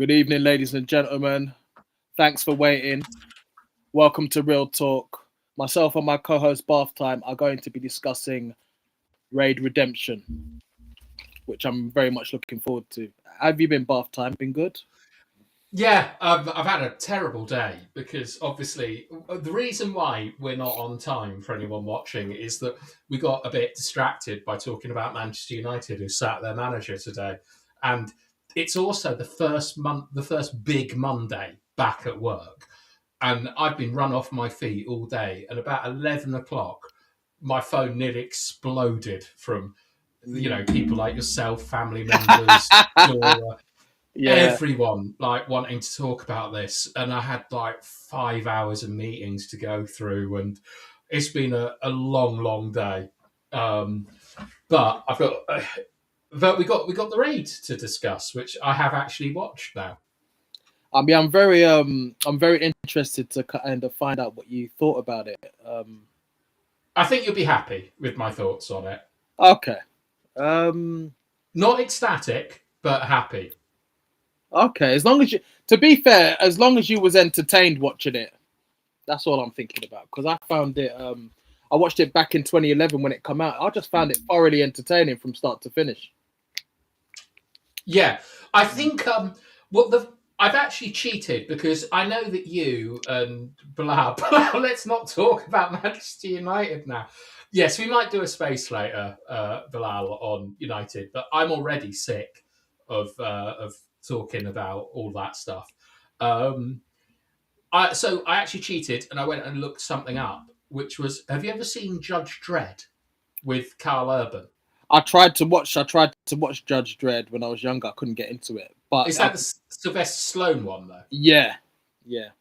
Good evening, ladies and gentlemen. Thanks for waiting. Welcome to Real Talk. Myself and my co-host Bathtime are going to be discussing Raid Redemption, which I'm very much looking forward to. Have you been, Bathtime? Been good? Yeah, I've had a terrible day because obviously the reason why we're not on time for anyone watching is that we got a bit distracted by talking about Manchester United, who sat their manager today, and it's also the first big Monday back at work, and I've been run off my feet all day. And about 11 o'clock, my phone nearly exploded from people like yourself, family members, Dora, Yeah. everyone like wanting to talk about this, and I had like 5 hours of meetings to go through, and it's been a long day. But I've got, but we got the raid to discuss, which I have actually watched now. I mean, I'm very interested to kind of find out what you thought about it. I think you'll be happy with my thoughts on it. Okay. Not ecstatic, but happy. Okay. To be fair, as long as you was entertained watching it, that's all I'm thinking about. Because I found it. I watched it back in 2011 when it came out. I just found it thoroughly entertaining from start to finish. Yeah, I think I've actually cheated because I know that you and blah. Let's not talk about Manchester United now. Yes, we might do a space later, Bilal, on United, but I'm already sick of talking about all that stuff. So I actually cheated and I went and looked something up, which was: have you ever seen Judge Dredd with Carl Urban? I tried to watch Judge Dredd when I was younger. I couldn't get into it. But Is that the Sylvester Stallone one though? Yeah.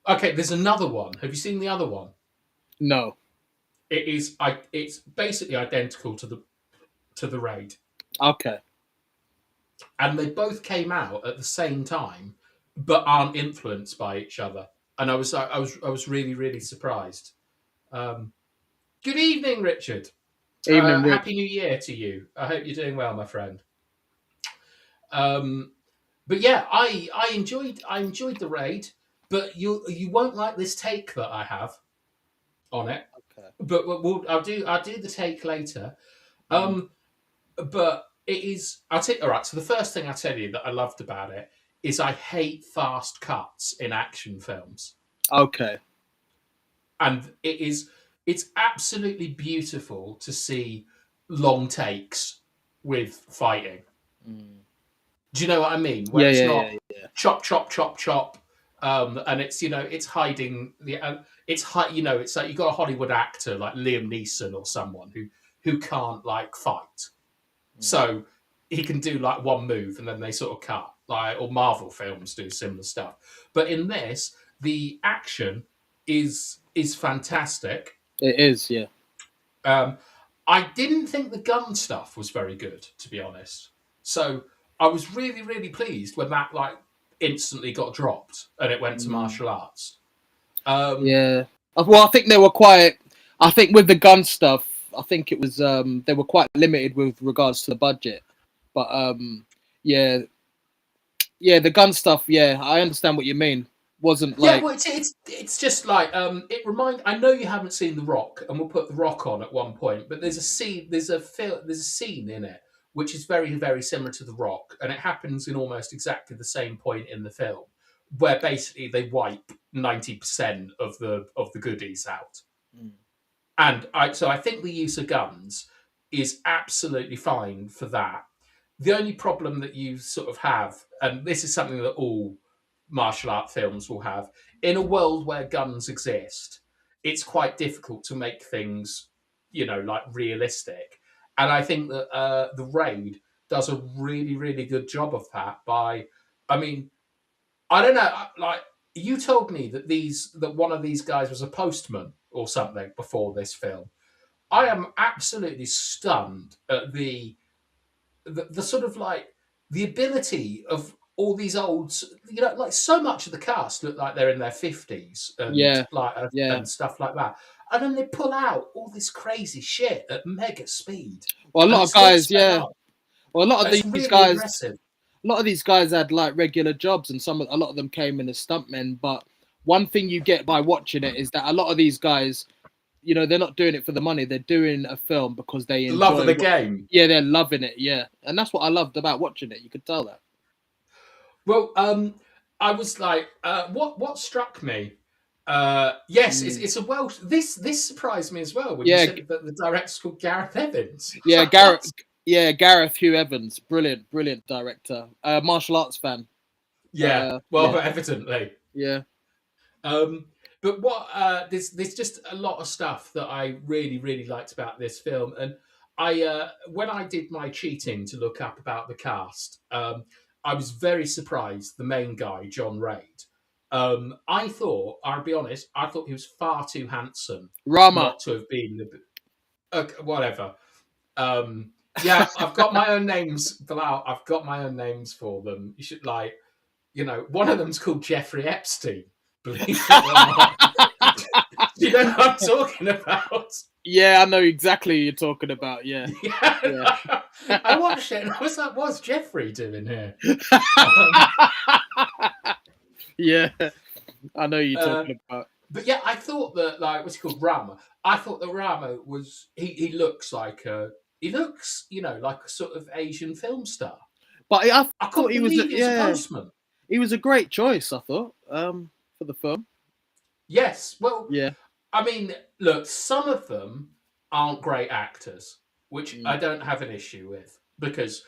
Okay, there's another one. Have you seen the other one? No. It's basically identical to the Raid. Okay. And they both came out at the same time, but aren't influenced by each other. And I was really, really surprised. Good evening, Richard. Evening, Rich. Happy New Year to you. I hope you're doing well, my friend. But yeah, I enjoyed the Raid, but you won't like this take that I have on it. Okay. But I'll do the take later. But it is. I'll tell you. All right. So the first thing I tell you that I loved about it is I hate fast cuts in action films. Okay. And it's absolutely beautiful to see long takes with fighting. Do you know what I mean? Where it's not chop, chop, chop, chop, and it's hiding the. It's like you got a Hollywood actor like Liam Neeson or someone who can't like fight, so he can do like one move and then they sort of cut. Or Marvel films do similar stuff, but in this, the action is fantastic. It is, yeah. I didn't think the gun stuff was very good, to be honest. So I was really, really pleased when that like instantly got dropped and it went to martial arts. Yeah. Well, I think they were quite. I think with the gun stuff, I think it was they were quite limited with regards to the budget. But yeah, the gun stuff. Yeah, I understand what you mean. Wasn't like. Yeah, well, it's just like I know you haven't seen The Rock, and we'll put The Rock on at one point. But there's a scene in it which is very, very similar to The Rock, and it happens in almost exactly the same point in the film, where basically they wipe 90% of the goodies out. And so I think the use of guns is absolutely fine for that. The only problem that you sort of have, and this is something that all martial art films will have, in a world where guns exist, it's quite difficult to make things, like realistic. And I think that the Raid does a really, really good job of that I don't know, like you told me that one of these guys was a postman or something before this film. I am absolutely stunned at the sort of like the ability of all these old, like so much of the cast look like they're in their 50s and and stuff like that. And then they pull out all this crazy shit at mega speed. Well, a lot of guys, yeah. Well, a lot of these really guys, impressive. a lot of these guys had like regular jobs, and a lot of them came in as stuntmen. But one thing you get by watching it is that a lot of these guys, you know, they're not doing it for the money. They're doing a film because they enjoy Love of the game. Yeah, they're loving it. Yeah, and that's what I loved about watching it. You could tell that. Well, I was like, what struck me? Yes, it's a Welsh. This surprised me as well when you Yeah, said that the director's called Gareth Evans. I was yeah, like, what? Gareth Hugh Evans, brilliant director. Martial arts fan. Yeah, well, evidently. Yeah. But what there's just a lot of stuff that I really liked about this film, and I when I did my cheating to look up about the cast, I was very surprised. The main guy, John Reid. I thought, I'll be honest, I thought he was far too handsome Rama. not to have been whatever. Yeah, I've got my own names, Bilal. I've got my own names for them. You should one of them's called Jeffrey Epstein. Believe it or not. Do you know what I'm talking about? Yeah, I know exactly who you're talking about. Yeah. Yeah. I watched it and I was like, what's Jeffrey doing here? Yeah, I know who you're talking about. But yeah, I thought that, like, what's he called? Rama. I thought that Rama was, he looks like like a sort of Asian film star. But I thought he was a postman. He was a great choice, I thought, for the film. Yes. Well, yeah. I mean, look, some of them aren't great actors, which I don't have an issue with, because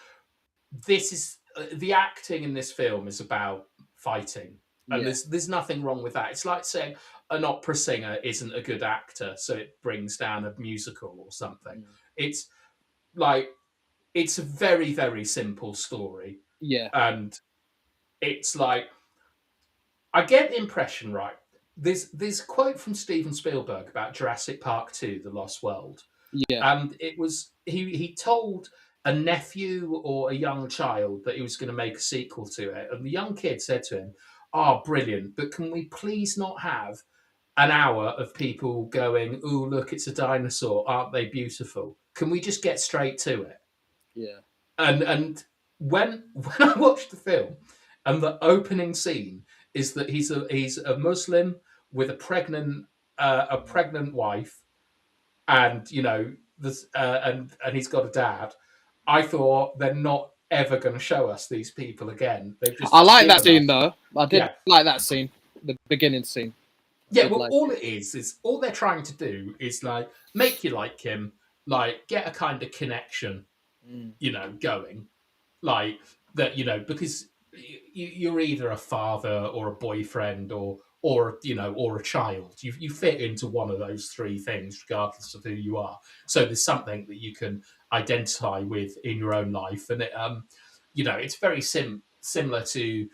this is the acting in this film is about fighting, and there's nothing wrong with that. It's like saying an opera singer isn't a good actor, so it brings down a musical or something. It's like, it's a very, very simple story. Yeah. And it's like, I get the impression, right? There's a quote from Steven Spielberg about Jurassic Park 2, The Lost World. Yeah. And it was, he told a nephew or a young child that he was going to make a sequel to it. And the young kid said to him, "Oh, brilliant, but can we please not have an hour of people going, oh, look, it's a dinosaur, aren't they beautiful? Can we just get straight to it?" Yeah. And when I watched the film, and the opening scene is that he's a Muslim with a pregnant wife, and and he's got a dad. I thought, they're not ever going to show us these people again. I like that scene though. I did like that scene, the beginning scene. Yeah, well, all it is all they're trying to do is like make you like him, like get a kind of connection, going, like that, because you're either a father or a boyfriend or a child. You fit into one of those three things, regardless of who you are. So there's something that you can identify with in your own life, and it, it's very similar to,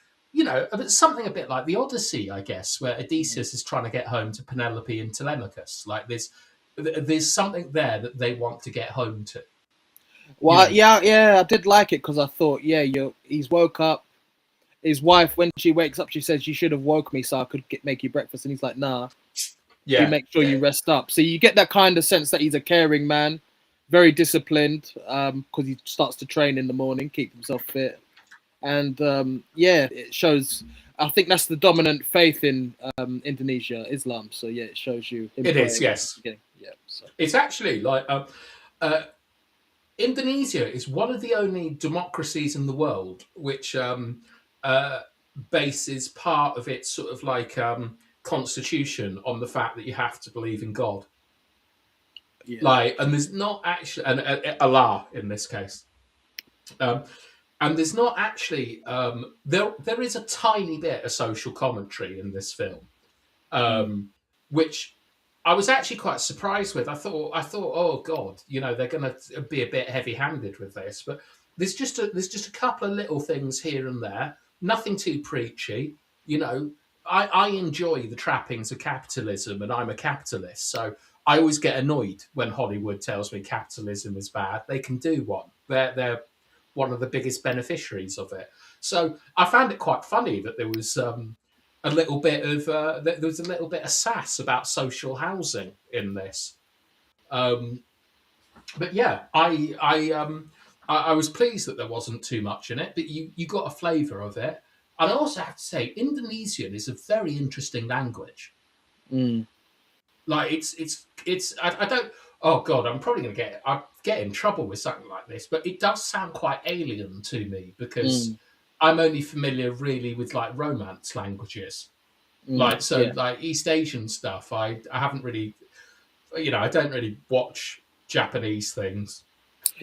something a bit like the Odyssey, I guess, where Odysseus is trying to get home to Penelope and Telemachus. Like there's something there that they want to get home to. Well, I did like it because I thought, he's woke up. His wife, when she wakes up, she says, "You should have woke me so I could make you breakfast." And he's like, "Nah, you make sure you rest up." So you get that kind of sense that he's a caring man, very disciplined, because he starts to train in the morning, keep himself fit. And it shows. I think that's the dominant faith in Indonesia, Islam. So it shows you. It is, yes. Yeah, so. It's actually like Indonesia is one of the only democracies in the world which bases part of its sort of like constitution on the fact that you have to believe in God. Yeah. Like, and there's not actually, and Allah in this case. And there's not actually there is a tiny bit of social commentary in this film, which I was actually quite surprised with. I thought, oh God, they're going to be a bit heavy-handed with this, but there's just a couple of little things here and there, nothing too preachy. I enjoy the trappings of capitalism, and I'm a capitalist, so I always get annoyed when Hollywood tells me capitalism is bad. They can do one. They're one of the biggest beneficiaries of it. So I found it quite funny that there was a little bit of sass about social housing in this. But yeah, I was pleased that there wasn't too much in it, but you got a flavour of it. And I also have to say, Indonesian is a very interesting language. Mm. Like I don't. Oh God, I'm probably going to get in trouble with something like this, but it does sound quite alien to me because I'm only familiar really with like Romance languages, like like East Asian stuff. I haven't really, I don't really watch Japanese things.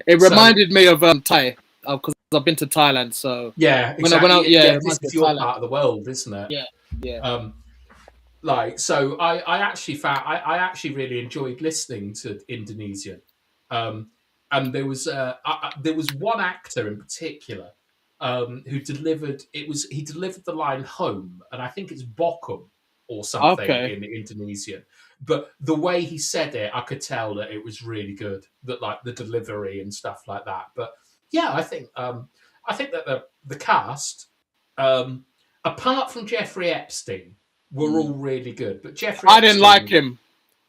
It reminded me of Thai because I've been to Thailand. So yeah, exactly. This is your part of the world, isn't it? Yeah. So I actually found I actually really enjoyed listening to Indonesian, and there was one actor in particular who delivered he delivered the line home, and I think it's Bokum or something in Indonesian. But the way he said it, I could tell that it was really good. That like the delivery and stuff like that. But yeah, I think that the cast, apart from Jeffrey Epstein, were all really good. But Jeffrey Epstein, didn't like him.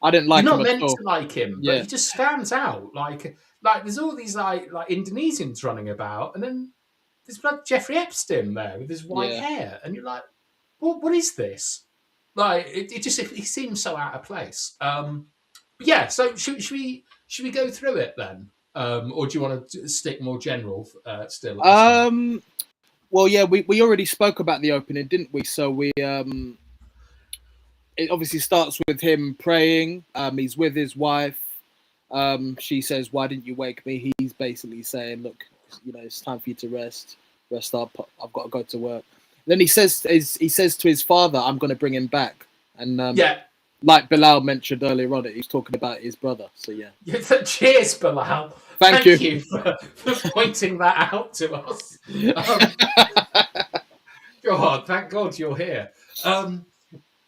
I didn't like him. You're not meant to like him, but he just stands out. Like there's all these like Indonesians running about, and then there's like Jeffrey Epstein there with his white hair, and you're like, what is this? Like it just he seems so out of place. Yeah. So should we go through it then, or do you want to stick more general still? Well, yeah, we already spoke about the opening, didn't we? So we it obviously starts with him praying. He's with his wife. She says, "Why didn't you wake me?" He's basically saying, "Look, it's time for you to rest up. I've got to go to work." Then he says to his father, "I'm going to bring him back." And like Bilal mentioned earlier on, he's talking about his brother. So yeah. Cheers, Bilal. Thank you for pointing that out to us. God, thank God you're here.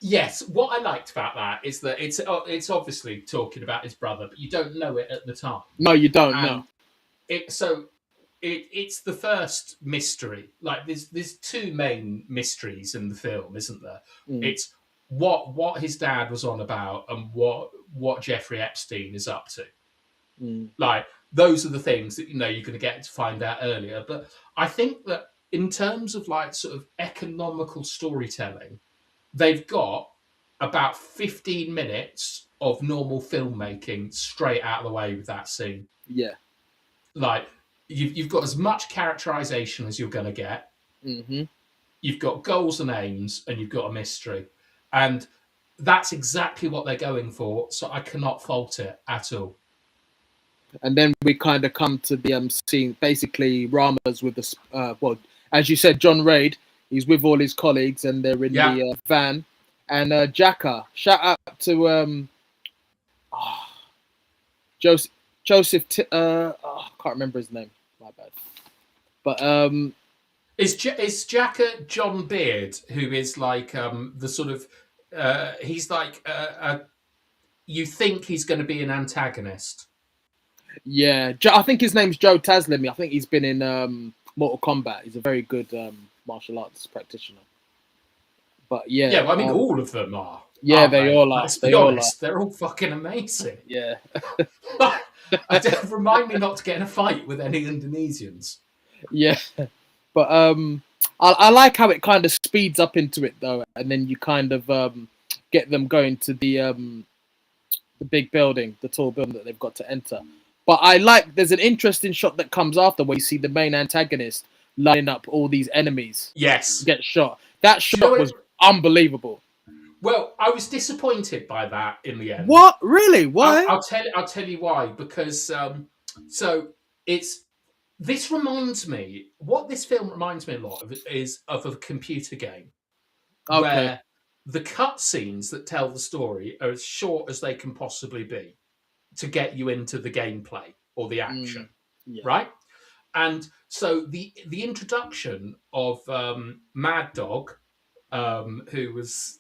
Yes, what I liked about that is that it's obviously talking about his brother, but you don't know it at the time. No, you don't know. It's the first mystery. Like there's two main mysteries in the film, isn't there? It's what his dad was on about and what Jeffrey Epstein is up to. Like those are the things that you're going to get to find out earlier. But I think that in terms of like sort of economical storytelling, they've got about 15 minutes of normal filmmaking straight out of the way with that scene. Yeah. Like, you've got as much characterization as you're going to get. Mm-hmm. You've got goals and aims, and you've got a mystery. And that's exactly what they're going for, so I cannot fault it at all. And then we kind of come to the scene, basically Rama's with the, as you said, John Raid, he's with all his colleagues, and they're in the van. And Jaka, shout out to Joseph, I can't remember his name, my bad. But is Jaka John Beard, who is like the sort of he's like you think he's going to be an antagonist. Yeah, I think his name's Joe Taslim. I think he's been in Mortal Kombat. He's a very good martial arts practitioner. But yeah, I mean, all of them are. Yeah, they all are. Let's be honest, they're all fucking amazing. Yeah. Remind me not to get in a fight with any Indonesians. Yeah, but I like how it kind of speeds up into it though, and then you kind of get them going to the big building, the tall building that they've got to enter. But there's an interesting shot that comes after where you see the main antagonist lining up all these enemies. Yes, get shot. That shot was unbelievable. Well, I was disappointed by that in the end. What? Really? Why? I'll tell you why. Because this reminds me. What this film reminds me a lot of is of a computer game, where the cutscenes that tell the story are as short as they can possibly be to get you into the gameplay or the action, right? And so the introduction of Mad Dog. Who was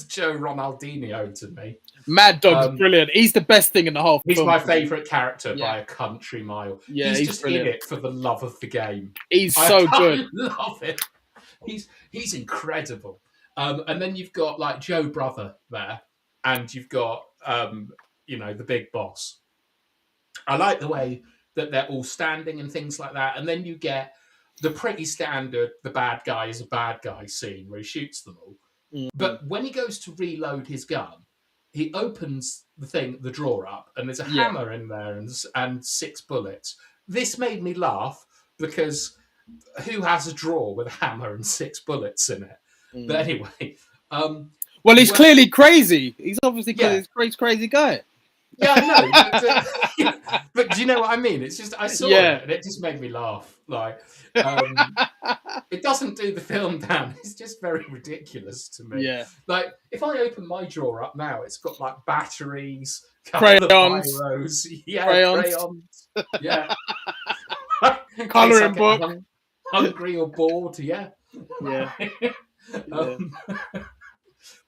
Joe Ronaldinho to me. Mad Dog's brilliant. He's the best thing in the whole film. He's my favourite character by a country mile. Yeah, he's just brilliant. In it for the love of the game. He's so good. I love it. He's incredible. And then you've got like Joe Brother there, and you've got the big boss. I like the way that they're all standing and things like that. And then you get the pretty standard, the bad guy is a bad guy scene where he shoots them all. Mm. But when he goes to reload his gun, he opens the drawer up, and there's a hammer in there and 6 bullets. This made me laugh because who has a drawer with a hammer and 6 bullets in it? But anyway, well, he's clearly crazy. He's obviously crazy guy. Yeah, I know. But do you know what I mean? It's just I saw it and it just made me laugh. Like, it doesn't do the film down. It's just very ridiculous to me. Yeah. Like, if I open my drawer up now, it's got like batteries, crayons, crayons. Yeah. Colouring book. Hungry or bored, yeah.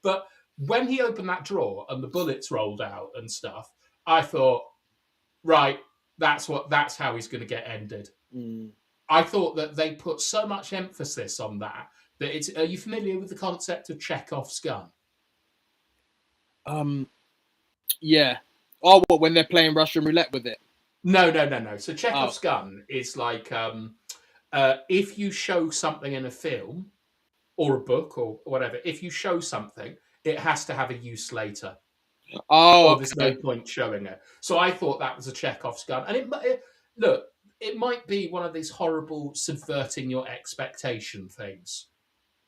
But when he opened that drawer and the bullets rolled out and stuff, I thought, right, that's how he's going to get ended. I thought that they put so much emphasis on that it's. Are you familiar with the concept of Chekhov's gun? Yeah. Oh, what, when they're playing Russian roulette with it? No. So Chekhov's gun is like if you show something in a film or a book or whatever, if you show something, it has to have a use later. Oh, there's no point showing it. So I thought that was a Chekhov's gun. And it might be one of these horrible subverting your expectation things.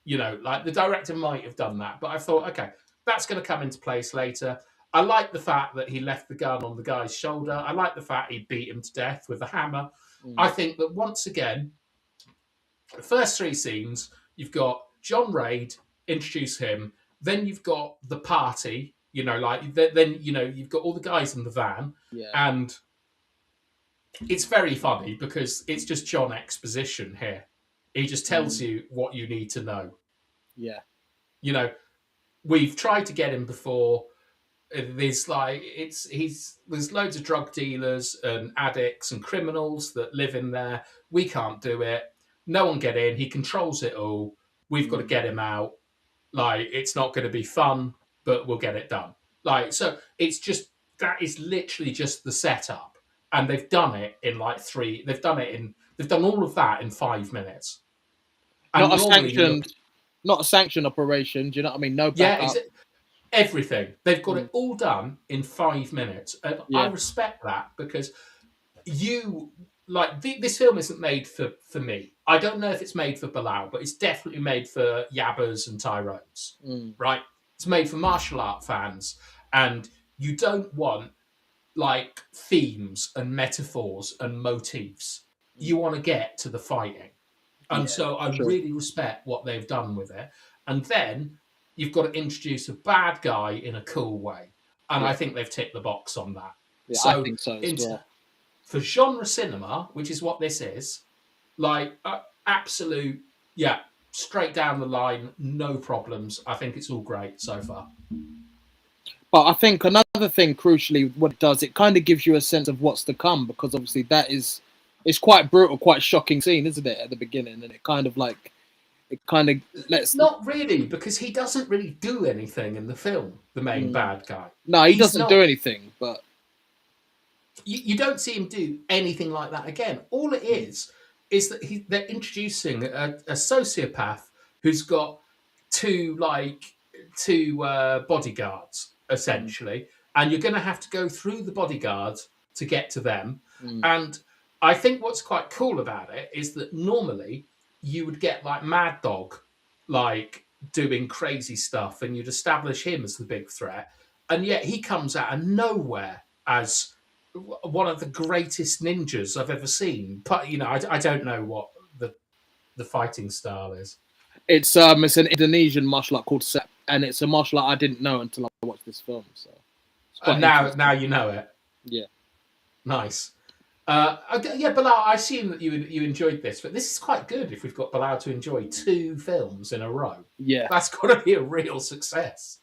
You know, like the director might have done that. But I thought, okay, that's going to come into place later. I like the fact that he left the gun on the guy's shoulder. I like the fact he beat him to death with a hammer. I think that once again, the first 3 scenes, you've got John Reid, introduce him. Then you've got the party, you know, like then you've got all the guys in the van, and it's very funny because it's just John exposition here. He just tells you what you need to know. Yeah, you know, we've tried to get him before. There's there's loads of drug dealers and addicts and criminals that live in there. We can't do it. No one get in. He controls it all. We've got to get him out. Like, it's not going to be fun, but we'll get it done. Like, so it's just, that is literally just the setup. And they've done it in like 3, they've done all of that in 5 minutes. And not a sanctioned operation. Do you know what I mean? No backup. Yeah, everything. They've got it all done in 5 minutes. And I respect that because this film isn't made for me. I don't know if it's made for Bilal, but it's definitely made for Yabbas and Tyrones, right? It's made for martial art fans, and you don't want like themes and metaphors and motifs. You want to get to the fighting. And so I really respect what they've done with it. And then you've got to introduce a bad guy in a cool way. And I think they've ticked the box on that. Yeah, so I think so as well. For genre cinema, which is what this is, like absolute, straight down the line, no problems. I think it's all great so far. But I think another thing, crucially, what it does, it kind of gives you a sense of what's to come, because obviously it's quite brutal, quite shocking scene, isn't it, at the beginning? And it kind of lets... Not really, because he doesn't really do anything in the film, the main bad guy. No, he doesn't do anything, but... You don't see him do anything like that again. All it is that they're introducing a sociopath who's got two bodyguards, essentially, and you're going to have to go through the bodyguards to get to them. And I think what's quite cool about it is that normally you would get like Mad Dog, like doing crazy stuff, and you'd establish him as the big threat, and yet he comes out of nowhere as one of the greatest ninjas I've ever seen. But I don't know what the fighting style is. It's an Indonesian martial art called Sep, and it's a martial art I didn't know until I watched this film. So now you know it. Yeah, nice. Bilal, I assume that you enjoyed this, but this is quite good if we've got Bilal to enjoy 2 films in a row. Yeah, that's got to be a real success.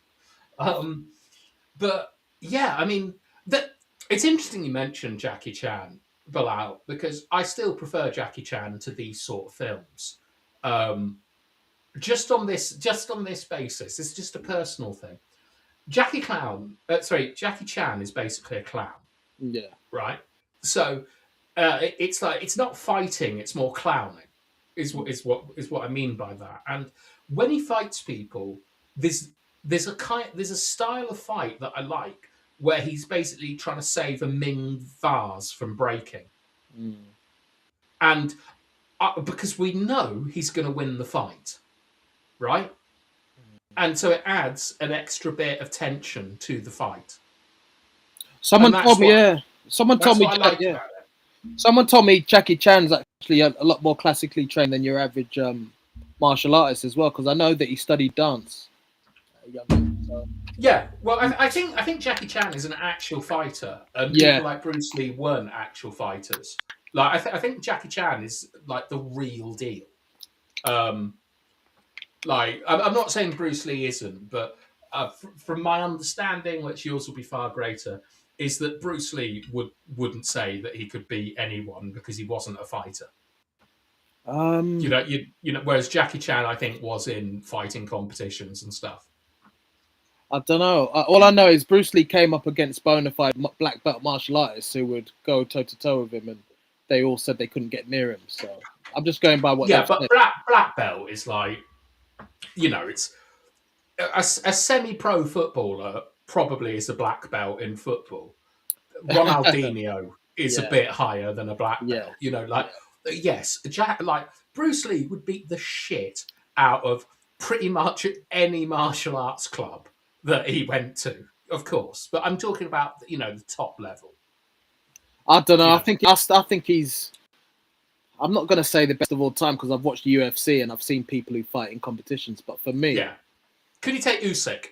But yeah, I mean that. It's interesting you mentioned Jackie Chan, Bilal, because I still prefer Jackie Chan to these sort of films. Just on this basis, it's just a personal thing. Jackie Chan is basically a clown. Yeah. Right? So it's like it's not fighting; it's more clowning. Is what I mean by that. And when he fights people, there's there's a style of fight that I like where he's basically trying to save a Ming vase from breaking, and because we know he's going to win the fight, right? And so it adds an extra bit of tension to the fight. Someone told me, yeah. Someone told me, I like about it. Someone told me Jackie Chan's actually a lot more classically trained than your average martial artist as well, because I know that he studied dance. So. Yeah, well, I think Jackie Chan is an actual fighter, and people like Bruce Lee weren't actual fighters. Like I think Jackie Chan is like the real deal. Like I'm not saying Bruce Lee isn't, but from my understanding, which yours will be far greater, is that Bruce Lee wouldn't say that he could beat anyone because he wasn't a fighter. You know, whereas Jackie Chan, I think, was in fighting competitions and stuff. I don't know. All I know is Bruce Lee came up against bona fide black belt martial artists who would go toe to toe with him, and they all said they couldn't get near him. So I'm just going by what. Yeah, but black belt is like, you know, it's a semi-pro footballer probably is a black belt in football. Ronaldinho is a bit higher than a black belt. You know, like yes, like Bruce Lee would beat the shit out of pretty much any martial arts club that he went to, of course. But I'm talking about, you know, the top level. I don't know. I think he's. I'm not going to say the best of all time because I've watched the UFC and I've seen people who fight in competitions. But for me, could he take Usyk?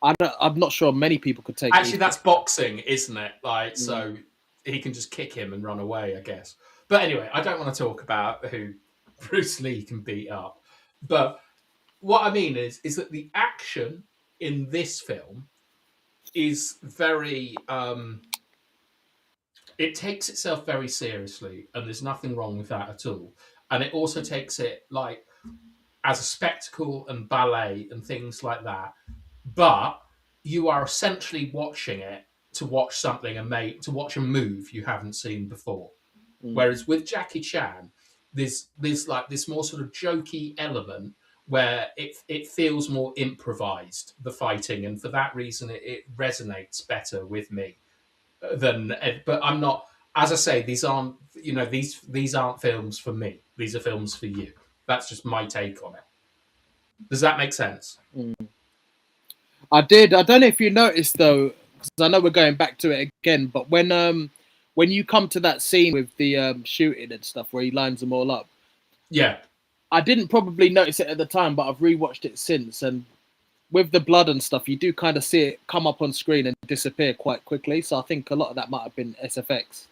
I'm not sure many people could take. Actually, that's boxing, isn't it? Like, so he can just kick him and run away, I guess. But anyway, I don't want to talk about who Bruce Lee can beat up. But what I mean is that the action in this film is very. It takes itself very seriously, and there's nothing wrong with that at all. And it also takes it like as a spectacle and ballet and things like that. But you are essentially watching it to watch something and to watch a move you haven't seen before. Whereas with Jackie Chan, there's like this more sort of jokey element where it feels more improvised, the fighting, and for that reason it resonates better with me than. But I'm not, as I say, these aren't, you know, these aren't films for me. These are films for you. That's just my take on it. Does that make sense? I did. I don't know if you noticed though, because I know we're going back to it again. But when you come to that scene with the shooting and stuff where he lines them all up, I didn't probably notice it at the time, but I've rewatched it since, and with the blood and stuff, you do kind of see it come up on screen and disappear quite quickly. So I think a lot of that might have been SFX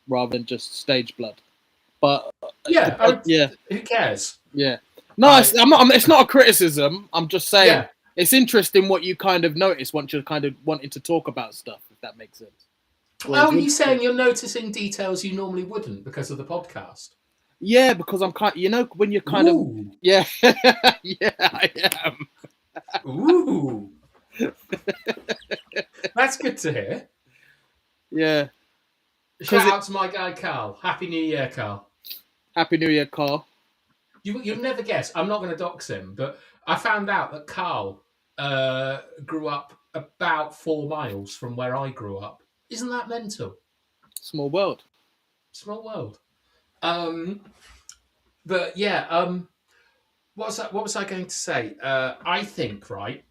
rather than just stage blood. But who cares? Yeah, no, it's not a criticism. I'm just saying it's interesting what you kind of notice once you're kind of wanting to talk about stuff, if that makes sense. Are you saying you're noticing details you normally wouldn't because of the podcast? Yeah, because I'm kind, you know, when you're kind of yeah, I am. Ooh, that's good to hear. Yeah. Shout out to my guy Carl. Happy New Year, Carl. Happy New Year, Carl. You'll never guess. I'm not going to dox him, but I found out that Carl grew up about 4 miles from where I grew up. Isn't that mental? Small world. Small world. But yeah, what was I going to say? I think, right,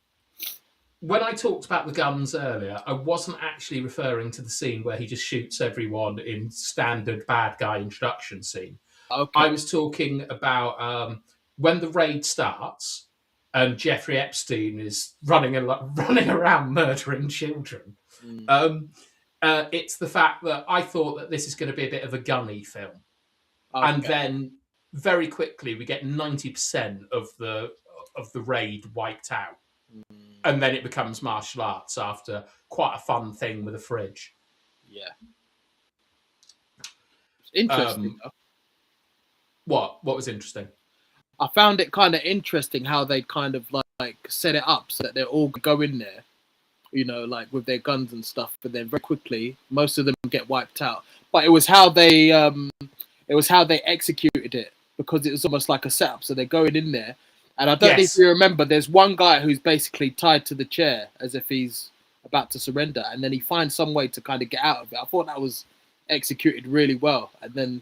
when I talked about the guns earlier, I wasn't actually referring to the scene where he just shoots everyone in standard bad guy introduction scene. Okay. I was talking about when the raid starts and Jeffrey Epstein is running around murdering children. It's the fact that I thought that this is going to be a bit of a gunny film. Okay. And then very quickly we get 90% of the raid wiped out. And then it becomes martial arts after quite a fun thing with a fridge. Yeah. Interesting. What was interesting? I found it kind of interesting how they kind of like set it up so that they all go in there, you know, like with their guns and stuff, but then very quickly most of them get wiped out. but it was how they executed it, because it was almost like a setup. So they're going in there, and I don't know if you remember, there's one guy who's basically tied to the chair as if he's about to surrender, and then he finds some way to kind of get out of it. I thought that was executed really well, and then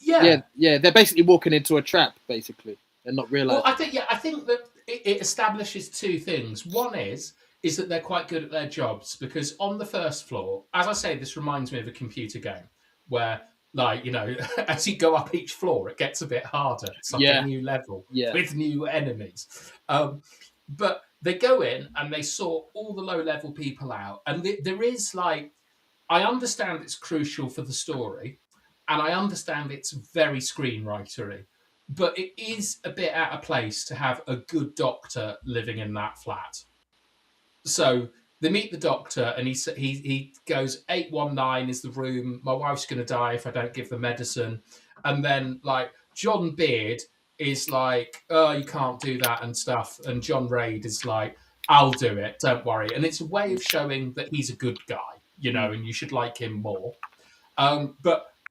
they're basically walking into a trap, basically, and not realizing. Well, I think that it establishes two things. One is that they're quite good at their jobs, because on the first floor, as I say, this reminds me of a computer game where, like, you know, as you go up each floor, it gets a bit harder. It's like a new level with new enemies. But they go in and they sort all the low-level people out. And there is, like, I understand it's crucial for the story, and I understand it's very screenwritery, but it is a bit out of place to have a good doctor living in that flat. So they meet the doctor, and he goes, 819 is the room. My wife's going to die if I don't give the medicine. And then, like, John Beard is like, oh, you can't do that and stuff. And John Reid is like, I'll do it, don't worry. And it's a way of showing that he's a good guy, you know, and you should like him more. And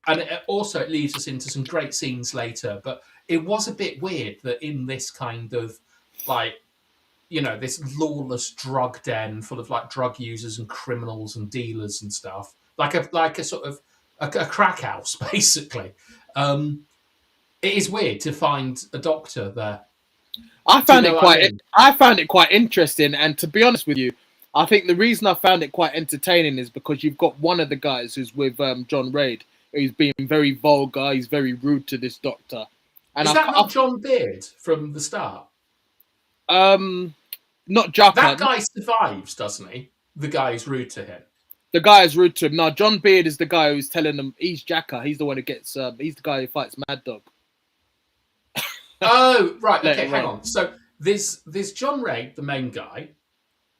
it leads us into some great scenes later. But it was a bit weird that in this kind of, like, you know, this lawless drug den full of, like, drug users and criminals and dealers and stuff, like a sort of a crack house, basically. It is weird to find a doctor there. I found it quite interesting, and to be honest with you, I think the reason I found it quite entertaining is because you've got one of the guys who's with John Reid, who's being very vulgar, he's very rude to this doctor. And is that not John Beard from the start? Not Jaka. That guy survives, doesn't he? The guy who's rude to him. The guy is rude to him. No, John Beard is the guy who's telling them he's Jaka. He's the one who gets. He's the guy who fights Mad Dog. Oh, right. Okay, hang on. So there's John Reid, the main guy.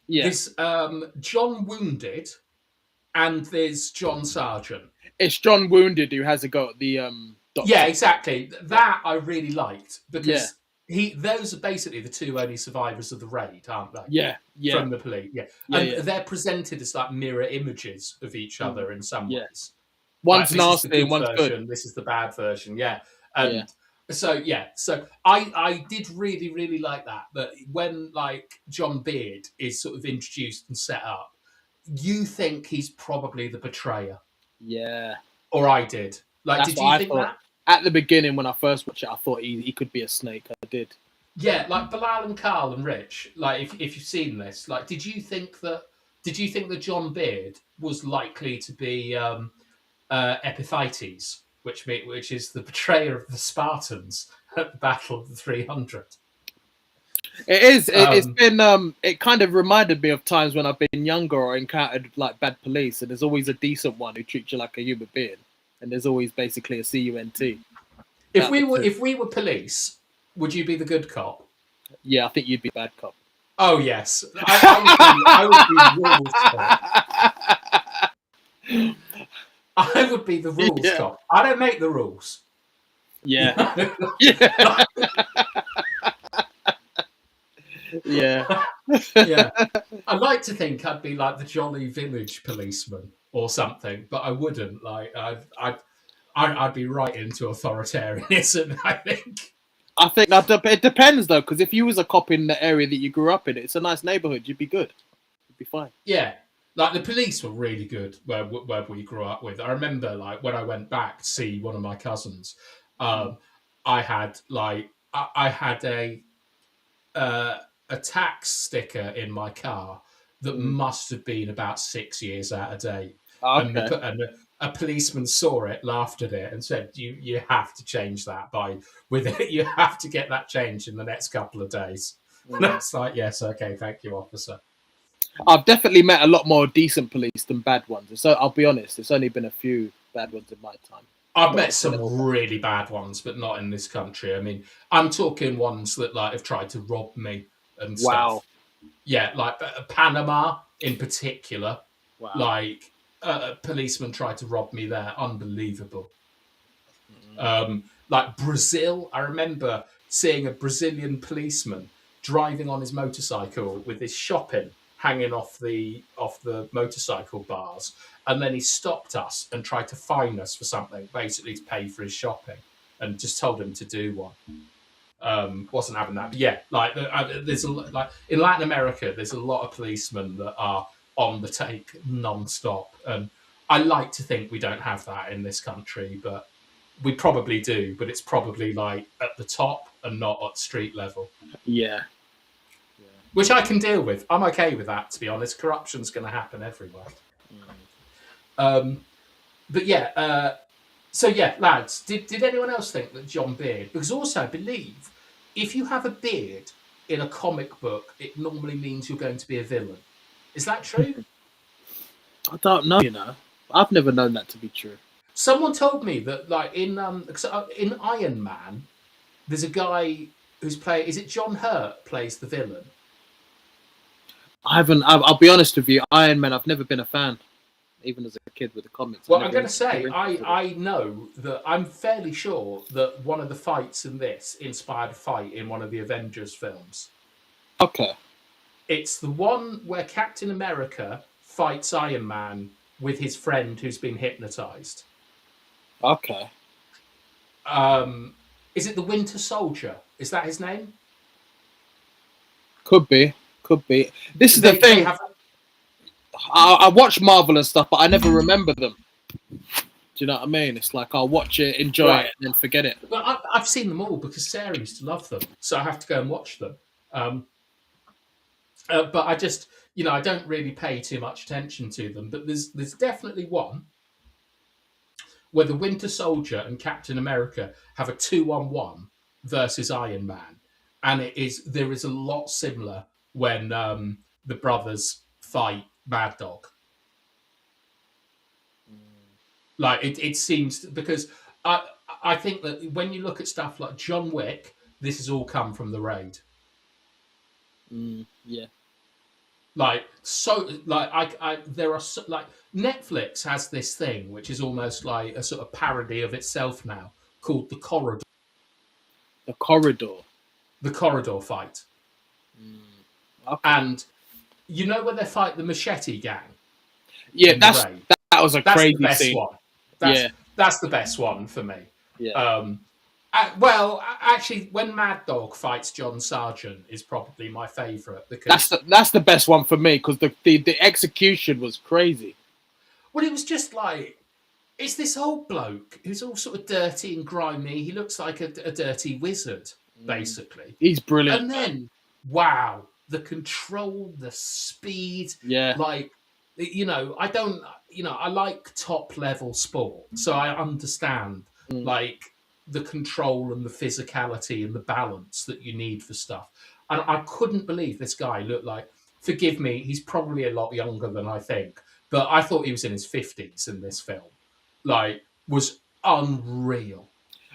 Yeah. There's John Wounded, and there's John Sargent. It's John Wounded who has a go at the doctor. Yeah, exactly. That I really liked, because those are basically the two only survivors of the raid, aren't they? Yeah. From the police. Yeah. And they're presented as, like, mirror images of each other in some ways. One's like, nasty and one's version, good. This is the bad version. Yeah. So I did really, really like that. But when, like, John Beard is sort of introduced and set up, you think he's probably the betrayer. Yeah. Or I did. Like, did you think that? At the beginning, when I first watched it, I thought he could be a snake. I did. Yeah, like Bilal and Carl and Rich. Like, if you've seen this, like, did you think that John Beard was likely to be Epiphytes, which is the betrayer of the Spartans at the Battle of the 300? It is. It's been. It kind of reminded me of times when I've been younger or encountered, like, bad police, and there's always a decent one who treats you like a human being, and there's always basically a CUNT. If we were police, would you be the good cop? Yeah, I think you'd be bad cop. Oh yes, I would be the rules cop. I don't make the rules. Yeah. Yeah. I like to think I'd be like the jolly village policeman or something, but I wouldn't. Like, I'd be right into authoritarianism, I think. I think that it depends, though, because if you was a cop in the area that you grew up in, it's a nice neighbourhood, you'd be good. You'd be fine. Yeah. Like, the police were really good where we grew up with. I remember, like, when I went back to see one of my cousins, I had a tax sticker in my car that must have been about 6 years out of date. Okay. And a policeman saw it, laughed at it, and said, "You have to change that you have to get that changed in the next couple of days." And that's like, yes, okay, thank you, officer. I've definitely met a lot more decent police than bad ones. So I'll be honest, it's only been a few bad ones in my time. I've met some really bad ones, but not in this country. I mean, I'm talking ones that, like, have tried to rob me and stuff. Wow. Yeah, like Panama in particular. Wow. Like, a policeman tried to rob me there. Unbelievable. Like Brazil, I remember seeing a Brazilian policeman driving on his motorcycle with his shopping hanging off the motorcycle bars, and then he stopped us and tried to fine us for something, basically to pay for his shopping, and just told him to do one. Wasn't having that, but yeah, like there's like in Latin America, there's a lot of policemen that are on the take non-stop, and I like to think we don't have that in this country, but we probably do. But it's probably like at the top and not at street level. Yeah. Which I can deal with. I'm okay with that, to be honest. Corruption's going to happen everywhere. But yeah, so yeah, lads, did anyone else think that John Beard? Because also, I believe if you have a beard in a comic book, it normally means you're going to be a villain. Is that true? I don't know, I've never known that to be true. Someone told me that, like, in Iron Man, there's a guy who's is it John Hurt plays the villain? I'll be honest with you, Iron Man, I've never been a fan, even as a kid with the comics. Well, I'm going to say, I know that I'm fairly sure that one of the fights in this inspired a fight in one of the Avengers films. Okay. It's the one where Captain America fights Iron Man with his friend who's been hypnotized. Okay. Is it the Winter Soldier? Is that his name? Could be. This is the thing. I watch Marvel and stuff, but I never remember them. Do you know what I mean? It's like I'll watch it, enjoy it, and then forget it. But I've seen them all because Sarah used to love them, so I have to go and watch them. But I just, I don't really pay too much attention to them. But there's definitely one where the Winter Soldier and Captain America have a 2-on-1 versus Iron Man, and there is a lot similar when the brothers fight Mad Dog. Like it seems, because I think that when you look at stuff like John Wick, this has all come from the Raid. Yeah. Like there are like Netflix has this thing which is almost like a sort of parody of itself now, called The Corridor. The Corridor. The Corridor fight. Okay. And you know when they fight the Machete Gang? Yeah, that was that's crazy the best scene. one. That's the best one for me. Yeah. Well, actually, when Mad Dog fights John Sargent is probably my favourite, because that's the best one for me, because the execution was crazy. Well, it was just like, it's this old bloke who's all sort of dirty and grimy. He looks like a dirty wizard, basically. He's brilliant. And then, wow, the control, the speed. Yeah. Like, I don't, I like top level sport. So I understand, like, the control and the physicality and the balance that you need for stuff. And I couldn't believe this guy looked like, forgive me, he's probably a lot younger than I think, but I thought he was in his 50s in this film. Like, was unreal.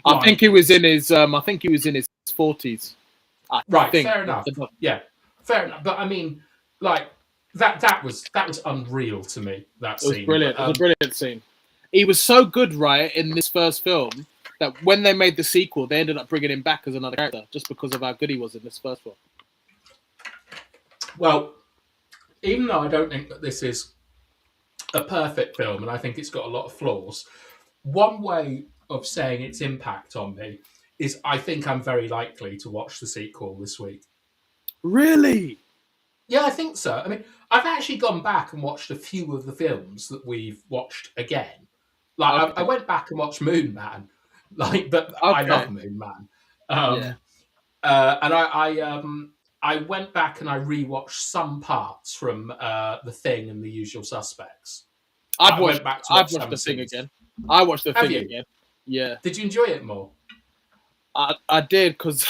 I think he was in his 40s. Right, fair enough. Yeah, fair enough. But I mean, like, that was unreal to me, that scene. It was brilliant. It was a brilliant scene. He was so good, right, in this first film, that when they made the sequel, they ended up bringing him back as another character, just because of how good he was in this first one. Well, even though I don't think that this is a perfect film, and I think it's got a lot of flaws, one way of saying its impact on me is I think I'm very likely to watch the sequel this week. Really? Yeah, I think so. I mean, I've actually gone back and watched a few of the films that we've watched again. Like, okay. I went back and watched Moon Man. Like, but okay. I love Moon Man. And I went back and I rewatched some parts from The Thing and The Usual Suspects. I've watched The Thing again. I watched The Thing again. Yeah. Did you enjoy it more? I did, because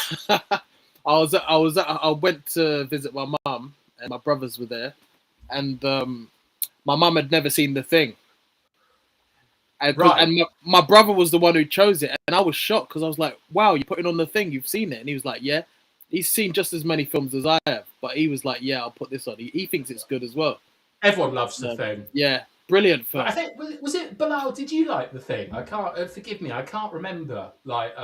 I went to visit my mum and my brothers were there, and my mum had never seen The Thing. And my brother was the one who chose it, and I was shocked, because I was like, wow, you're putting on The Thing, you've seen it? And he was like, yeah. He's seen just as many films as I have, but he was like, yeah, I'll put this on. He thinks it's good as well. Everyone loves The Thing. Yeah, brilliant film. I think, was it, Bilal, did you like The Thing? I can't, forgive me, I can't remember. Like,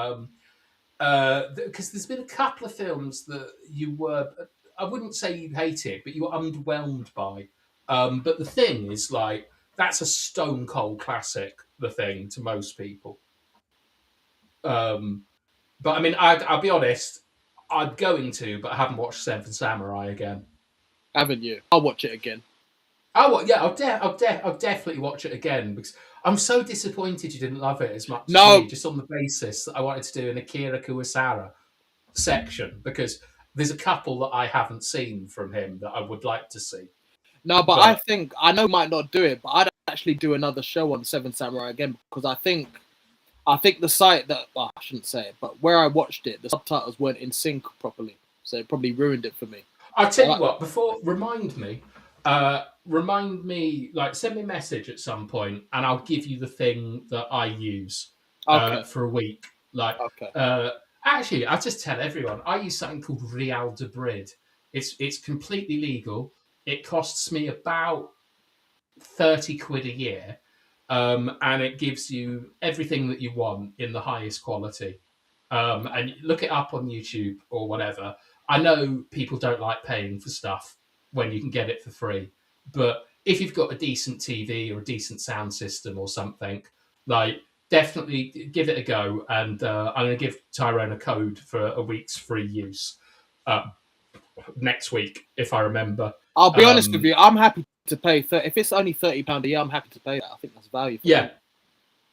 because there's been a couple of films that you were, I wouldn't say you hated, but you were underwhelmed by. But The Thing is like, that's a stone cold classic. The Thing to most people. But I mean, I'll be honest. I'm going to, but I haven't watched Seven Samurai again. Haven't you? I'll watch it again. Oh yeah, I'll definitely watch it again because I'm so disappointed you didn't love it as much as me, just on the basis that I wanted to do an Akira Kurosawa section because there's a couple that I haven't seen from him that I would like to see. No, but I think I know might not do it, but I'd actually do another show on Seven Samurai again because I think the site that I shouldn't say it, but where I watched it, the subtitles weren't in sync properly, so it probably ruined it for me. I'll tell you what. Before, remind me, like send me a message at some point, and I'll give you the thing that I use for a week. Like, actually, I'll just tell everyone I use something called Real de Brid. It's completely legal. It costs me about 30 quid a year, and it gives you everything that you want in the highest quality. And look it up on YouTube or whatever. I know people don't like paying for stuff when you can get it for free, but if you've got a decent TV or a decent sound system or something, like definitely give it a go. And I'm going to give Tyrone a code for a week's free use next week, if I remember. I'll be honest with you, I'm happy to pay. If it's only £30 a year, I'm happy to pay that. I think that's value. For me.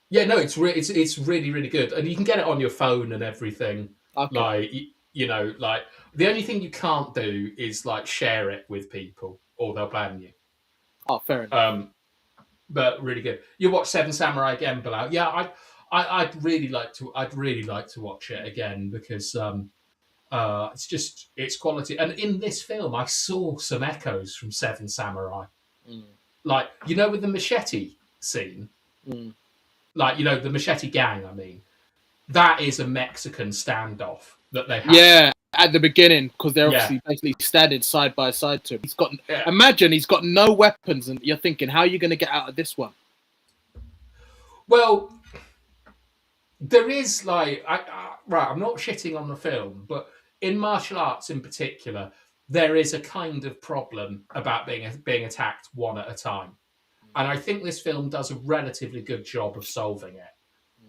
Yeah, no, it's really, really good, and you can get it on your phone and everything. Like like the only thing you can't do is like share it with people, or they'll ban you. Oh, fair enough. But really good. You watch Seven Samurai again, Bilal? Yeah, I'd really like to watch it again because it's quality. And in this film, I saw some echoes from Seven Samurai, like with the machete scene. Like, the machete gang, I mean. That is a Mexican standoff that they have. Yeah, at the beginning, because they're obviously basically standing side by side to him. Imagine he's got no weapons, and you're thinking, how are you going to get out of this one? Well, there is, like... I'm not shitting on the film, but in martial arts in particular, there is a kind of problem about being attacked one at a time. And I think this film does a relatively good job of solving it,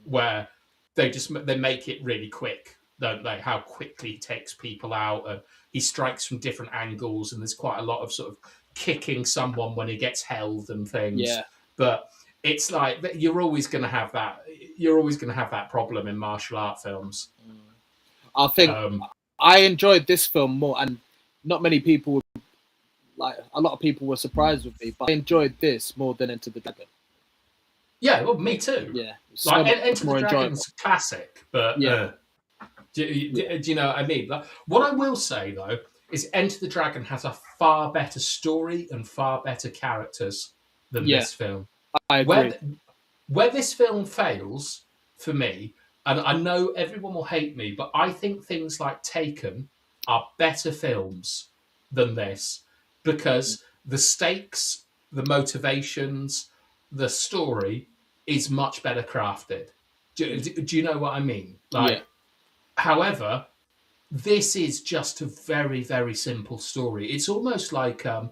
where they make it really quick, don't they? How quickly he takes people out, and he strikes from different angles, and there's quite a lot of sort of kicking someone when he gets held and things. Yeah. But it's like you're always going to have that. You're always going to have that problem in martial art films. I think I enjoyed this film more, and not many people. Like a lot of people were surprised with me, but I enjoyed this more than Enter the Dragon. Yeah, well, me too. Yeah, like Enter the Dragon's classic, but do you know what I mean? Like, what I will say though is Enter the Dragon has a far better story and far better characters than this film. I agree. Where this film fails for me, and I know everyone will hate me, but I think things like Taken are better films than this. Because the stakes, the motivations, the story is much better crafted. Do you know what I mean? However, this is just a very, very simple story. It's almost like a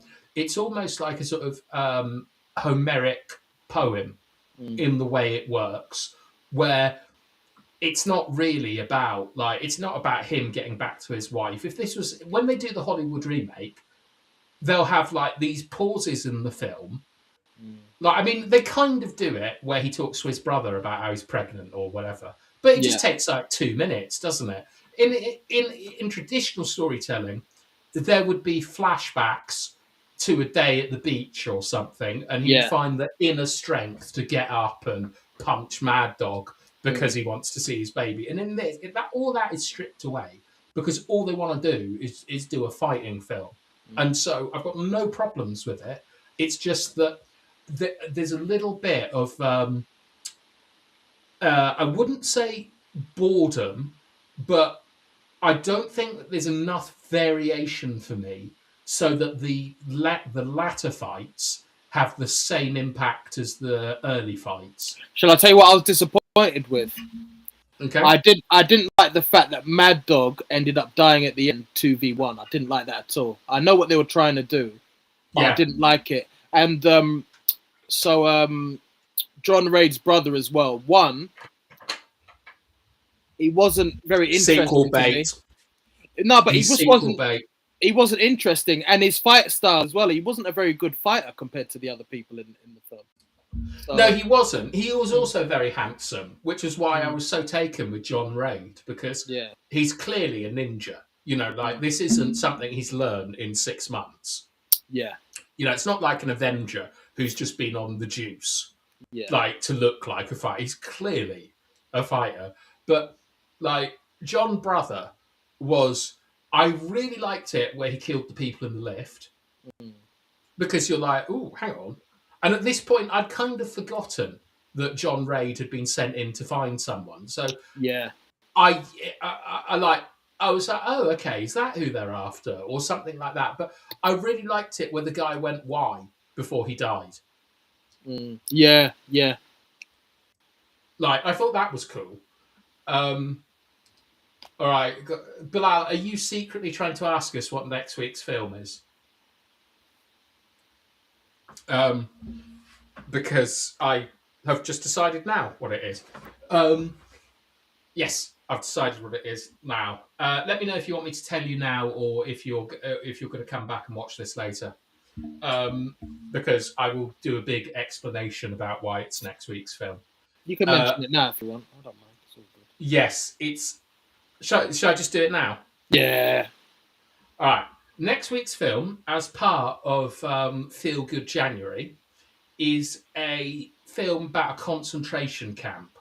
sort of Homeric poem in the way it works, where it's not really about it's not about him getting back to his wife. If this was when they do the Hollywood remake, they'll have like these pauses in the film. Like, I mean, they kind of do it where he talks to his brother about how he's pregnant or whatever, but it just takes like 2 minutes, doesn't it? In traditional storytelling, there would be flashbacks to a day at the beach or something, and you find the inner strength to get up and punch Mad Dog because he wants to see his baby. And in this, all that is stripped away because all they want to do is do a fighting film. And so I've got no problems with it. It's just that there's a little bit of, I wouldn't say boredom, but I don't think that there's enough variation for me so that the latter fights have the same impact as the early fights. Shall I tell you what I was disappointed with? Okay. I didn't like the fact that Mad Dog ended up dying at the end 2v1. I didn't like that at all. I know what they were trying to do, but I didn't like it. And John Raid's brother as well. One, he wasn't very interesting Sequel to bait. me. No, but He's he just sequel wasn't. bait. He wasn't interesting, and his fight style as well. He wasn't a very good fighter compared to the other people in the film. So, No, he wasn't. He was also very handsome, which is why I was so taken with John Raid, because he's clearly a ninja. You know, like this isn't something he's learned in 6 months. Yeah. You know, it's not like an Avenger who's just been on the juice, like to look like a fighter. He's clearly a fighter. But like John Brother was, I really liked it where he killed the people in the lift, because you're like, oh, hang on. And at this point, I'd kind of forgotten that John Raid had been sent in to find someone. So I was like, oh, okay, is that who they're after, or something like that? But I really liked it where the guy went, why, before he died. Yeah. Like, I thought that was cool. All right, Bilal, are you secretly trying to ask us what next week's film is? Because I have just decided now what it is. Yes, I've decided what it is now. Let me know if you want me to tell you now, or if you're going to come back and watch this later. Because I will do a big explanation about why it's next week's film. You can mention it now if you want. I don't mind. It's all good. Yes, it's. Should I just do it now? Yeah. All right. Next week's film, as part of Feel Good January, is a film about a concentration camp.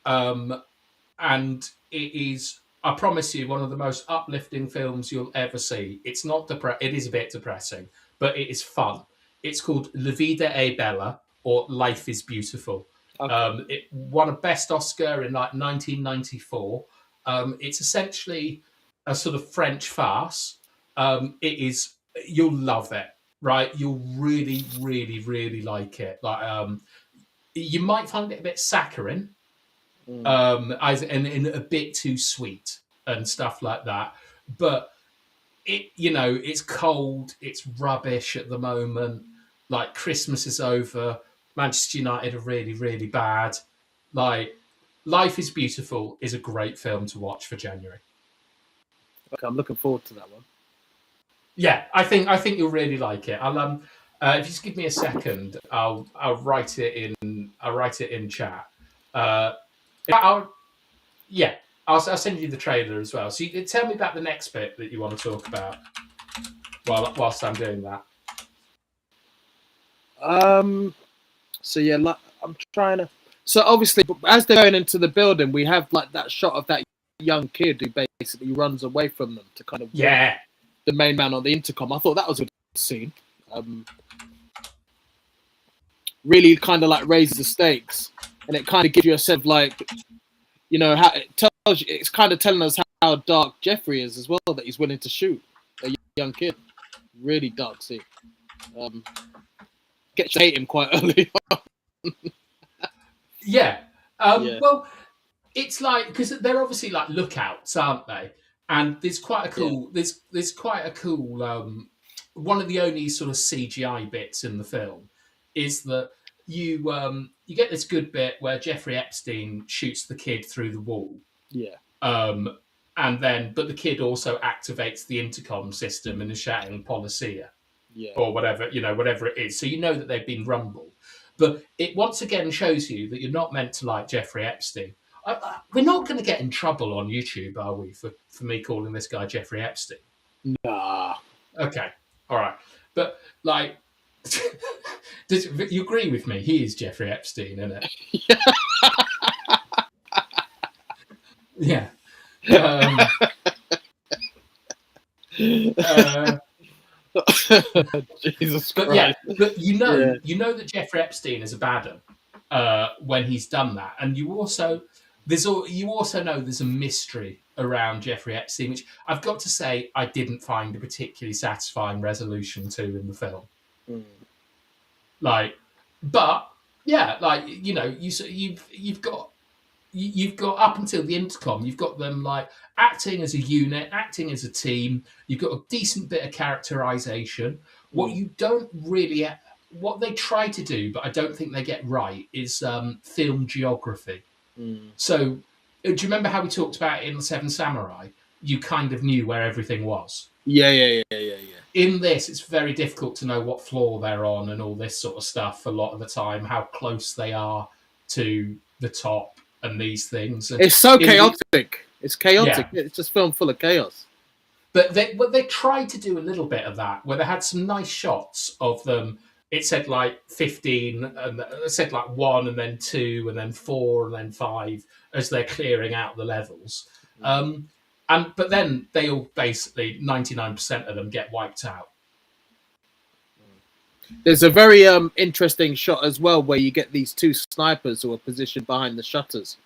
And it is, I promise you, one of the most uplifting films you'll ever see. It's not it is a bit depressing, but it is fun. It's called La Vida è Bella, or Life is Beautiful. Okay. It won a Best Oscar in like 1994. It's essentially a sort of French farce. It is, you'll love it, right? You'll really, really, really like it. Like, you might find it a bit saccharine, and a bit too sweet and stuff like that. But it's cold, it's rubbish at the moment. Like, Christmas is over. Manchester United are really, really bad. Like, Life is Beautiful is a great film to watch for January. Okay, I'm looking forward to that one. Yeah, I think you'll really like it. I'll if you just give me a second, I'll write it in chat. I'll send you the trailer as well. So you tell me about the next bit that you want to talk about whilst I'm doing that. So yeah, like, I'm trying to. So obviously, as they're going into the building, we have like that shot of that young kid who basically runs away from them to kind of the main man on the intercom. I thought that was a good scene. Really kind of like raises the stakes, and it kind of gives you a sense of like, how it tells you, it's kind of telling us how dark Jeffrey is as well, that he's willing to shoot a young kid. Really dark scene. Get to hate him quite early on. Well, it's like, because they're obviously like lookouts, aren't they? And there's quite a cool there's quite a cool one of the only sort of CGI bits in the film is that you get this good bit where Jeffrey Epstein shoots the kid through the wall. But the kid also activates the intercom system and is shouting "Policia," or whatever it is. So you know that they've been rumbled. But it once again shows you that you're not meant to like Jeffrey Epstein. We're not going to get in trouble on YouTube, are we, for me calling this guy Jeffrey Epstein? Nah. Okay. All right. But, like, you agree with me? He is Jeffrey Epstein, isn't it? Yeah. Jesus Christ. But you know that Jeffrey Epstein is a bad one when he's done that, and you also know there's a mystery around Jeffrey Epstein, which I've got to say I didn't find a particularly satisfying resolution to in the film. Like, but yeah, like you've got up until the intercom, you've got them like acting as a unit, acting as a team. You've got a decent bit of characterization. What you don't really what they try to do, but I don't think they get right, is film geography. So, do you remember how we talked about it in The Seven Samurai? You kind of knew where everything was. Yeah. In this, it's very difficult to know what floor they're on and all this sort of stuff a lot of the time, how close they are to the top and these things. And it's so chaotic. It's chaotic. Yeah. It's just film full of chaos. But they tried to do a little bit of that, where they had some nice shots of them. It said like 15, and it said like 1, and then 2, and then 4, and then 5, as they're clearing out the levels. But then they all basically 99% of them get wiped out. There's a very interesting shot as well where you get these 2 snipers who are positioned behind the shutters,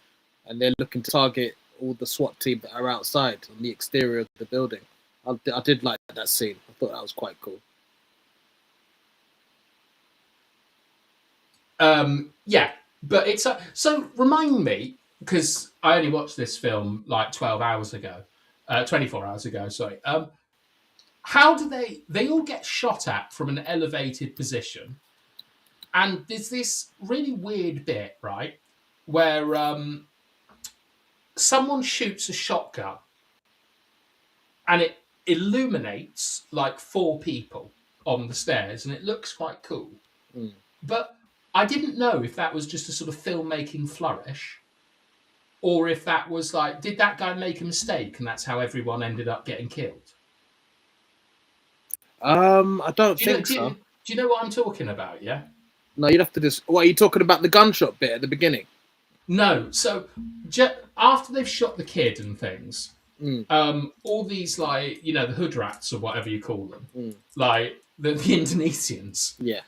and they're looking to target all the SWAT team that are outside on the exterior of the building. I did like that scene. I thought that was quite cool. Yeah, but it's so remind me, because I only watched this film like 24 hours ago. Sorry. How do they all get shot at from an elevated position? And there's this really weird bit, right, where someone shoots a shotgun and it illuminates like 4 people on the stairs, and it looks quite cool. But I didn't know if that was just a sort of filmmaking flourish, or if that was like, did that guy make a mistake and that's how everyone ended up getting killed? I don't think so. Do you know what I'm talking about? Yeah. No, you'd have to just. What are you talking about? The gunshot bit at the beginning? No. So after they've shot the kid and things, all these like the hood rats or whatever you call them, like the Indonesians. Yeah.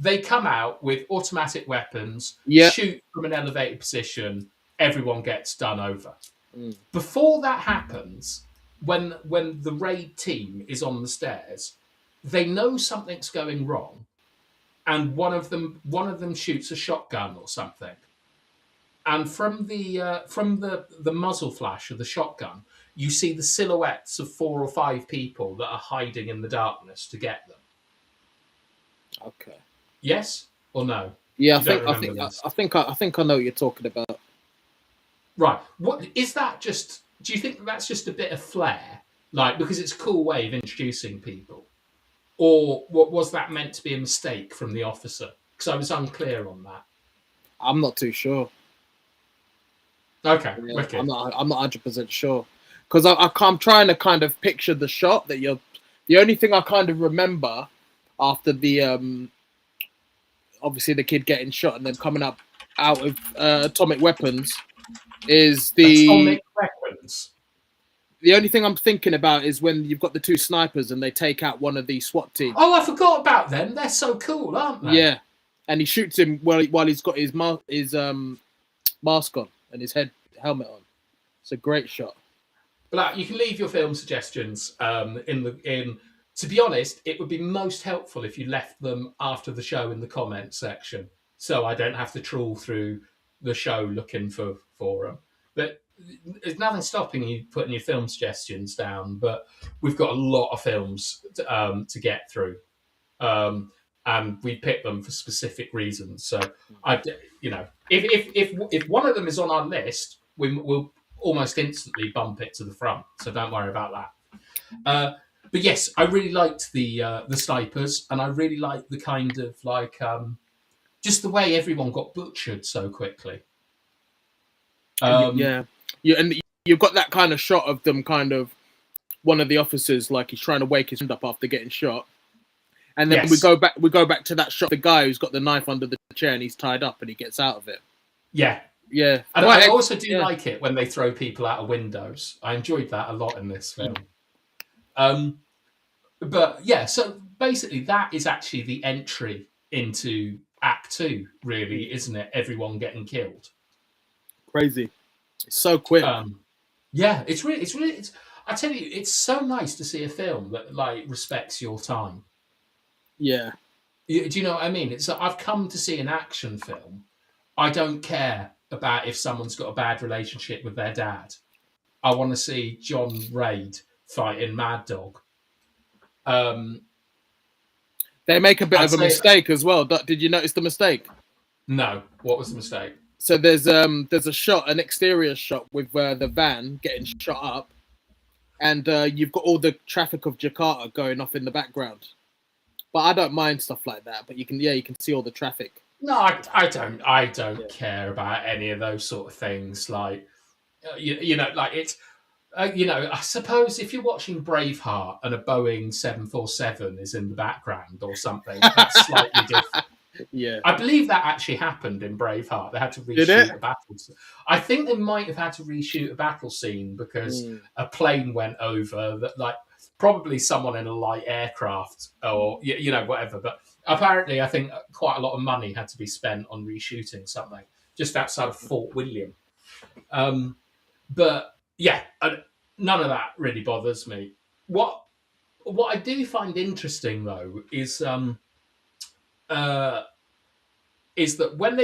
They come out with automatic weapons, shoot from an elevated position. Everyone gets done over. Before that happens, when the raid team is on the stairs, they know something's going wrong, and one of them shoots a shotgun or something, and from the muzzle flash of the shotgun, you see the silhouettes of 4 or 5 people that are hiding in the darkness to get them. Okay. Yes or no? Yeah, I think I know what you're talking about. Right. What is that? Just do you think that's just a bit of flair, like because it's a cool way of introducing people, or what was that meant to be a mistake from the officer? Because I was unclear on that. I'm not too sure. Okay, yeah, I'm not 100% sure because I'm trying to kind of picture the shot that you're. The only thing I kind of remember after the obviously the kid getting shot and then coming up out of atomic weapons is the atomic weapons. The only thing I'm thinking about is when you've got the 2 snipers and they take out one of the SWAT team. Oh, I forgot about them. They're so cool, aren't they? Yeah, and he shoots him while he's got his mask on and his helmet on. It's a great shot. But you can leave your film suggestions in. To be honest, it would be most helpful if you left them after the show in the comments section, so I don't have to trawl through the show looking for them. But there's nothing stopping you putting your film suggestions down. But we've got a lot of films to get through, and we pick them for specific reasons. So if one of them is on our list, we'll almost instantly bump it to the front. So don't worry about that. But yes, I really liked the snipers, and I really liked the kind of like just the way everyone got butchered so quickly. And you've got that kind of shot of them, kind of one of the officers like he's trying to wake his friend up after getting shot, and then we go back to that shot of the guy who's got the knife under the chair and he's tied up and he gets out of it. Yeah. And I also do like it when they throw people out of windows. I enjoyed that a lot in this film. But yeah, so basically that is actually the entry into Act 2, really, isn't it? Everyone getting killed. Crazy. It's so quick. Yeah, it's really. I tell you, it's so nice to see a film that like respects your time. Yeah. Do you know what I mean? It's I've come to see an action film. I don't care about if someone's got a bad relationship with their dad. I want to see John Raid fighting Mad Dog. They make a bit I'd of a say- mistake as well. Did you notice the mistake? No. What was the mistake? So there's a shot, an exterior shot with the van getting shot up, and you've got all the traffic of Jakarta going off in the background. But I don't mind stuff like that. But you can see all the traffic. No, I don't care about any of those sort of things. Like, you know, like it's, you know, I suppose if you're watching Braveheart and a Boeing 747 is in the background or something, that's slightly different. Yeah. I believe that actually happened in Braveheart. They had to reshoot a battle scene. I think they might have had to reshoot a battle scene because a plane went over that, like, probably someone in a light aircraft or, you know, whatever. But apparently, I think quite a lot of money had to be spent on reshooting something just outside of Fort William. But yeah, none of that really bothers me. What I do find interesting though is that when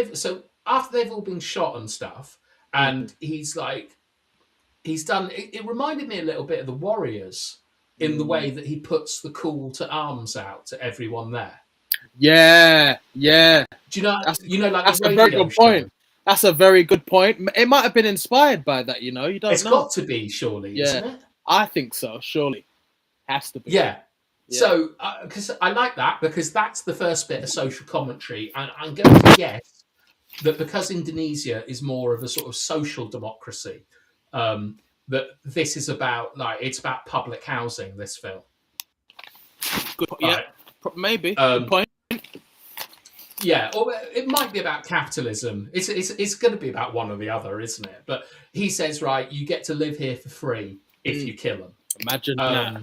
after they've all been shot and stuff, and he's done. It reminded me a little bit of the Warriors in the way that he puts the call to arms out to everyone there. Yeah. Do you know? Like That's the a very radio good show. point. That's a very good point. It might have been inspired by that. You know, you don't It's know. got to be, surely, isn't it? I think so. Surely, has to be. Yeah. So, because I like that because that's the first bit of social commentary, and I'm going to guess that because Indonesia is more of a sort of social democracy, that this is about it's about public housing. This film. Good. Yeah. Maybe. Good point. Yeah, or it might be about capitalism. It's going to be about one or the other, isn't it? But he says, right, you get to live here for free if you kill them. Imagine that.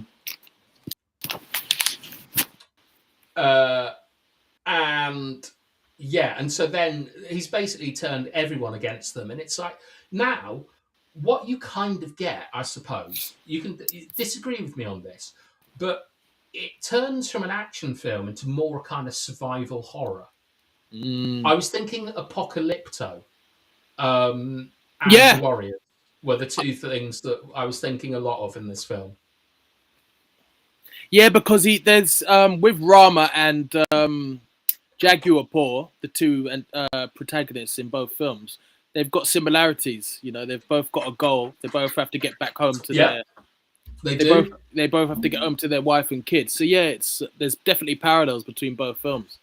And so then he's basically turned everyone against them, and it's like now what you kind of get, I suppose. You can disagree with me on this, but it turns from an action film into more a kind of survival horror. I was thinking Apocalypto and Warriors were the two things that I was thinking a lot of in this film. Yeah, because there's with Rama and Jaguar Paw, the two protagonists in both films, they've got similarities. You know, they've both got a goal. They both have to get back home to their. They both have to get home to their wife and kids. So yeah, there's definitely parallels between both films.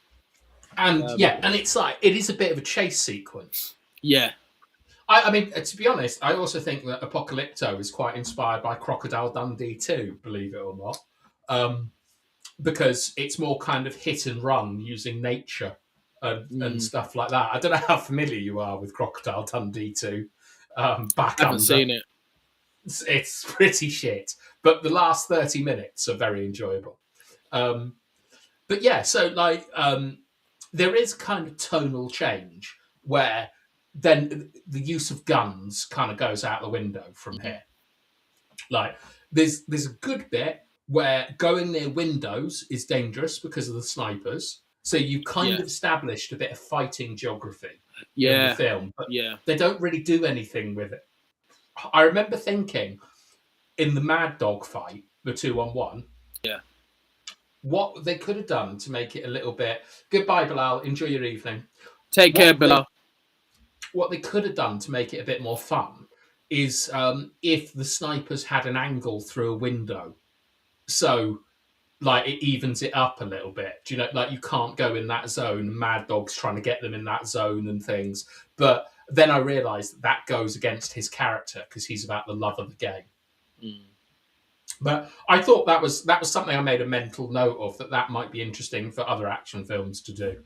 And and it's like it is a bit of a chase sequence. Yeah. I mean, to be honest, I also think that Apocalypto is quite inspired by Crocodile Dundee too, believe it or not. Because it's more kind of hit and run using nature and stuff like that. I don't know how familiar you are with Crocodile Dundee 2. I haven't seen it. It's pretty shit, but the last 30 minutes are very enjoyable. But yeah, so there is kind of tonal change where then the use of guns kind of goes out the window from here. Like there's a good bit where going near windows is dangerous because of the snipers. So you kind of established a bit of fighting geography in the film, but they don't really do anything with it. I remember thinking in the Mad Dog fight, the 2-on-1, what they could have done to make it a little bit... Goodbye, Bilal. Enjoy your evening. Take care, Bilal. What they could have done to make it a bit more fun is if the snipers had an angle through a window. So, it evens it up a little bit. Do you know, you can't go in that zone. Mad Dog's trying to get them in that zone and things. But then I realised that goes against his character because he's about the love of the game. But I thought that was something I made a mental note of, that might be interesting for other action films to do.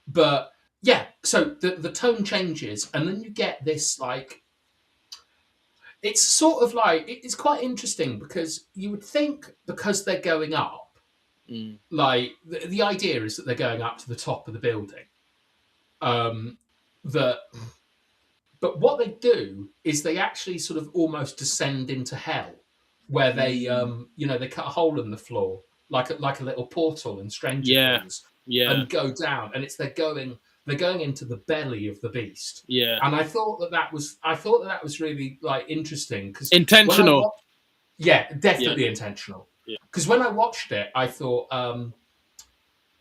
But yeah, so the tone changes, and then you get this it's sort of it's quite interesting because you would think because they're going up, the idea is that they're going up to the top of the building. But what they do is they actually sort of almost descend into hell, where they they cut a hole in the floor like a little portal in Stranger Things, and go down, and they're going into the belly of the beast. Yeah, and I thought that was really interesting because intentional. Definitely intentional. Because when I watched it, I thought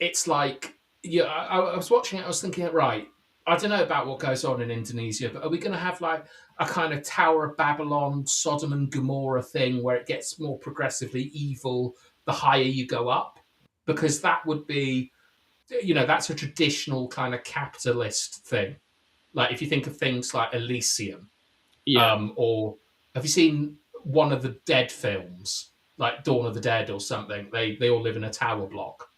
it's like, yeah, I was watching it, I was thinking, right, I don't know about what goes on in Indonesia, but are we going to have like a kind of Tower of Babylon, Sodom and Gomorrah thing where it gets more progressively evil the higher you go up? Because that would be, that's a traditional kind of capitalist thing. Like if you think of things like Elysium, Yeah. or have you seen one of the Dead films, like Dawn of the Dead or something? They all live in a tower block.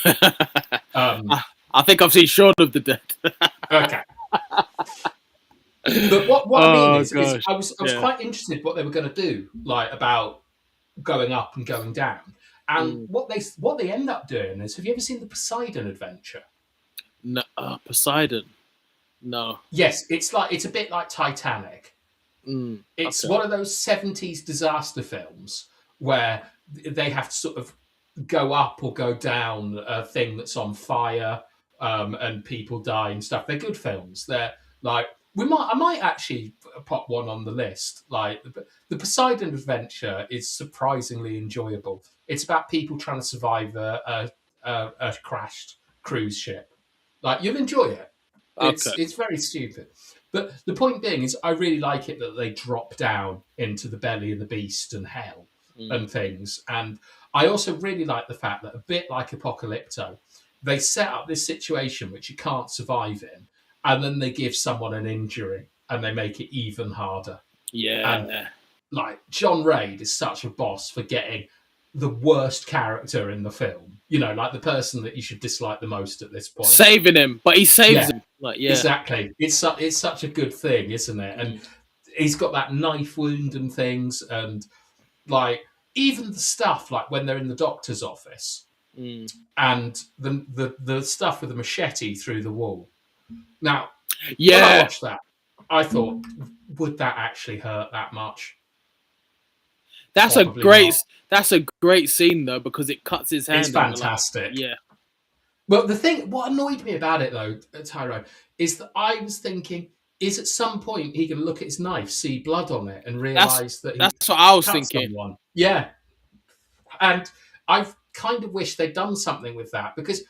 I think I've seen Shaun of the Dead. Okay. But what I mean Oh is gosh. I was quite interested what they were going to do, like about going up and going down. And what they end up doing is, have you ever seen the Poseidon Adventure? No, Poseidon. No. Yes, it's a bit like Titanic. It's one of those 70s disaster films where they have to sort of go up or go down a thing that's on fire, and people die and stuff. They're good films. They're like, I might actually pop one on the list. Like the Poseidon Adventure is surprisingly enjoyable. It's about people trying to survive a crashed cruise ship. Like, you'll enjoy it. It's very stupid. But the point being is, I really like it that they drop down into the belly of the beast and hell and things. And I also really like the fact that, a bit like Apocalypto, they set up this situation which you can't survive in, and then they give someone an injury and they make it even harder. Yeah. And like, John Reid is such a boss for getting the worst character in the film. Like the person that you should dislike the most at this point. Saving him, but he saves him. Like, yeah. Exactly. It's such a good thing, isn't it? And he's got that knife wound and things, and like even the stuff like when they're in the doctor's office and the stuff with the machete through the wall. Now, when I watched that, I thought, would that actually hurt that much? That's a great scene though, because it cuts his hand. It's fantastic. Yeah. Well, what annoyed me about it though, Tyrone, is that I was thinking, is at some point he can look at his knife, see blood on it, and realise that's what I was thinking. Someone. Yeah. And I kind of wish they'd done something with that, because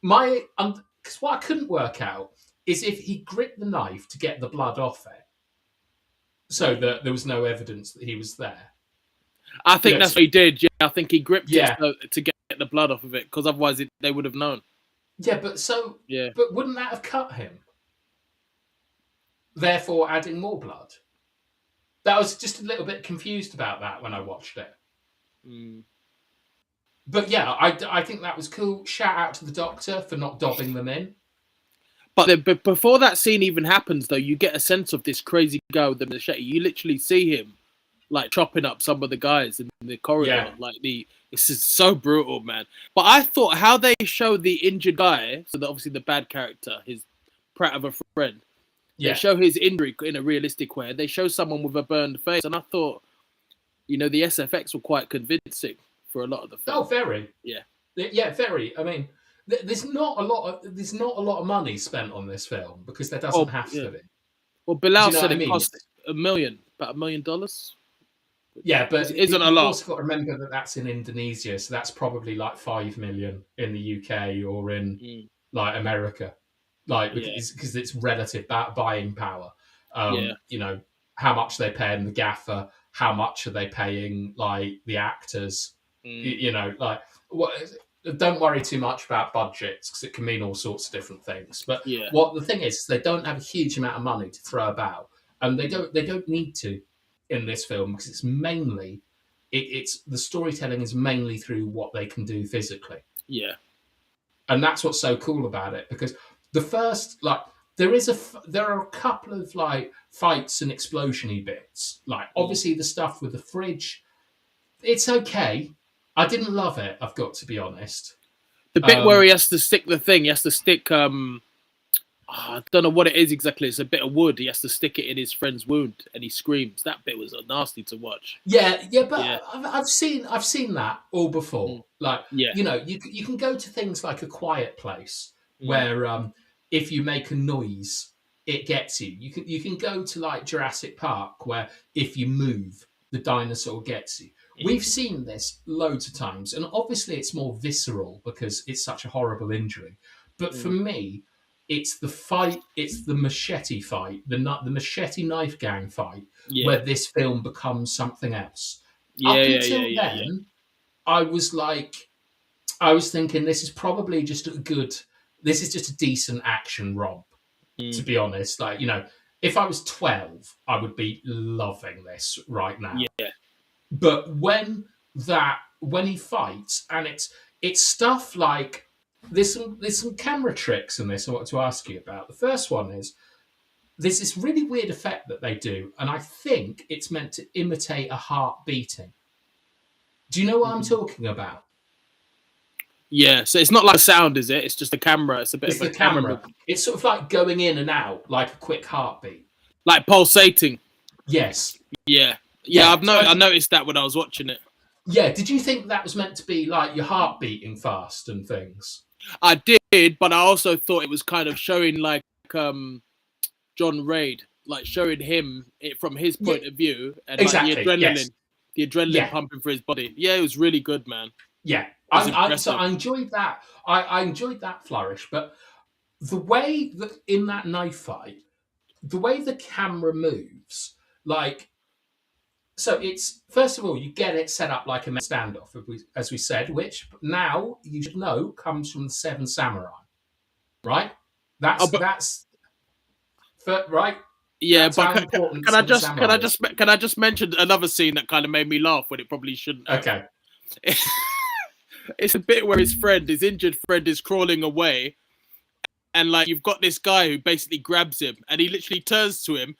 because what I couldn't work out is if he gripped the knife to get the blood off it, so that there was no evidence that he was there. I think that's what he did. Yeah, I think he gripped it to get the blood off of it, because otherwise they would have known. Yeah, but wouldn't that have cut him? Therefore, adding more blood. That was just a little bit confused about that when I watched it. But yeah, I think that was cool. Shout out to the Doctor for not dobbing them in. But before that scene even happens, though, you get a sense of this crazy guy with the machete. You literally see him like chopping up some of the guys in the corridor. Yeah. This is so brutal, man. But I thought how they show the injured guy, so that obviously the bad character, his prat of a friend, they show his injury in a realistic way. They show someone with a burned face, and I thought, the SFX were quite convincing for a lot of the film. Oh, very. Yeah. Yeah, very. I mean, there's not a lot of money spent on this film, because there doesn't have to be. Well, Bilal said it cost about $1 million. Yeah, but it isn't a lot. You've also got to remember that that's in Indonesia, so that's probably like 5 million in the UK or in like America, because it's relative buying power. How much they pay the gaffer, how much are they paying like the actors? Don't worry too much about budgets, because it can mean all sorts of different things. But what the thing is, they don't have a huge amount of money to throw about, and they don't need to in this film, because it's mainly it's the storytelling is mainly through what they can do physically. Yeah, and that's what's so cool about it, because the first there are a couple of like fights and explosiony bits, like obviously the stuff with the fridge. It's okay. I didn't love it, I've got to be honest. The bit where he has to stick the thing, he has to stick I don't know what it is exactly. It's a bit of wood. He has to stick it in his friend's wound, and he screams. That bit was nasty to watch. Yeah, but I've seen that all before. You can go to things like A Quiet Place, where if you make a noise, it gets you. You can go to like Jurassic Park, where if you move, the dinosaur gets you. We've seen this loads of times, and obviously it's more visceral because it's such a horrible injury. But for me, it's the fight, it's the machete fight, the machete knife gang fight, where this film becomes something else. Up until then, I was thinking this is probably just this is just a decent action romp, to be honest. Like, you know, if I was 12, I would be loving this right now. Yeah. But when he fights, and it's stuff like there's some camera tricks in this I want to ask you about. The first one is there's this really weird effect that they do, and I think it's meant to imitate a heart beating. Do you know what I'm talking about? Yeah, so it's not like sound, is it? It's just the camera. It's the camera. It's sort of like going in and out, like a quick heartbeat. Like pulsating. Yes. Yeah. I noticed that when I was watching it. Yeah, did you think that was meant to be like your heart beating fast and things? I did, but I also thought it was kind of showing like John Reid, like showing him it from his point of view, and exactly. like the adrenaline pumping through his body. Yeah, it was really good, man. Yeah, so I enjoyed that. I enjoyed that flourish, but the way that in that knife fight, the way the camera moves, like, so it's, first of all, you get it set up like a standoff, as we said, which now you should know comes from the Seven Samurai, right? That's right. Yeah, but can I just mention another scene that kind of made me laugh when it probably shouldn't have. Okay. It's a bit where his injured friend is crawling away, and like you've got this guy who basically grabs him, and he literally turns to him.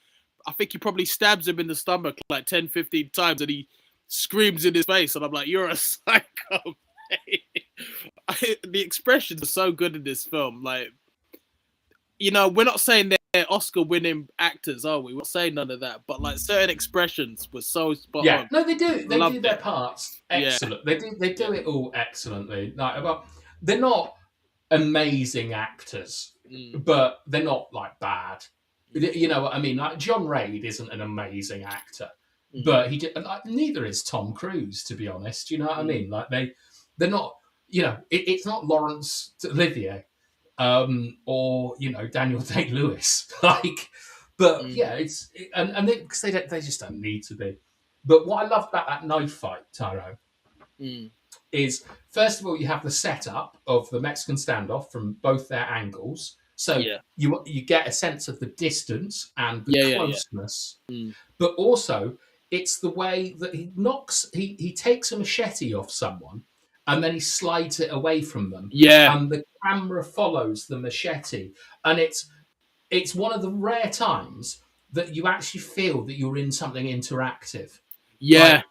I think he probably stabs him in the stomach like 10, 15 times, and he screams in his face, and I'm like, you're a psycho, mate. The expressions are so good in this film. Like, you know, we're not saying they're Oscar-winning actors, are we? We're not saying none of that. But like certain expressions were so spot on. No, they do. They do their parts excellent. Yeah. They do it all excellently. Like, well, they're not amazing actors, but they're not like bad. You know what I mean? Like John Reid isn't an amazing actor, but neither is Tom Cruise, to be honest. You know what I mean? Like they're not. You know, it's not Laurence Olivier. Or you know, Daniel Day-Lewis, like, but because they just don't need to be. But what I loved about that knife fight, Tyrone, is first of all you have the setup of the Mexican standoff from both their angles, so you get a sense of the distance and the closeness, but also it's the way that he takes a machete off someone. And then he slides it away from them. Yeah. And the camera follows the machete. And it's one of the rare times that you actually feel that you're in something interactive. Yeah. Like,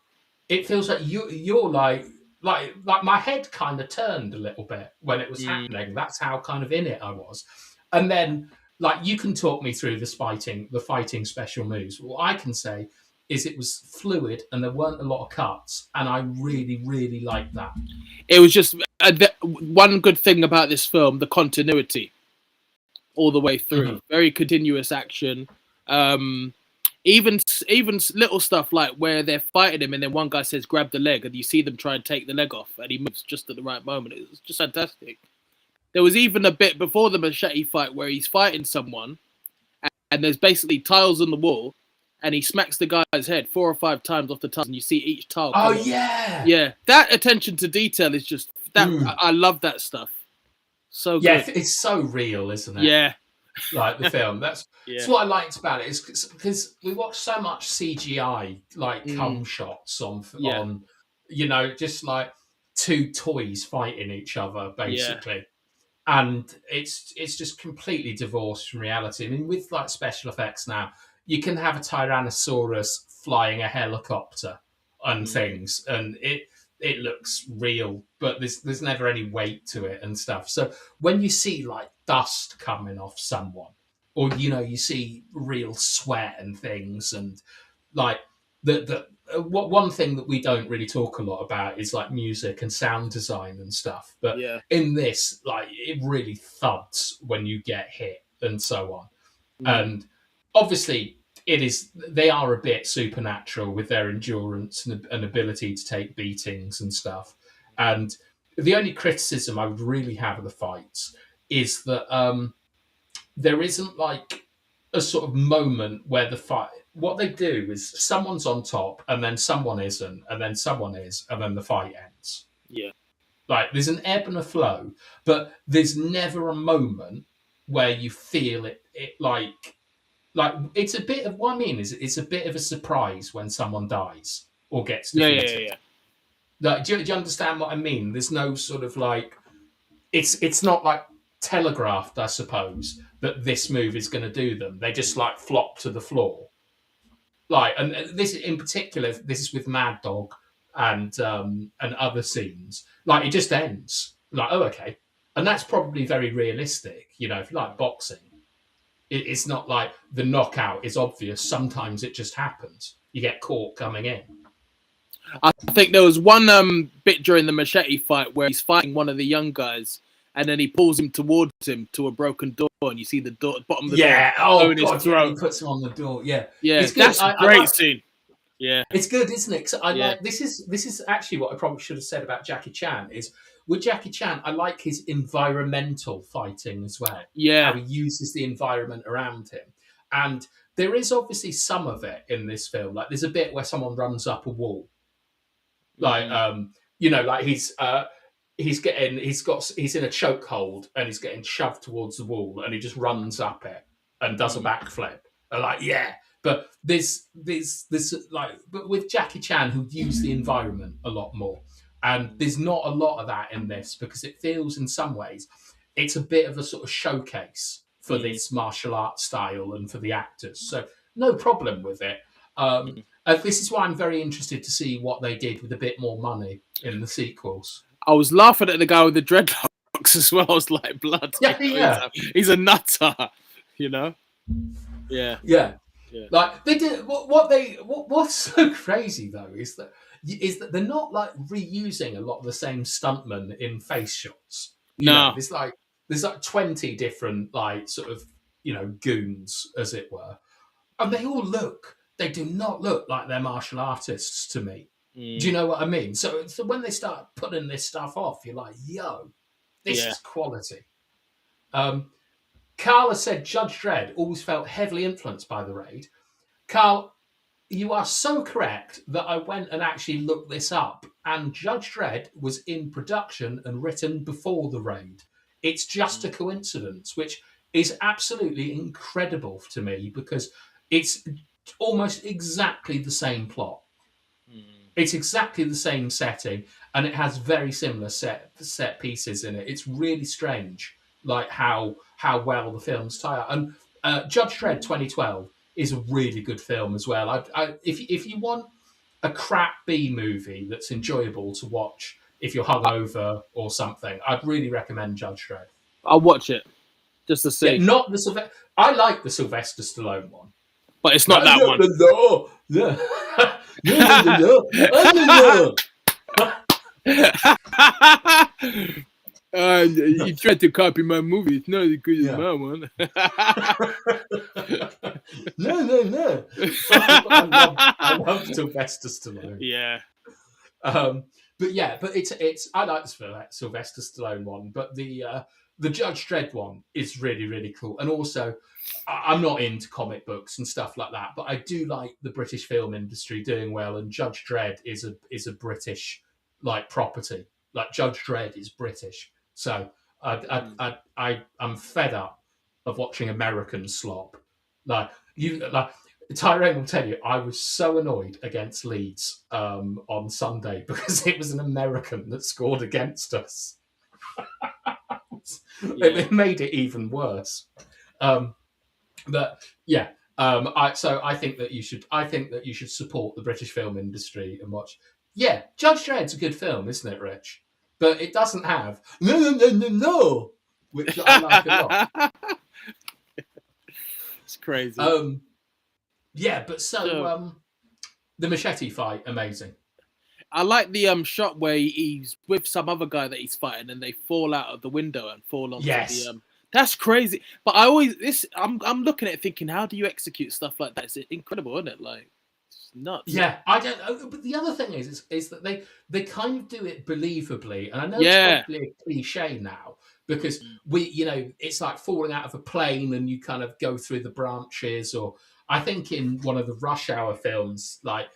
it feels like you're like my head kind of turned a little bit when it was happening. That's how kind of in it I was. And then, like, you can talk me through the fighting special moves. What I can say is it was fluid and there weren't a lot of cuts, and I really, really liked that. It was just one good thing about this film, the continuity all the way through. Very continuous action. Even little stuff like where they're fighting him and then one guy says, grab the leg, and you see them try and take the leg off and he moves just at the right moment. It was just fantastic. There was even a bit before the machete fight where he's fighting someone and there's basically tiles on the wall, and he smacks the guy's head 4 or 5 times off the tiles, and you see each tile. Oh, yeah. Yeah. That attention to detail is just that. I love that stuff. So good. Yeah, it's so real, isn't it? Yeah. Like the film. That's what I liked about it, is because we watch so much CGI, like cum shots on, you know, just like 2 toys fighting each other, basically. Yeah. And it's just completely divorced from reality. I mean, with like special effects now, you can have a Tyrannosaurus flying a helicopter and things, and it looks real, but there's never any weight to it and stuff. So when you see like dust coming off someone, or you know, you see real sweat and things, and like one thing that we don't really talk a lot about is like music and sound design and stuff. But in this, like, it really thuds when you get hit and so on. And obviously, it is. They are a bit supernatural with their endurance and ability to take beatings and stuff. And the only criticism I would really have of the fights is that there isn't like a sort of moment where the fight. What they do is someone's on top, and then someone isn't, and then someone is, and then the fight ends. Yeah. Like there's an ebb and a flow, but there's never a moment where you feel it like it's a bit of what I mean is it's a bit of a surprise when someone dies or gets defeated. Yeah. Like, do you understand what I mean? There's no sort of like it's not like telegraphed, I suppose, that this move is going to do them. They just like flop to the floor. Like, and this in particular, this is with Mad Dog and other scenes. Like, it just ends. Like, oh, okay, and that's probably very realistic. You know, if you like boxing, it's not like the knockout is obvious. Sometimes it just happens. You get caught coming in. I think there was one bit during the machete fight where he's fighting one of the young guys, and then he pulls him towards him to a broken door, and you see the door, bottom of the door. Oh, in his God, throat. he puts him on the door. Yeah, it's that's a great scene. Yeah, it's good, isn't it? I like this is actually what I probably should have said about Jackie Chan is with Jackie Chan, I like his environmental fighting as well. Yeah, how he uses the environment around him, and there is obviously some of it in this film. Like there's a bit where someone runs up a wall, like you know, like he's in a chokehold and he's getting shoved towards the wall, and he just runs up it and does a backflip. And like, yeah. But there's like, but with Jackie Chan, who used the environment a lot more, and there's not a lot of that in this because it feels, in some ways, it's a bit of a sort of showcase for this martial art style and for the actors. So no problem with it. This is why I'm very interested to see what they did with a bit more money in the sequels. I was laughing at the guy with the dreadlocks as well. I was like, blood. Yeah. He's a nutter, you know. Yeah. Like they did. What's so crazy though is that they're not like reusing a lot of the same stuntmen in face shots. You know, there's like 20 different like sort of, you know, goons as it were, and they do not look like they're martial artists to me. Do you know what I mean? So when they start putting this stuff off, you're like, yo, this is quality. Carl has said Judge Dredd always felt heavily influenced by The Raid. Carl, you are so correct that I went and actually looked this up, and Judge Dredd was in production and written before The Raid. It's just a coincidence, which is absolutely incredible to me because it's almost exactly the same plot. It's exactly the same setting, and it has very similar set pieces in it. It's really strange, like how well the films tie up. And Judge Dredd 2012 is a really good film as well. If you want a crap B movie that's enjoyable to watch if you're hungover or something, I'd really recommend Judge Dredd. I'll watch it just to see. Yeah, not the I like the Sylvester Stallone one, but it's not that one. You tried to copy my movie. It's not as good as my one. No. I love Sylvester Stallone. Yeah. But it's. I like the Sylvester Stallone one, but the Judge Dredd one is really, really cool. And also, I'm not into comic books and stuff like that, but I do like the British film industry doing well. And Judge Dredd is a British like property. Like Judge Dredd is British. So I'm fed up of watching Americans slop. Like Tyrone will tell you, I was so annoyed against Leeds on Sunday because it was an American that scored against us. It made it even worse. But yeah, I think that you should support the British film industry and watch. Yeah, Judge Dredd's a good film, isn't it, Rich? But it doesn't have no, which I like a lot. It's crazy. Yeah, but the machete fight, amazing. I like the shot where he's with some other guy that he's fighting, and they fall out of the window and fall onto the. That's crazy. But I'm looking at it thinking, how do you execute stuff like that? It's incredible, isn't it? Like, it's nuts. Yeah, I don't know. But the other thing is that they kind of do it believably, and I know it's Yeah. probably a cliche now because it's like falling out of a plane and you kind of go through the branches, or I think in one of the Rush Hour films, like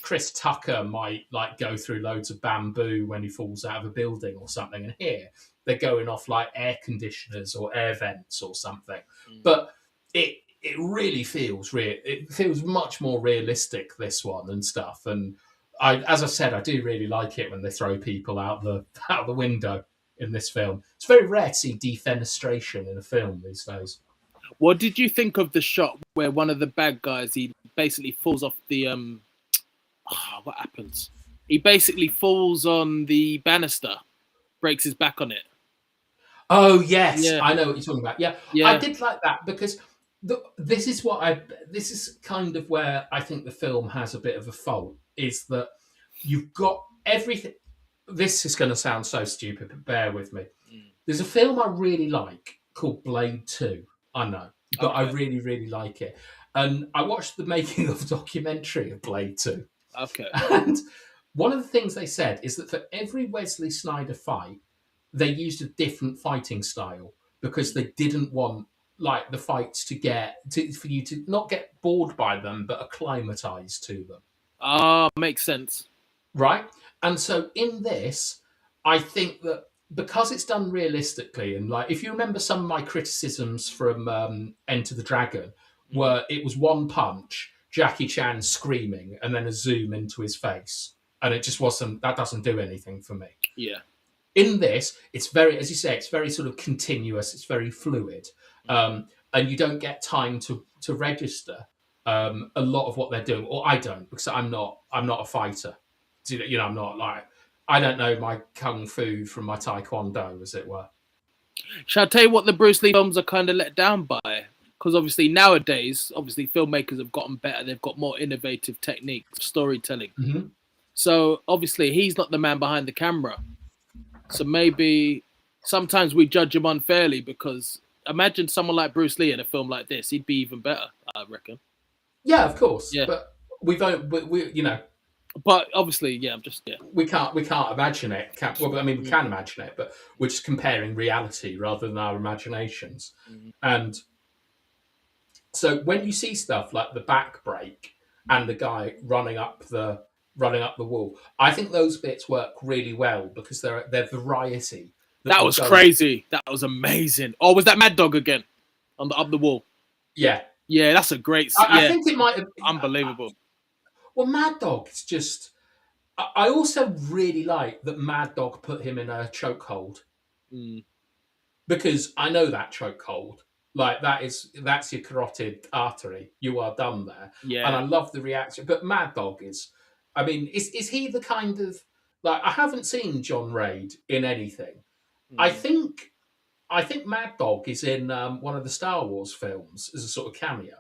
Chris Tucker might like go through loads of bamboo when he falls out of a building or something, and here they're going off like air conditioners or air vents or something, but it really feels real. It feels much more realistic, this one and stuff. And as I said, I do really like it when they throw people out the window in this film. It's very rare to see defenestration in a film these days. What did you think of the shot where one of the bad guys, he basically falls off the what happens? He basically falls on the banister, breaks his back on it. Oh yes, Yeah. I know what you're talking about. Yeah, Yeah. I did like that because this is kind of where I think the film has a bit of a fault, is that you've got everything. This is going to sound so stupid, but bear with me. There's a film I really like called Blade 2. I know, but I really, really like it. And I watched the making of documentary of Blade 2. Okay. And one of the things they said is that for every Wesley Snyder fight, they used a different fighting style because they didn't want like the fights for you to not get bored by them, but acclimatise to them. Makes sense. Right? And so in this, I think that because it's done realistically, and like if you remember some of my criticisms from Enter the Dragon, where it was one punch, Jackie Chan screaming, and then a zoom into his face. And it just that doesn't do anything for me. Yeah. In this, it's very, as you say, it's very sort of continuous. It's very fluid, and you don't get time to register a lot of what they're doing. Or I don't, because I'm not a fighter. I'm not like, I don't know my kung fu from my taekwondo, as it were. Shall I tell you what the Bruce Lee films are kind of let down by? Because obviously nowadays, filmmakers have gotten better. They've got more innovative techniques, storytelling. Mm-hmm. So obviously he's not the man behind the camera. So maybe sometimes we judge him unfairly, because imagine someone like Bruce Lee in a film like this. He'd be even better, I reckon. Yeah, of course. Yeah. But we But obviously, yeah, we can't imagine it. We can imagine it, but we're just comparing reality rather than our imaginations. And so when you see stuff like the back break and the guy running up the wall, I think those bits work really well because they're variety. That was crazy. That was amazing. Oh, was that Mad Dog again on up the wall? Yeah, yeah, that's a great. I think it might have unbelievable. Well, Mad Dog is just. I also really like that Mad Dog put him in a chokehold, because I know that chokehold. Like that's your carotid artery. You are done there. Yeah. And I love the reaction. But Mad Dog is. I mean, is he the kind of like, I haven't seen John Raid in anything. I think Mad Dog is in one of the Star Wars films as a sort of cameo.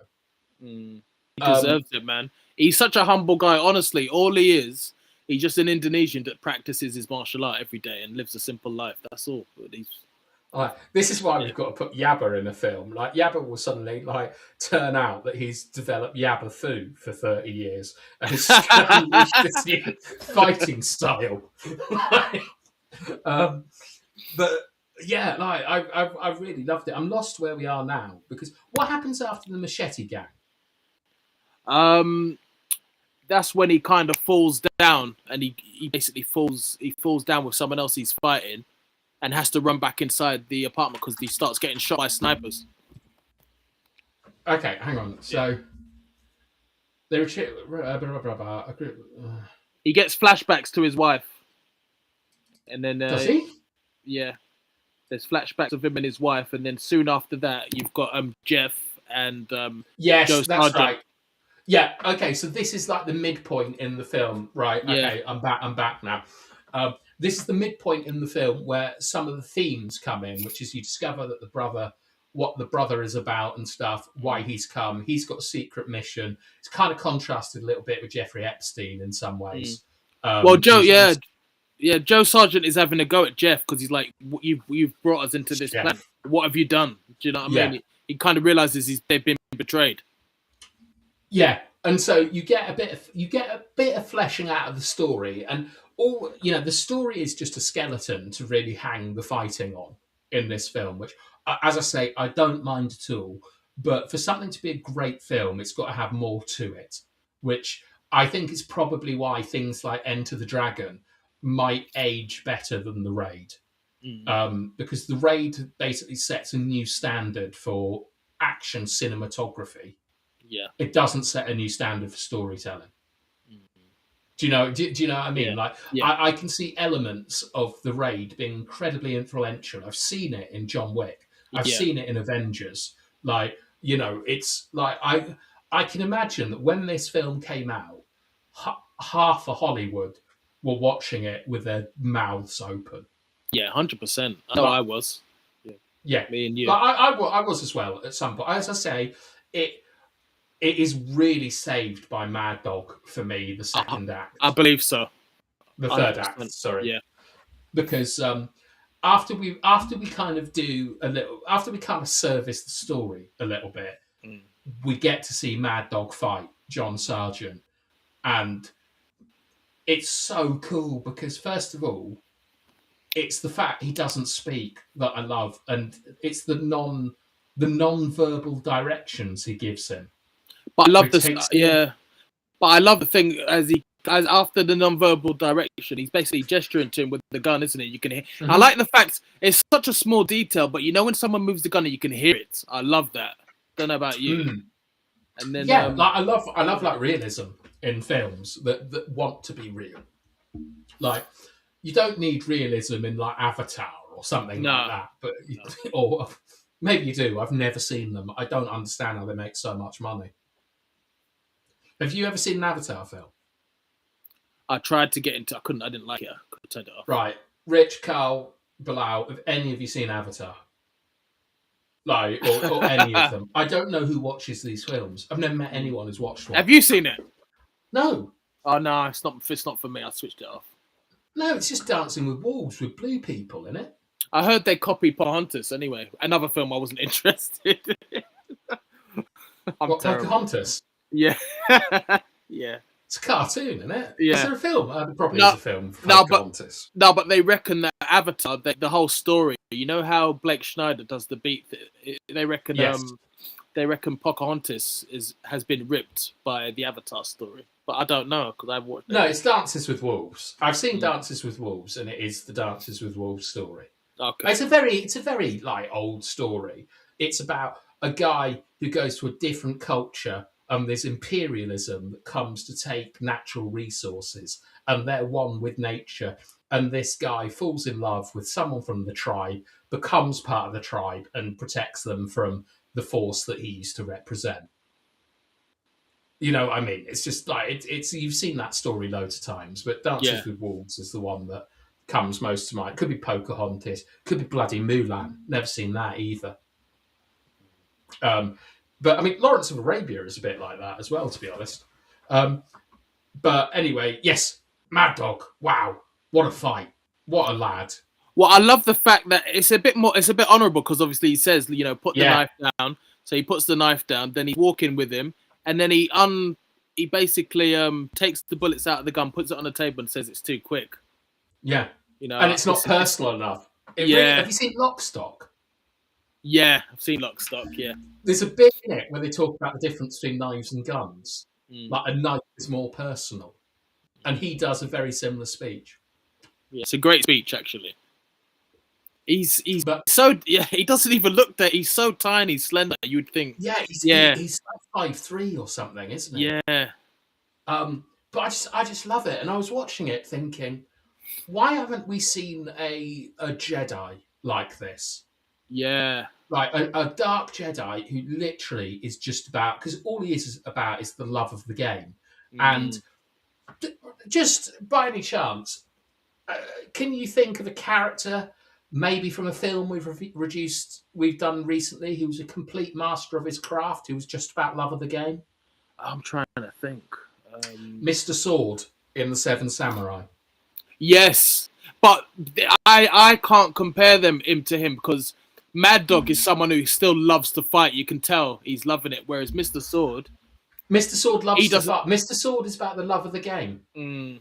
He deserves it, man. He's such a humble guy. Honestly, all he is, he's just an Indonesian that practices his martial art every day and lives a simple life. That's all. But he's. This is why we've got to put Yabba in a film. Like Yabba will suddenly like turn out that he's developed Yabba Fu for 30 years and it's this new fighting style. But yeah, like I've really loved it. I'm lost where we are now, because what happens after the Machete Gang? That's when he kind of falls down, and he basically falls down with someone else he's fighting, and has to run back inside the apartment because he starts getting shot by snipers. Okay, hang on. So he gets flashbacks to his wife, and then does he? Yeah, there's flashbacks of him and his wife, and then soon after that, you've got Jeff and yes, Joe that's Sargent. right. Yeah. Okay. So this is like the midpoint in the film, right? Okay. I'm back now. This is the midpoint in the film where some of the themes come in, which is you discover that what the brother is about and stuff, why he's come. He's got a secret mission. It's kind of contrasted a little bit with Jeffrey Epstein in some ways. Well, Joe, Yeah, Joe Sargent is having a go at Jeff because he's like, you've brought us into this plan. What have you done? Do you know what I mean? He kind of realizes they've been betrayed. Yeah, and so you get a bit of fleshing out of the story, and all the story is just a skeleton to really hang the fighting on in this film. Which, as I say, I don't mind at all. But for something to be a great film, it's got to have more to it. Which I think is probably why things like Enter the Dragon might age better than The Raid, because The Raid basically sets a new standard for action cinematography. Yeah, it doesn't set a new standard for storytelling. Do you know? Do you know what I mean? I can see elements of The Raid being incredibly influential. I've seen it in John Wick. I've seen it in Avengers. It's like I can imagine that when this film came out, half of Hollywood were watching it with their mouths open. Yeah, 100%. I know I was. Yeah, me and you. I was as well at some point. As I say, it is really saved by Mad Dog for me, the second act. I believe so. The third act, sorry. Yeah. Because after we kind of service the story a little bit, we get to see Mad Dog fight John Sargent. And it's so cool because, first of all, it's the fact he doesn't speak that I love, and it's the non-verbal directions he gives him. But I love But I love the thing as after the non-verbal direction, he's basically gesturing to him with the gun, isn't it? You can hear. Mm-hmm. I like the fact it's such a small detail, but when someone moves the gun, you can hear it. I love that. Don't know about you. And then I love like realism in films that want to be real. Like you don't need realism in like Avatar or something like that, but or maybe you do. I've never seen them. I don't understand how they make so much money. Have you ever seen an Avatar film? I tried to get into. I couldn't. I didn't like it. I could have turned it off. Right, Rich, Carl, Bilal. Have any of you seen Avatar? Like, or any of them? I don't know who watches these films. I've never met anyone who's watched one. Have you seen it? No. Oh no, it's not. It's not for me. I switched it off. No, it's just Dancing with Wolves with blue people in it. I heard they copied Pocahontas. Anyway, another film I wasn't interested in. Pocahontas? Yeah. Yeah. It's a cartoon, isn't it? Yeah. Is there a film? Probably is a film. Pocahontas. But they reckon that Avatar, the whole story. You know how Blake Schneider does the beat. They reckon. Yes. They reckon Pocahontas has been ripped by the Avatar story, but I don't know because I've watched. No, it's Dances with Wolves. I've seen Dances with Wolves, and it is the Dances with Wolves story. Okay. It's a very like old story. It's about a guy who goes to a different culture, and there's imperialism that comes to take natural resources, and they're one with nature. And this guy falls in love with someone from the tribe, becomes part of the tribe, and protects them from the force that he used to represent. You know what I mean? It's just like it's you've seen that story loads of times, but Dances with Wolves is the one that comes most to mind. Could be Pocahontas, could be bloody Mulan. Never seen that either. But I mean, Lawrence of Arabia is a bit like that as well, to be honest. But anyway, yes, Mad Dog. Wow, what a fight! What a lad! Well, I love the fact that it's a bit honourable because obviously he says, put the knife down. So he puts the knife down. Then he's walking with him, and then he basically takes the bullets out of the gun, puts it on the table, and says it's too quick. Yeah, and it's not personal enough. Have you seen Lock, Stock? Yeah, I've seen Lock, Stock. Yeah, there's a bit in it where they talk about the difference between knives and guns. Like a knife is more personal, and he does a very similar speech. Yeah, it's a great speech actually. He doesn't even look that. He's so tiny, slender. You'd think. Yeah, he's like 5'3" or something, isn't he? Yeah. But I just love it, and I was watching it thinking, why haven't we seen a Jedi like this? Yeah. Like a dark Jedi who literally is just about, because all he is about is the love of the game, and just by any chance, can you think of a character? Maybe from a film we've done recently, who was a complete master of his craft, who was just about love of the game. I'm trying to think. Mr. Sword in The Seven Samurai. Yes, but I can't compare him to him because Mad Dog is someone who still loves to fight. You can tell he's loving it. Whereas Mr. Sword, Mr. Sword he loves to doesn't. fight. Mr. Sword is about the love of the game. Mm.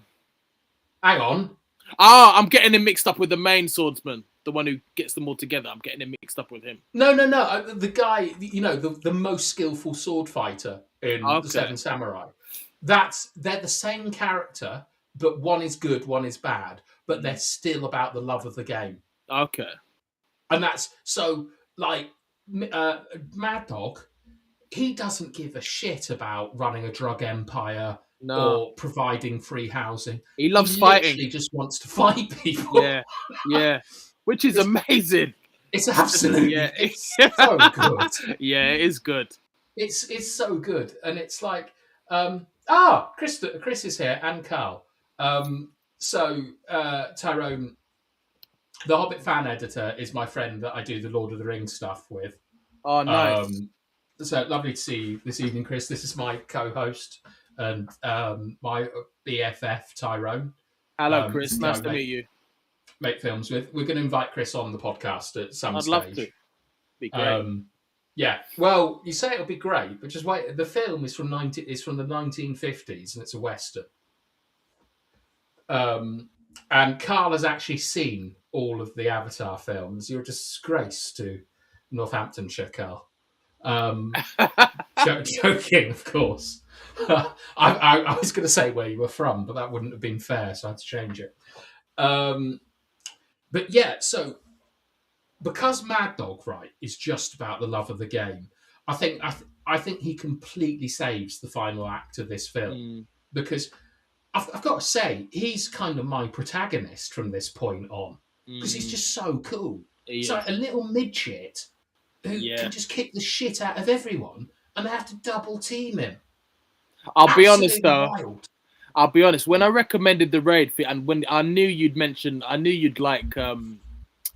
Hang on. I'm getting him mixed up with the main swordsman, the one who gets them all together. I'm getting him mixed up with him. No. The guy, the most skillful sword fighter in the Seven Samurai. They're the same character, but one is good, one is bad, but they're still about the love of the game. Okay. And that's so like Mad Dog. He doesn't give a shit about running a drug empire or providing free housing. He loves he fighting. Literally just wants to fight people. Yeah, which is amazing. It's absolutely it's so good. Yeah, it is good. It's so good, and it's like Chris is here and Carl. Tyrone, the Hobbit fan editor, is my friend that I do the Lord of the Rings stuff with. Oh, nice. So lovely to see you this evening, Chris. This is my co-host and my BFF, Tyrone. Hello, Chris. Nice to meet you. Make films with. We're going to invite Chris on the podcast at some stage. I'd love to. Be great. Yeah. Well, you say it'll be great, but just wait. The film is from the 1950s, and it's a western. And Carl has actually seen all of the Avatar films. You're a disgrace to Northamptonshire, Carl. Joking, of course. I was going to say where you were from, but that wouldn't have been fair, so I had to change it. But yeah, so because Mad Dog, right, is just about the love of the game, I think he completely saves the final act of this film because I've got to say he's kind of my protagonist from this point on because he's just so cool. Yeah. It's like a little midget who can just kick the shit out of everyone, and they have to double team him. I'll be honest though. I'll be honest. When I recommended the raid, and when I knew you'd like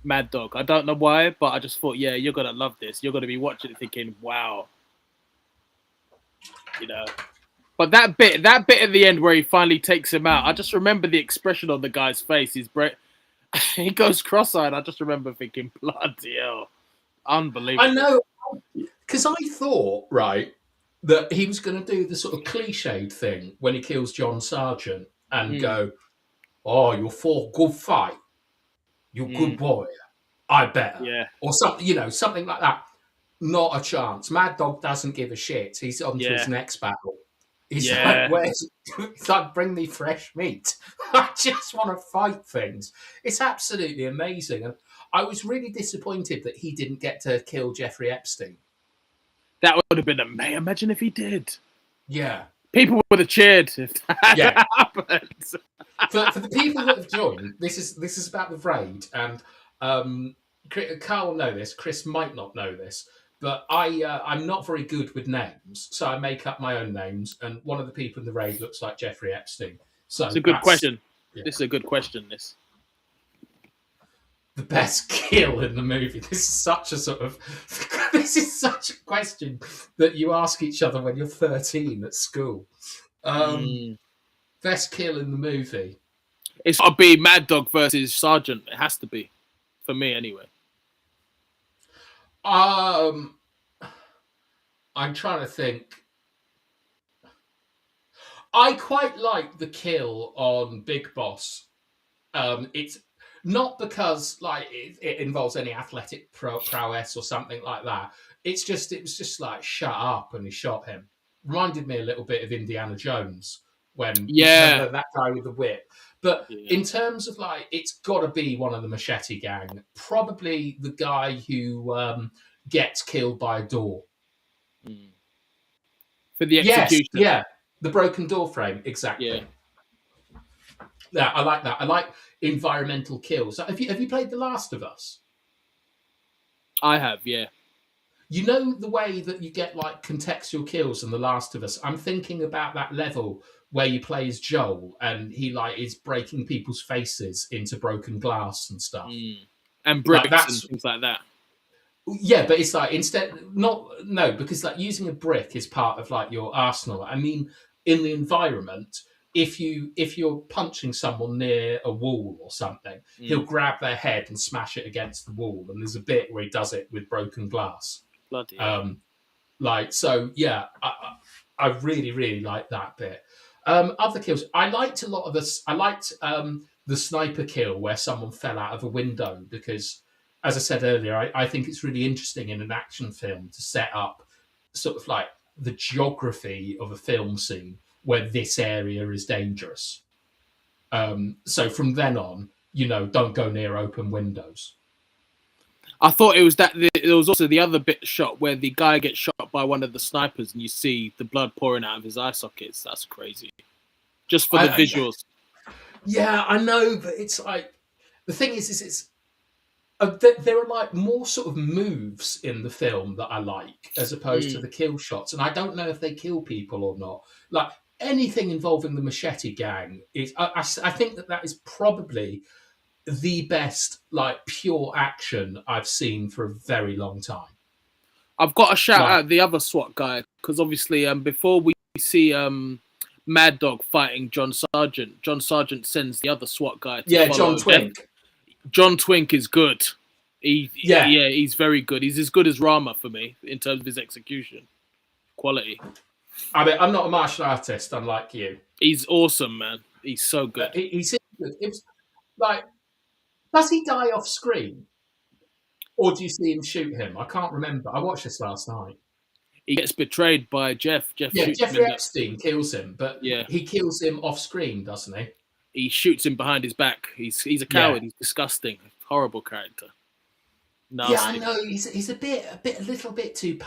Mad Dog. I don't know why, but I just thought, yeah, you're gonna love this. You're gonna be watching it, thinking, wow, But that bit at the end where he finally takes him out, I just remember the expression on the guy's face. He goes cross-eyed. I just remember thinking, bloody hell, unbelievable. I know, because I thought, right, that he was going to do the sort of cliched thing when he kills John Sargent and go, "Oh, you're for good fight, you're good warrior, I bet," or something, something like that. Not a chance. Mad Dog doesn't give a shit. He's on to his next battle. He's it's like, bring me fresh meat. I just want to fight things. It's absolutely amazing. And I was really disappointed that he didn't get to kill Jeffrey Epstein. That would have been amazing. Imagine if he did. Yeah. People would have cheered if that happened. For the people that have joined, this is about the raid. And Carl will know this. Chris might not know this. But I'm not very good with names, so I make up my own names. And one of the people in the raid looks like Jeffrey Epstein. So it's a good question. Yeah. This is a good question. The best kill in the movie. This is such a question that you ask each other when you're 13 at school. Best kill in the movie. It's got to be Mad Dog versus Sergeant. It has to be, for me anyway. I'm trying to think. I quite like the kill on Big Boss. It's not because it involves any athletic prowess or something like that. It was just like shut up and he shot him. Reminded me a little bit of Indiana Jones when that guy with the whip. But in terms of it's got to be one of the Machete Gang. Probably the guy who gets killed by a door. For the execution. Yeah, the broken door frame, exactly. Yeah, I like that. I like environmental kills. Have you played The Last of Us? I have, yeah. You know the way that you get contextual kills in The Last of Us? I'm thinking about that level where you play as Joel and he is breaking people's faces into broken glass and stuff. And bricks and things like that. Yeah, but it's because using a brick is part of your arsenal. I mean, in the environment, if you're punching someone near a wall or something, he'll grab their head and smash it against the wall. And there's a bit where he does it with broken glass. Bloody hell. I really, really like that bit. Other kills, I liked a lot of this. I liked the sniper kill where someone fell out of a window because, as I said earlier, I think it's really interesting in an action film to set up sort of like the geography of a film scene where this area is dangerous. So from then on, don't go near open windows. I thought it was that. There was also the other bit shot where the guy gets shot by one of the snipers, and you see the blood pouring out of his eye sockets. That's crazy. Just for the visuals. Yeah, I know, but it's like the thing is it's there are like more sort of moves in the film that I like as opposed to the kill shots, and I don't know if they kill people or not. Like anything involving the Machete Gang is, I think that is probably the best like pure action I've seen for a very long time. I've got to shout out the other SWAT guy because obviously before we see Mad Dog fighting John Sargent sends the other SWAT guy to John Twink. John Twink is good. He's very good. He's as good as Rama for me in terms of his execution quality. I mean, I'm not a martial artist, unlike you. He's awesome, man. He's so good. He's good. It was like, does he die off screen? Or do you see him shoot him? I can't remember. I watched this last night. He gets betrayed by Jeff. Jeffrey Epstein kills him, but he kills him off screen, doesn't he? He shoots him behind his back. He's a coward. Yeah. He's disgusting. Horrible character. Nasty. Yeah, I know. He's a little bit too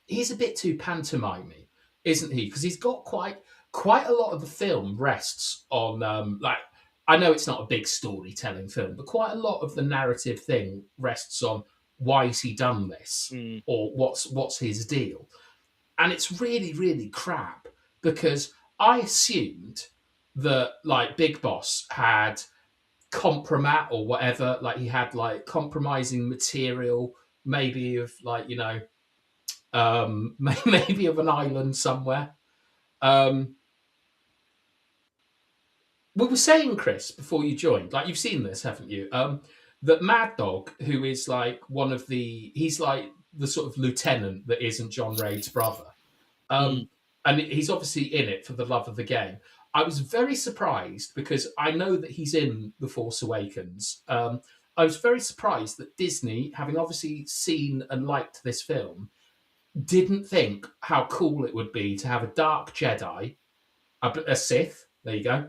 he's a bit too pantomimey, isn't he? Because he's got quite a lot of the film rests on I know it's not a big storytelling film, but quite a lot of the narrative thing rests on why has he done this or what's his deal. And it's really, really crap because I assumed that like Big Boss had compromat or whatever, like he had like compromising material, maybe of like, maybe of an island somewhere. We were saying, Chris, before you joined, like you've seen this, haven't you? That Mad Dog, who is like he's like the sort of lieutenant that isn't John Raid's brother. And he's obviously in it for the love of the game. I was very surprised because I know that he's in The Force Awakens. I was very surprised that Disney, having obviously seen and liked this film, didn't think how cool it would be to have a dark Jedi, a Sith, there you go,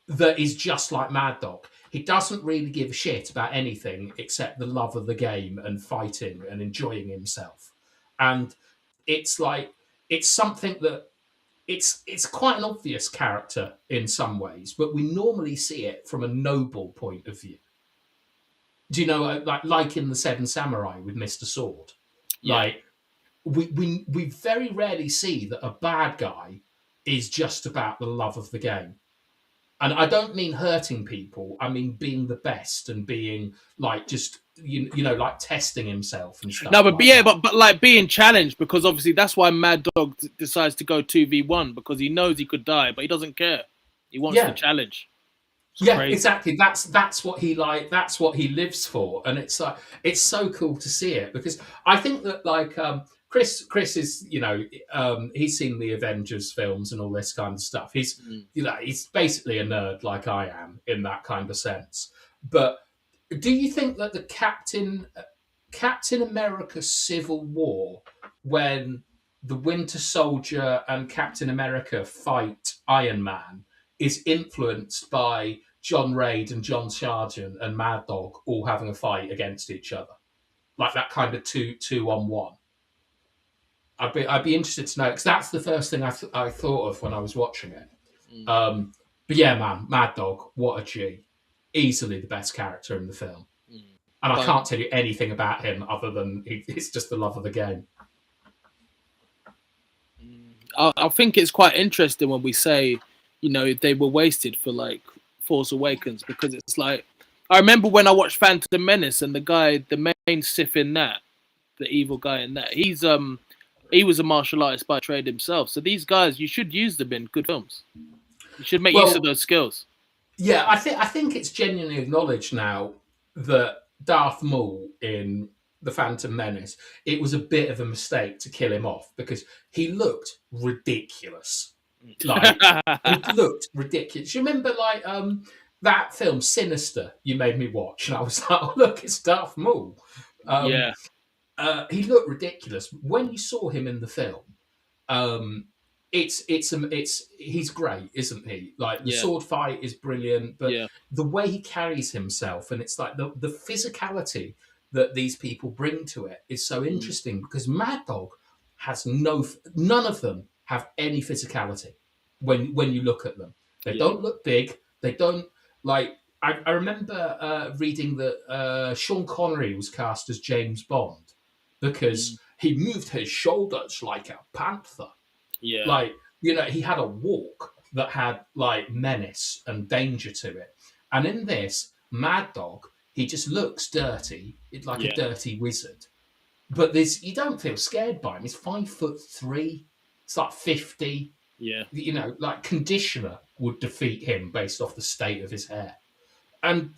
that is just like Mad Dog. He doesn't really give a shit about anything except the love of the game and fighting and enjoying himself. And it's like, it's something that it's quite an obvious character in some ways, but we normally see it from a noble point of view. Do you know, like in The Seven Samurai with Mr. Sword? Yeah. Like, we very rarely see that a bad guy is just about the love of the game. And I don't mean hurting people. I mean being the best and being like just like testing himself and stuff. No, but but like being challenged, because obviously that's why Mad Dog decides to go 2v1 because he knows he could die, but he doesn't care. He wants the challenge. It's crazy. Exactly. That's what he like. That's what he lives for, and it's like it's so cool to see it because I think that like Chris is he's seen the Avengers films and all this kind of stuff. He's he's basically a nerd like I am in that kind of sense. But do you think that the Captain America Civil War, when the Winter Soldier and Captain America fight Iron Man, is influenced by John Raid and John Sargent and Mad Dog all having a fight against each other, like that kind of 2-on-1? I'd be interested to know because that's the first thing I thought of when I was watching it. But yeah, man, Mad Dog, what a G! Easily the best character in the film, and I can't tell you anything about him other than it's just the love of the game. I think it's quite interesting when we say, they were wasted for like Force Awakens because it's like I remember when I watched Phantom Menace and the main Sith in that, the evil guy in that, he's He was a martial artist by trade himself. So these guys, you should use them in good films. You should make use of those skills. Yeah, I think it's genuinely acknowledged now that Darth Maul in The Phantom Menace, it was a bit of a mistake to kill him off because he looked ridiculous. Like, he looked ridiculous. You remember, like, that film Sinister you made me watch, and I was like, oh, look, it's Darth Maul. Yeah. He looked ridiculous. When you saw him in the film, it's he's great, isn't he? Like the sword fight is brilliant, but the way he carries himself, and it's like the physicality that these people bring to it is so interesting because Mad Dog has none of them have any physicality when you look at them. They don't look big. They don't like. I remember reading that Sean Connery was cast as James Bond because he moved his shoulders like a panther. Yeah. Like, you know, he had a walk that had like menace and danger to it. And in this, Mad Dog, he just looks dirty, like a dirty wizard. But you don't feel scared by him. He's 5'3". It's like 50. Yeah. You know, like Conditioner would defeat him based off the state of his hair. And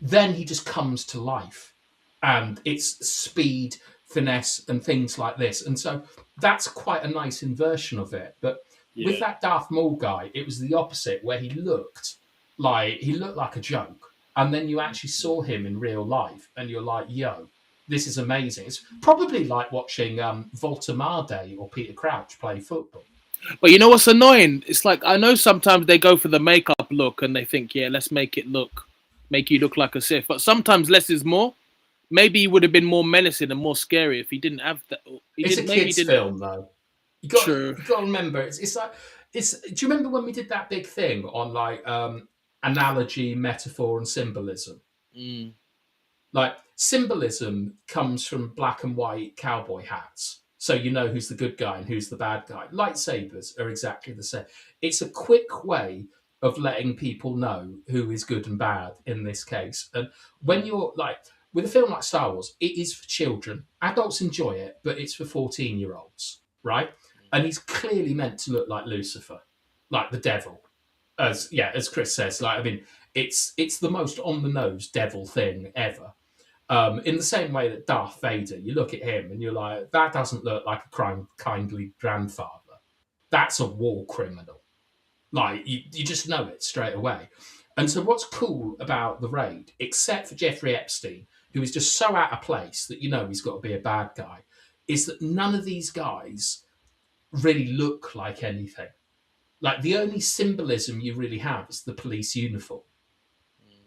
then he just comes to life. And it's speed, finesse, and things like this. And so that's quite a nice inversion of it. But with that Darth Maul guy, it was the opposite, where he looked like a joke. And then you actually saw him in real life, and you're like, yo, this is amazing. It's probably like watching Voltamade or Peter Crouch play football. But you know what's annoying? It's like, I know sometimes they go for the makeup look and they think, let's make you look like a Sith. But sometimes less is more. Maybe he would have been more menacing and more scary if he didn't have that. It's a kids' film, though. You got to remember. It's like do you remember when we did that big thing on like analogy, metaphor, and symbolism? Like symbolism comes from black and white cowboy hats, so you know who's the good guy and who's the bad guy. Lightsabers are exactly the same. It's a quick way of letting people know who is good and bad in this case. And when you're like, with a film like Star Wars, it is for children. Adults enjoy it, but it's for 14-year-olds, right? And he's clearly meant to look like Lucifer, like the devil. As Chris says, like, I mean, it's the most on-the-nose devil thing ever. In the same way that Darth Vader, you look at him and you're like, that doesn't look like a kindly grandfather. That's a war criminal. Like, you just know it straight away. And so what's cool about The Raid, except for Jeffrey Epstein, who is just so out of place that you know he's got to be a bad guy, is that none of these guys really look like anything. Like, the only symbolism you really have is the police uniform.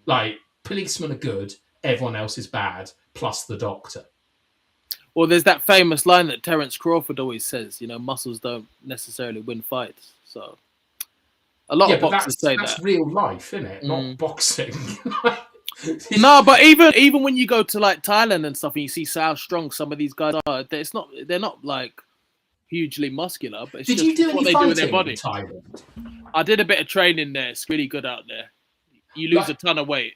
Like, policemen are good, everyone else is bad, plus the doctor. Well, there's that famous line that Terence Crawford always says, you know, muscles don't necessarily win fights. So a lot of boxers say that. That's real life, isn't it? Not boxing. No, but even when you go to like Thailand and stuff and you see how strong some of these guys are, they're not like hugely muscular, but it's Did you do what they do with their body. Thailand? I did a bit of training there. It's really good out there. You lose a ton of weight.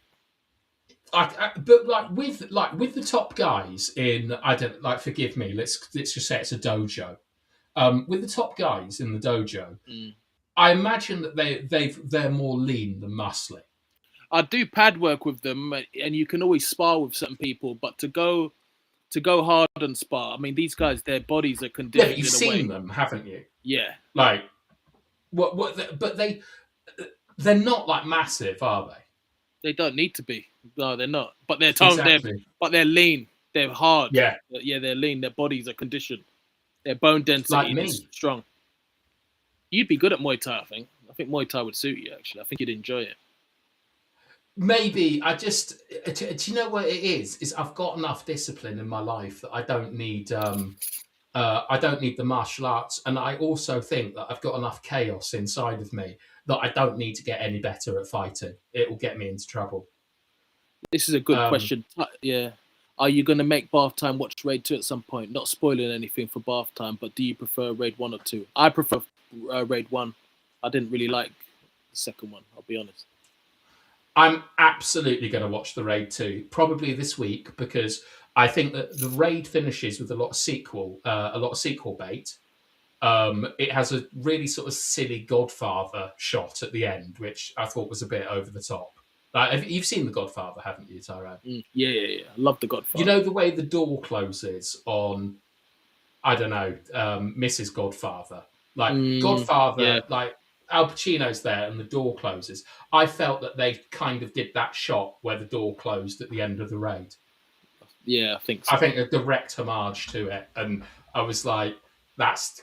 But with the top guys in, I don't like. Forgive me. Let's just say it's a dojo. With the top guys in the dojo, I imagine that they're more lean than muscly. I do pad work with them, and you can always spar with certain people. But to go hard and spar, I mean, these guys, their bodies are conditioned. Yeah, you've seen them, haven't you? Yeah. Like, but they're not like massive, are they? They don't need to be. No, they're not. But they're toned. Exactly. But they're lean. They're hard. Yeah. Yeah, they're lean. Their bodies are conditioned. Their bone density is strong. You'd be good at Muay Thai, I think. I think Muay Thai would suit you, actually. I think you'd enjoy it. Maybe. Do you know what it is? Is I've got enough discipline in my life that I don't need the martial arts. And I also think that I've got enough chaos inside of me that I don't need to get any better at fighting. It will get me into trouble. This is a good question. Yeah. Are you going to make Bathtime watch Raid 2 at some point? Not spoiling anything for Bathtime, but do you prefer Raid 1 or 2? I prefer Raid 1. I didn't really like the second one, I'll be honest. I'm absolutely going to watch the Raid 2, probably this week, because I think that the Raid finishes with a lot of sequel bait. It has a really sort of silly Godfather shot at the end, which I thought was a bit over the top. Like, you've seen The Godfather, haven't you, Tyrone? Yeah. I love The Godfather. You know the way the door closes on, I don't know, Mrs. Godfather? Like, Godfather, like, Al Pacino's there and the door closes. I felt that they kind of did that shot where the door closed at the end of the Raid. Yeah, I think so. I think a direct homage to it. And I was like,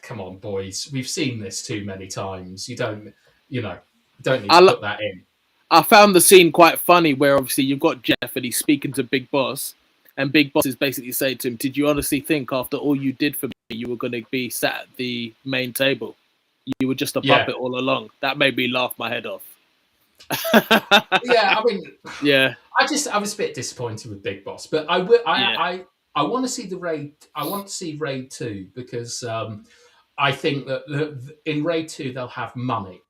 come on, boys. We've seen this too many times. You don't need to put that in. I found the scene quite funny where obviously you've got Jeff and he's speaking to Big Boss, and Big Boss is basically saying to him, "Did you honestly think after all you did for me, you were going to be sat at the main table? You were just a puppet all along." That made me laugh my head off. Yeah, I mean, yeah. I was a bit disappointed with Big Boss, but I want to see the Raid. I want to see Raid 2 because I think that in Raid 2 they'll have money.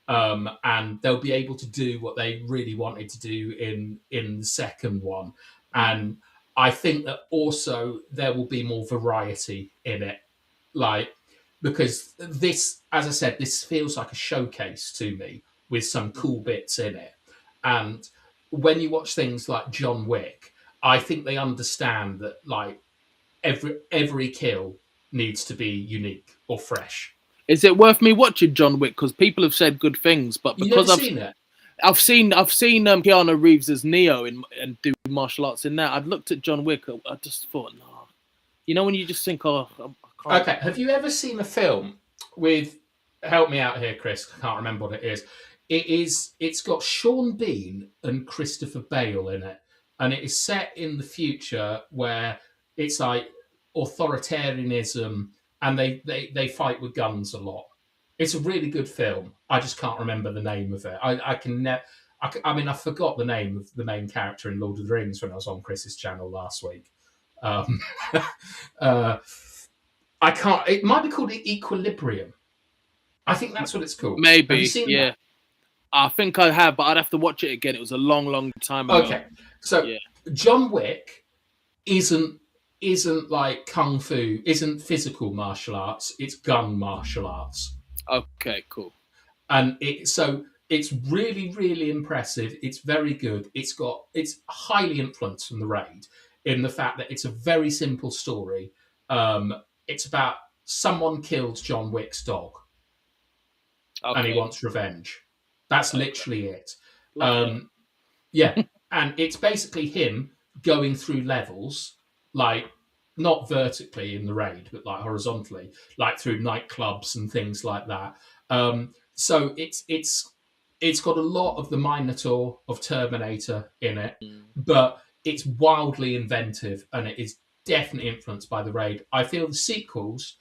And they'll be able to do what they really wanted to do in the second one. And I think that also there will be more variety in it. Like, because this, as I said, this feels like a showcase to me with some cool bits in it. And when you watch things like John Wick, I think they understand that, like, every kill needs to be unique or fresh. Is it worth me watching John Wick? Because people have said good things, but because I've seen Keanu Reeves as Neo and do martial arts in that, I'd looked at John Wick. I just thought, no. You know when you just think, oh, I can't. Okay, have you ever seen a film with? Help me out here, Chris. I can't remember what it is. It's got Sean Bean and Christopher Bale in it, and it is set in the future where it's like authoritarianism. And they fight with guns a lot. It's a really good film. I just can't remember the name of it. I forgot the name of the main character in Lord of the Rings when I was on Chris's channel last week. I can't. It might be called Equilibrium. I think that's what it's called. Maybe. Have you seen that? I think I have, but I'd have to watch it again. It was a long, long time ago. Okay, so John Wick isn't like kung fu, isn't physical martial arts, it's gun martial arts. Okay, cool. And it's really, really impressive. It's very good. It's highly influenced from the Raid in the fact that it's a very simple story. It's about someone killed John Wick's dog. Okay. And he wants revenge. That's literally it. Yeah. And it's basically him going through levels, like, not vertically in the Raid, but like horizontally, like through nightclubs and things like that. So it's got a lot of the Minotaur of Terminator in it, but it's wildly inventive and it is definitely influenced by the Raid. I feel the sequels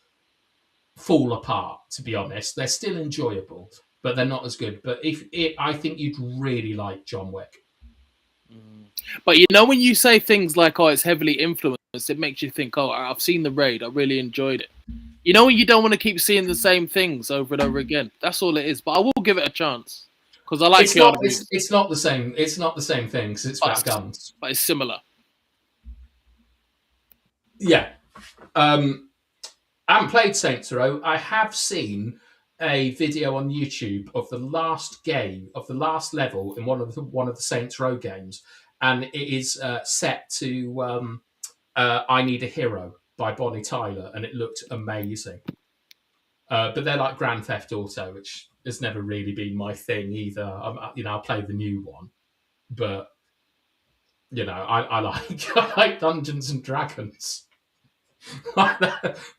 fall apart, to be honest. They're still enjoyable, but they're not as good. But I think you'd really like John Wick. But you know, when you say things like, oh, it's heavily influenced, it makes you think, oh, I've seen the Raid, I really enjoyed it. You know, when you don't want to keep seeing the same things over and over again. That's all it is. But I will give it a chance because I like Keanu Reeves. It's not the same. It's not the same thing because it's about guns. But it's similar. Yeah. I haven't played Saints Row. I have seen a video on YouTube of the last game, of the last level in one of the Saints Row games, and it is set to I Need a Hero by Bonnie Tyler, and it looked amazing. But they're like Grand Theft Auto, which has never really been my thing either. I'll play the new one, but I like Dungeons and Dragons.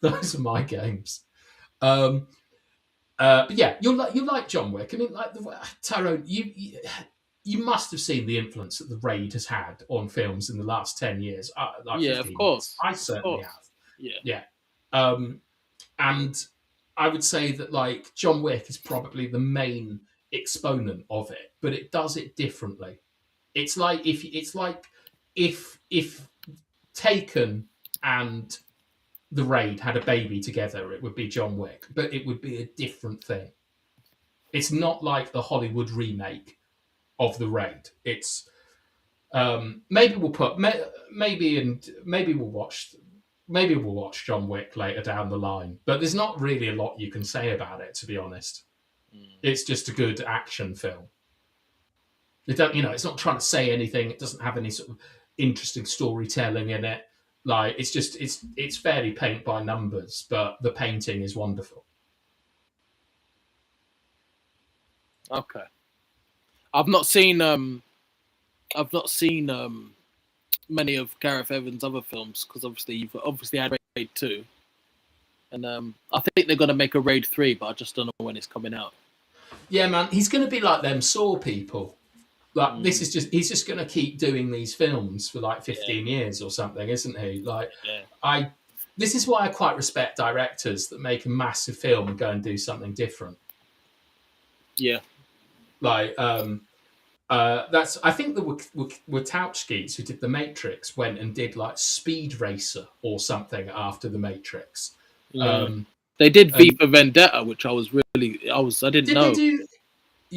Those are my games. But yeah, you'll like John Wick. I mean, like Tyrone, you must have seen the influence that the Raid has had on films in the last 10 years. Yeah, of course. I certainly have. Yeah. And I would say that, like, John Wick is probably the main exponent of it, but it does it differently. It's like if Taken and the Raid had a baby together, it would be John Wick, but it would be a different thing. It's not like the Hollywood remake of the Raid. It's Maybe we'll put maybe we'll watch John Wick later down the line. But there's not really a lot you can say about it, to be honest. It's just a good action film. It's not trying to say anything. It doesn't have any sort of interesting storytelling in it. Like it's fairly paint by numbers, but the painting is wonderful. Okay. I've not seen many of Gareth Evans' other films because obviously you've had Raid 2, and I think they're gonna make a Raid 3, but I just don't know when it's coming out. Yeah, man, he's gonna be like them Saw people. Like he's just gonna keep doing these films for like 15 years or something, isn't he? Like this is why I quite respect directors that make a massive film and go and do something different. Yeah. Like that's I think the Wachowskis who did The Matrix went and did like Speed Racer or something after The Matrix. They did V for Vendetta, which I didn't know.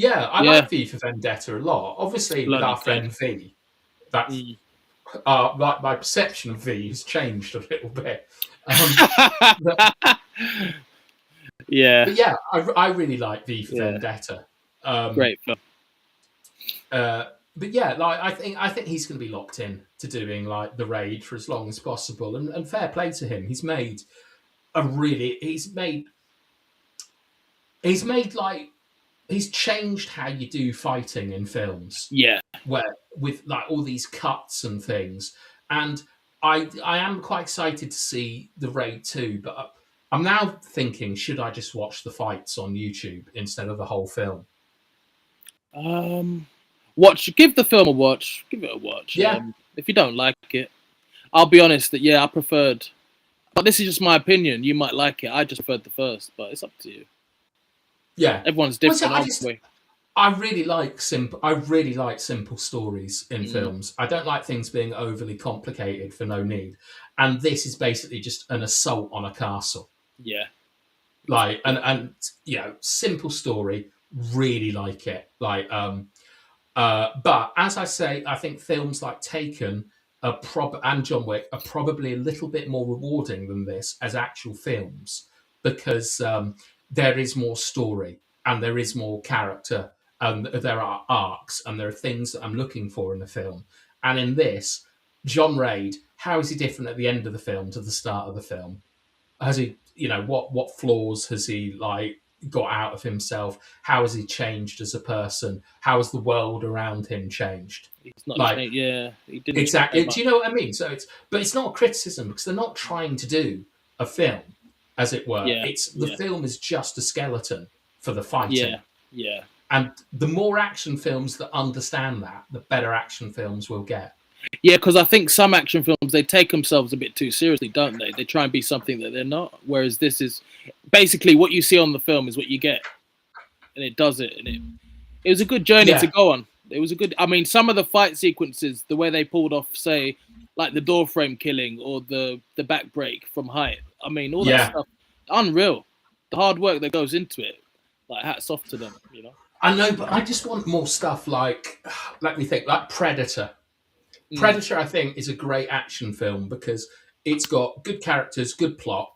I like V for Vendetta a lot. Obviously, with our friend V, that's like my perception of V has changed a little bit. But yeah, I really like V for Vendetta. Great film. But yeah, like I think he's going to be locked in to doing like the Raid for as long as possible, and fair play to him. He's changed how you do fighting in films. Yeah, where with like all these cuts and things, and I am quite excited to see the Raid 2, but I'm now thinking, should I just watch the fights on YouTube instead of the whole film? Give the film a watch. Give it a watch. Yeah. If you don't like it, I'll be honest that I preferred. But this is just my opinion. You might like it. I just preferred the first, but it's up to you. Yeah, everyone's different. I really like simple stories in films. I don't like things being overly complicated for no need. And this is basically just an assault on a castle. Yeah. Like and simple story. Really like it. Like but as I say, I think films like Taken and John Wick are probably a little bit more rewarding than this as actual films because there is more story and there is more character and there are arcs and there are things that I'm looking for in the film. And in this, John Raid, how is he different at the end of the film to the start of the film? Has he, what flaws has he like got out of himself? How has he changed as a person? How has the world around him changed? He's not he didn't exactly. Do you know what I mean? So it's not a criticism because they're not trying to do a film, as it were. Yeah. The film is just a skeleton for the fighting. Yeah. And the more action films that understand that, the better action films we'll get. Yeah, because I think some action films, they take themselves a bit too seriously, don't they? They try and be something that they're not. Whereas this is basically what you see on the film is what you get. And it does it. And it was a good journey to go on. It was some of the fight sequences, the way they pulled off, say, like the door frame killing or the back break from height. All that stuff, unreal. The hard work that goes into it, like hats off to them, I know, but I just want more stuff like, let me think, like Predator. Predator, I think, is a great action film because it's got good characters, good plot,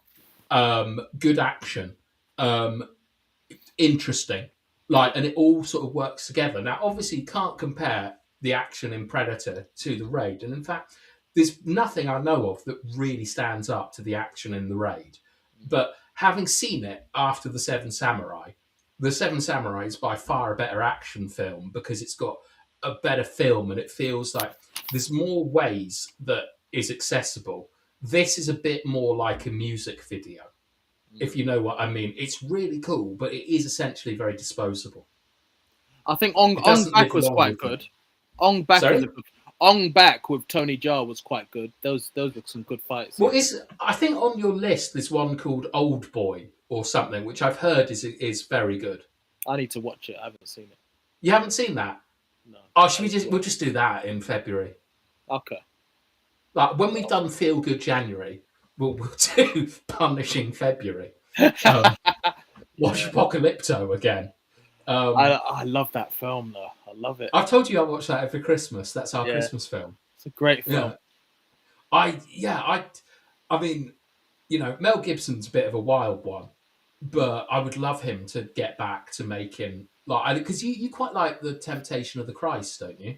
good action, interesting, and it all sort of works together. Now, obviously, you can't compare the action in Predator to the Raid, and in fact, there's nothing I know of that really stands up to the action in the Raid. But having seen it after The Seven Samurai is by far a better action film because it's got a better film and it feels like there's more ways that is accessible. This is a bit more like a music video, if you know what I mean. It's really cool, but it is essentially very disposable. I think Ong Bak was quite good. Ong Bak with Tony Jaa was quite good. Those were some good fights. Well, I think on your list there's one called Old Boy or something, which I've heard is very good. I need to watch it. I haven't seen it. You haven't seen that? No. Oh, we'll just do that in February. Okay. Like when we've done Feel Good January, we'll do Punishing February. Watch Apocalypto again. I love that film though. I love it. I've told you I watch that every Christmas. That's our Yeah. Christmas film. It's a great film. I mean, you know, Mel Gibson's a bit of a wild one, but I would love him to get back to making like because you quite like The Temptation of the Christ, don't you?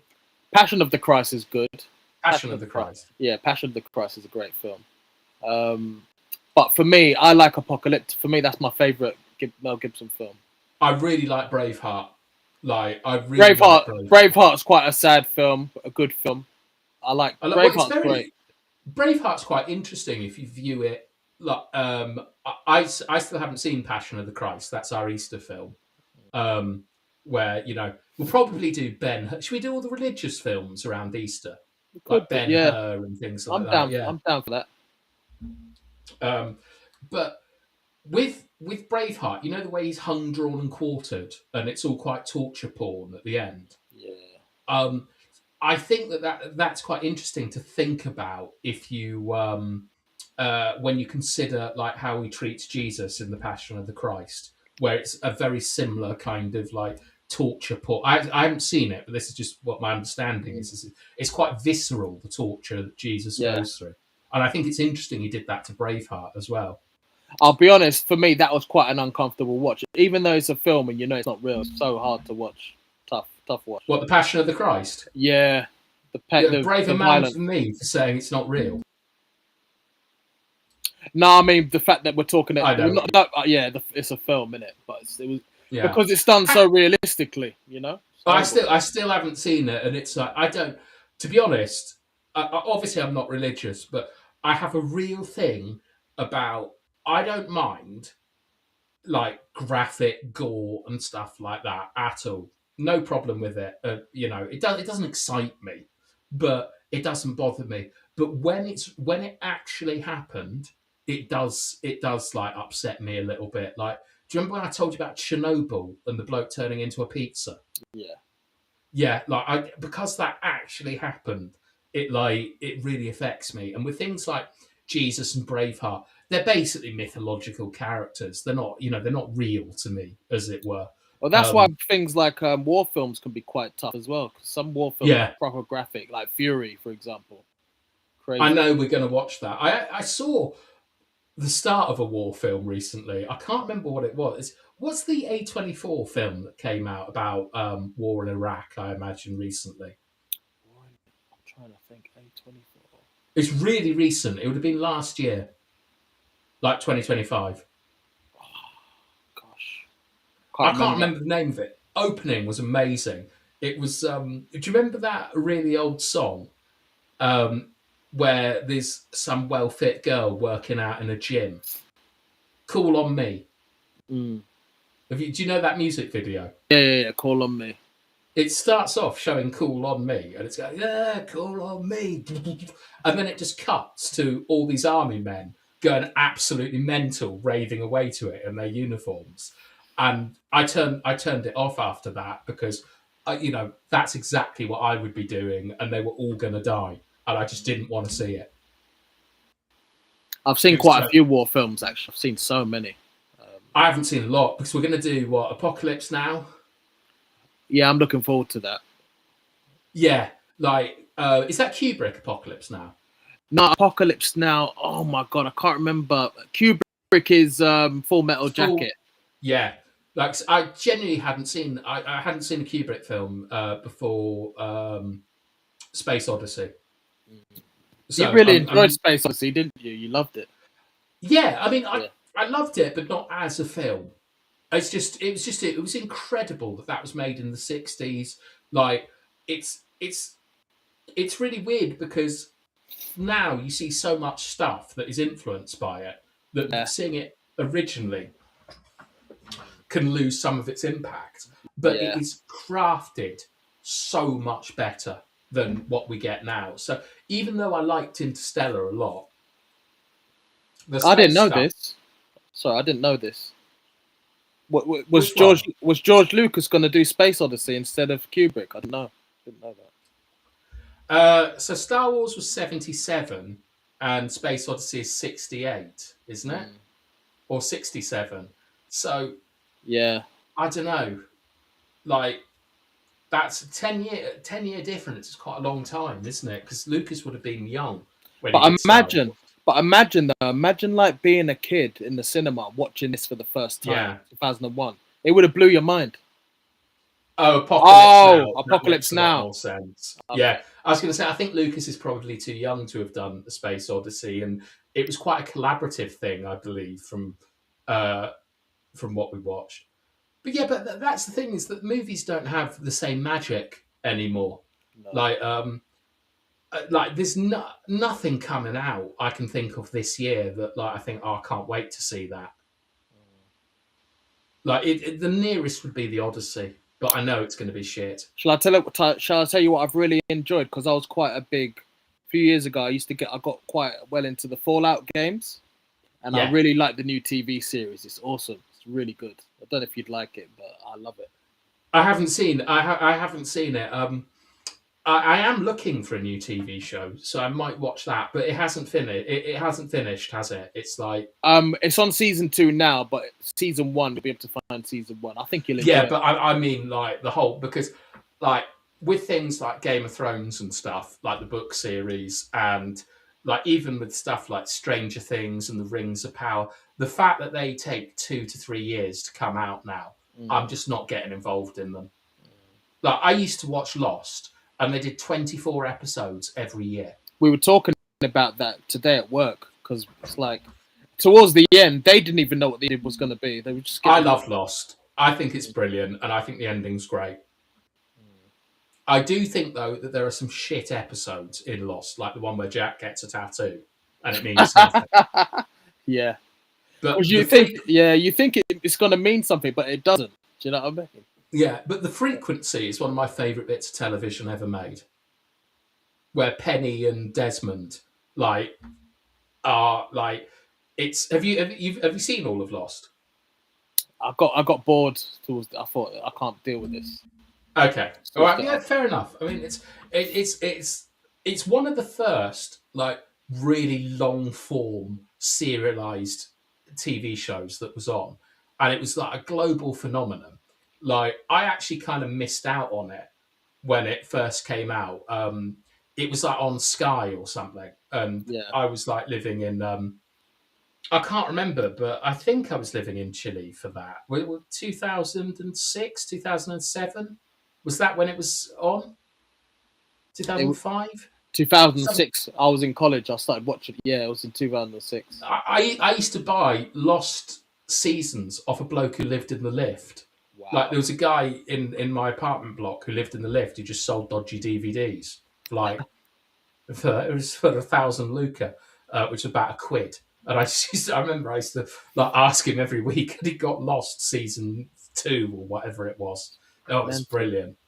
Passion of the Christ is good. Passion of the Christ. Yeah, Passion of the Christ is a great film. But for me, I like Apocalypse. For me, that's my favorite Mel Gibson film. I really like Braveheart. Like I really Braveheart. like Braveheart's quite a sad film, a good film. Braveheart's great. Braveheart's quite interesting if you view it. Like, I still haven't seen Passion of the Christ. That's our Easter film. Where you know we'll probably do Ben. Should we do all the religious films around Easter, like Ben Hur and things like that? Yeah, I'm down for that. But with Braveheart, you know the way he's hung, drawn, and quartered, and it's all quite torture porn at the end. Yeah. I think that's quite interesting to think about if you when you consider like how he treats Jesus in the Passion of the Christ, where it's a very similar kind of like torture porn. I haven't seen it, but this is just what my understanding is. It's quite visceral, the torture that Jesus goes through, and I think it's interesting he did that to Braveheart as well. I'll be honest, for me that was quite an uncomfortable watch, even though it's a film and you know it's not real. It's so hard to watch. Tough watch. What, the Passion of the Christ? Yeah. Braver man than me for saying it's not real. No, I mean the fact that we're talking. I know. It's a film, innit? But it was Yeah. because it's done so realistically, you know. I still haven't seen it, and it's like I don't. To be honest, obviously I'm not religious, but I have a real thing about I don't mind like graphic gore and stuff like that at all. No problem with it. You know, it doesn't excite me, but it doesn't bother me. But when it actually happened, it does like upset me a little bit. Like, do you remember when I told you about Chernobyl and the bloke turning into a pizza? Yeah. Yeah, like because that actually happened, it really affects me. And with things like Jesus and Braveheart, they're basically mythological characters. They're not real to me, as it were. Well, that's why things like war films can be quite tough as well. Because some war films are proper graphic, like Fury, for example. Crazy. I know we're going to watch that. I saw the start of a war film recently. I can't remember what it was. What's the A24 film that came out about war in Iraq, I imagine, recently? I'm trying to think. A24. It's really recent. It would have been last year. Like 2025. Oh, gosh. I can't remember the name of it. Opening was amazing. It was... do you remember that really old song? Where there's some well-fit girl working out in a gym. Call on Me. Mm. Do you know that music video? Yeah, Call on Me. It starts off showing Call on Me, and it's going, yeah, call on me. And then it just cuts to all these army men going absolutely mental, raving away to it in their uniforms. And I turned it off after that because, that's exactly what I would be doing, and they were all going to die. And I just didn't want to see it. I've seen quite a few war films, actually. I've seen so many. I haven't seen a lot because we're going to do, Apocalypse Now? Yeah, I'm looking forward to that. Yeah, is that Kubrick Apocalypse Now? No, Apocalypse Now. Oh my God, I can't remember. Kubrick is Full Metal Jacket. Yeah, I genuinely hadn't seen. I hadn't seen a Kubrick film before Space Odyssey. So, you really enjoyed Space Odyssey, didn't you? You loved it. Yeah, I mean, I loved it, but not as a film. It was incredible that was made in the 60s. Like, it's really weird because now you see so much stuff that is influenced by it that seeing it originally can lose some of its impact. But it is crafted so much better than what we get now. So even though I liked Interstellar a lot, I didn't know this. Sorry, I didn't know this. Was George Lucas going to do Space Odyssey instead of Kubrick? I didn't know that. So Star Wars was 77 and Space Odyssey is 68, isn't it? Or 67. So yeah, I don't know. Like that's a 10-year difference. It's quite a long time, isn't it? Because Lucas would have been young when he But did Star imagine, Wars. imagine like being a kid in the cinema watching this for the first time, Yeah. 2001. It would have blew your mind. Oh, Apocalypse Now. That Apocalypse makes a lot Now. more sense. Okay. Yeah, I was going to say, I think Lucas is probably too young to have done The Space Odyssey, and it was quite a collaborative thing, I believe, from what we watched. But yeah, but that's the thing, is that movies don't have the same magic anymore. No. Like there's nothing coming out I can think of this year that like I think, oh, I can't wait to see that. Like the nearest would be the Odyssey, but I know it's going to be shit. Shall I tell you what I've really enjoyed? Because I was quite a big. A few years ago, I got quite well into the Fallout games, and I really like the new TV series. It's awesome. It's really good. I don't know if you'd like it, but I love it. I haven't seen it. I am looking for a new TV show, so I might watch that. But it hasn't finished. It hasn't finished, has it? It's like it's on season 2 now, but season 1 you'll be able to find season 1. I think you'll enjoy it. But I mean like the whole, because like with things like Game of Thrones and stuff, like the book series, and like even with stuff like Stranger Things and the Rings of Power, the fact that they take 2 to 3 years to come out now, I'm just not getting involved in them. Like I used to watch Lost, and they did 24 episodes every year. We were talking about that today at work, because it's like towards the end, they didn't even know what the end was going to be. They were just. I love Lost. I think it's brilliant, and I think the ending's great. I do think though that there are some shit episodes in Lost, like the one where Jack gets a tattoo, and it means nothing. Yeah, but you think it's going to mean something, but it doesn't. Do you know what I mean? Yeah, but The Frequency is one of my favourite bits of television ever made, where Penny and Desmond are like it's. Have you seen all of Lost? I got bored towards. I thought I can't deal with this. Okay, all right, yeah, fair enough. I mean, it's one of the first like really long form serialized TV shows that was on, and it was like a global phenomenon. Like I actually kind of missed out on it when it first came out. It was like on Sky or something, and I was like living in. I can't remember, but I think I was living in Chile for that. 2006, 2007. Was that when it was on? 2005? 2006. I was in college. I started watching. Yeah, it was in 2006. I used to buy Lost seasons off a bloke who lived in the lift. Wow. Like there was a guy in my apartment block who lived in the lift who just sold dodgy DVDs. Like it was for 1,000 Luca, which was about £1. And I remember I used to like ask him every week, had he got Lost season 2 or whatever it was. Oh, it was brilliant.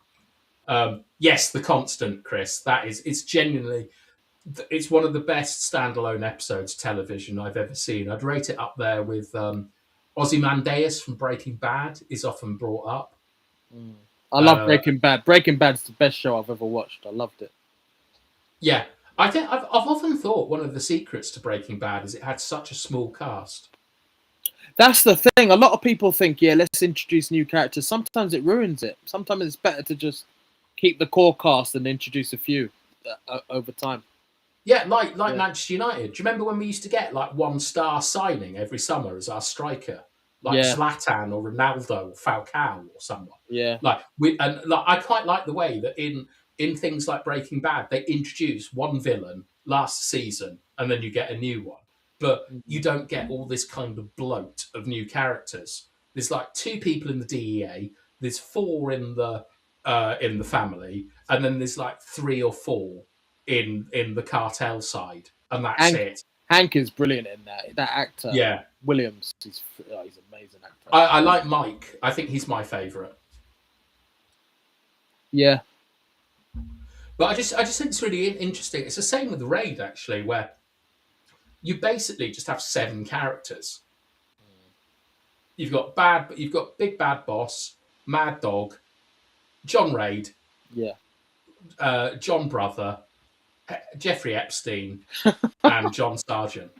Yes, The Constant, Chris. It's genuinely, it's one of the best standalone episodes of television I've ever seen. I'd rate it up there with Ozymandias from Breaking Bad is often brought up. I love Breaking Bad. Breaking Bad's the best show I've ever watched. I loved it. Yeah, I think I've often thought one of the secrets to Breaking Bad is it had such a small cast. That's the thing. A lot of people think, let's introduce new characters. Sometimes it ruins it. Sometimes it's better to just keep the core cast and introduce a few over time. Yeah, like Manchester United. Do you remember when we used to get like 1-star signing every summer as our striker? Like Zlatan or Ronaldo or Falcao or someone. Yeah. I quite like the way that in things like Breaking Bad, they introduce one villain last season and then you get a new one. But you don't get all this kind of bloat of new characters. There's like 2 people in the DEA, there's 4 in the family, and then there's like 3 or 4 in the cartel side, and that's it. Hank is brilliant in that. That actor, Williams, he's an amazing actor. I like Mike. I think he's my favourite. Yeah. But I just think it's really interesting. It's the same with the Raid, actually, where you basically just have 7 characters. You've got Big Bad Boss, Mad Dog, John Raid, John Brother, Jeffrey Epstein, and John Sargent.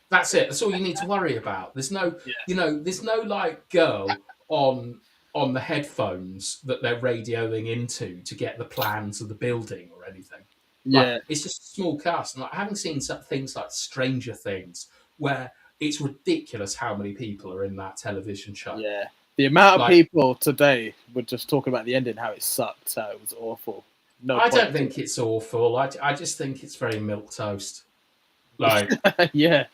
That's it. That's all you need to worry about. There's no, there's no like girl on on the headphones that they're radioing into to get the plans of the building or anything. Yeah, Like, it's just a small cast. And like, having seen some things like Stranger Things, where it's ridiculous how many people are in that television show. yeah. The amount of Like, people today were just talking about the ending, how it sucked, how it was awful. No, I don't think it's awful. I just think it's very milquetoast. Like, yeah,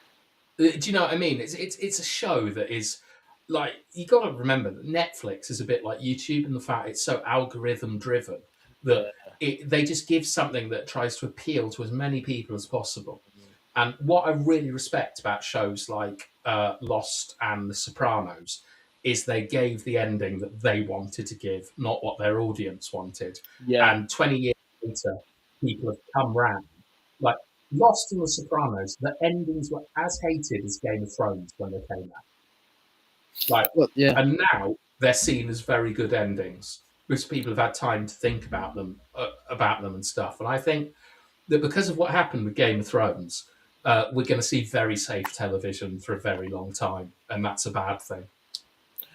do you know what I mean? It's a show that is like, you got to remember that Netflix is a bit like YouTube in the fact it's so algorithm driven that they just give something that tries to appeal to as many people as possible. And what I really respect about shows like Lost and The Sopranos is they gave the ending that they wanted to give, not what their audience wanted. yeah. And 20 years later, people have come round. Like Lost and The Sopranos, the endings were as hated as Game of Thrones when they came out. Like, Well, yeah. and now they're seen as very good endings because people have had time to think about them and stuff. And I think that because of what happened with Game of Thrones, we're going to see very safe television for a very long time, and that's a bad thing.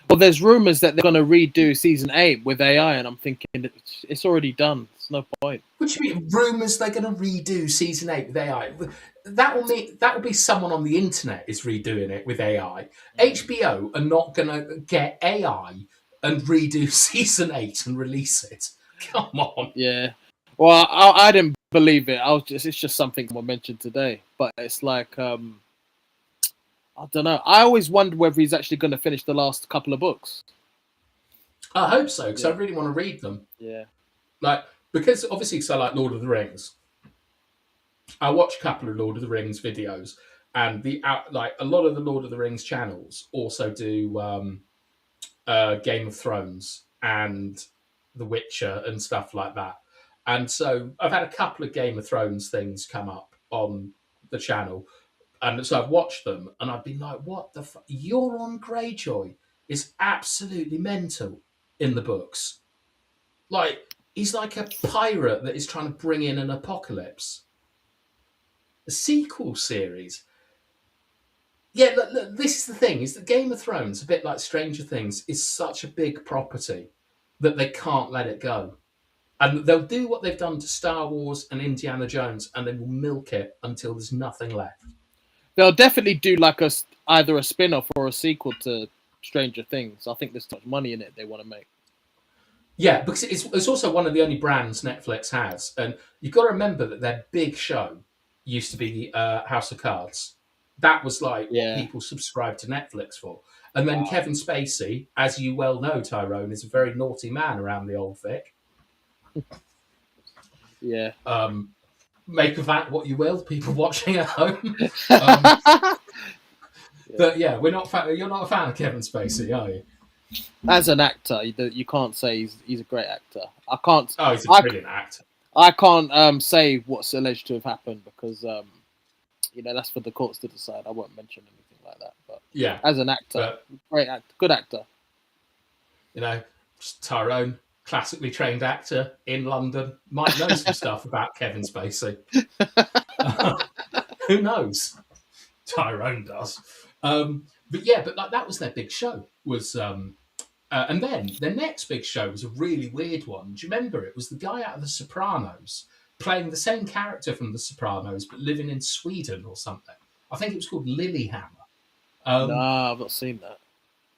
Well, there's rumors that they're going to redo season 8 with AI, and I'm thinking it's already done. There's no point. What do you mean, rumors they're going to redo season 8 with AI? That will be someone on the internet is redoing it with AI. HBO are not going to get AI and redo season 8 and release it. Come on. Yeah. Well, I didn't believe it. It's just something someone mentioned today, but it's like I don't know. I always wonder whether he's actually going to finish the last couple of books. I hope so, because I really want to read them. Yeah. Like, because obviously, because I like Lord of the Rings, I watch a couple of Lord of the Rings videos, and like a lot of the Lord of the Rings channels also do Game of Thrones and The Witcher and stuff like that. And so I've had a couple of Game of Thrones things come up on the channel. And so I've watched them and I've been like, what the fuck? Euron Greyjoy is absolutely mental in the books. Like, he's like a pirate that is trying to bring in an apocalypse. A sequel series. Yeah, look, this is the thing, is that Game of Thrones, a bit like Stranger Things, is such a big property that they can't let it go. And they'll do what they've done to Star Wars and Indiana Jones, and they will milk it until there's nothing left. They'll definitely do like either a spin-off or a sequel to Stranger Things. I think there's so much money in it they want to make. Yeah, because it's also one of the only brands Netflix has. And you've got to remember that their big show used to be House of Cards. That was like what people subscribed to Netflix for. And then Kevin Spacey, as you well know, Tyrone, is a very naughty man around the old Vic. Yeah. Make of that what you will, people watching at home. But yeah, you're not a fan of Kevin Spacey, are you? As an actor, you can't say he's a great actor. I can't. Oh, he's a brilliant actor. I can't say what's alleged to have happened because that's for the courts to decide. I won't mention anything like that. But yeah, as an actor, great actor, good actor. Just Tyrone, classically trained actor in London, might know some stuff about Kevin Spacey. Who knows? Tyrone does. But like that was their big show. And then their next big show was a really weird one. Do you remember? It was the guy out of The Sopranos playing the same character from The Sopranos, but living in Sweden or something. I think it was called Lilyhammer. No, I've not seen that.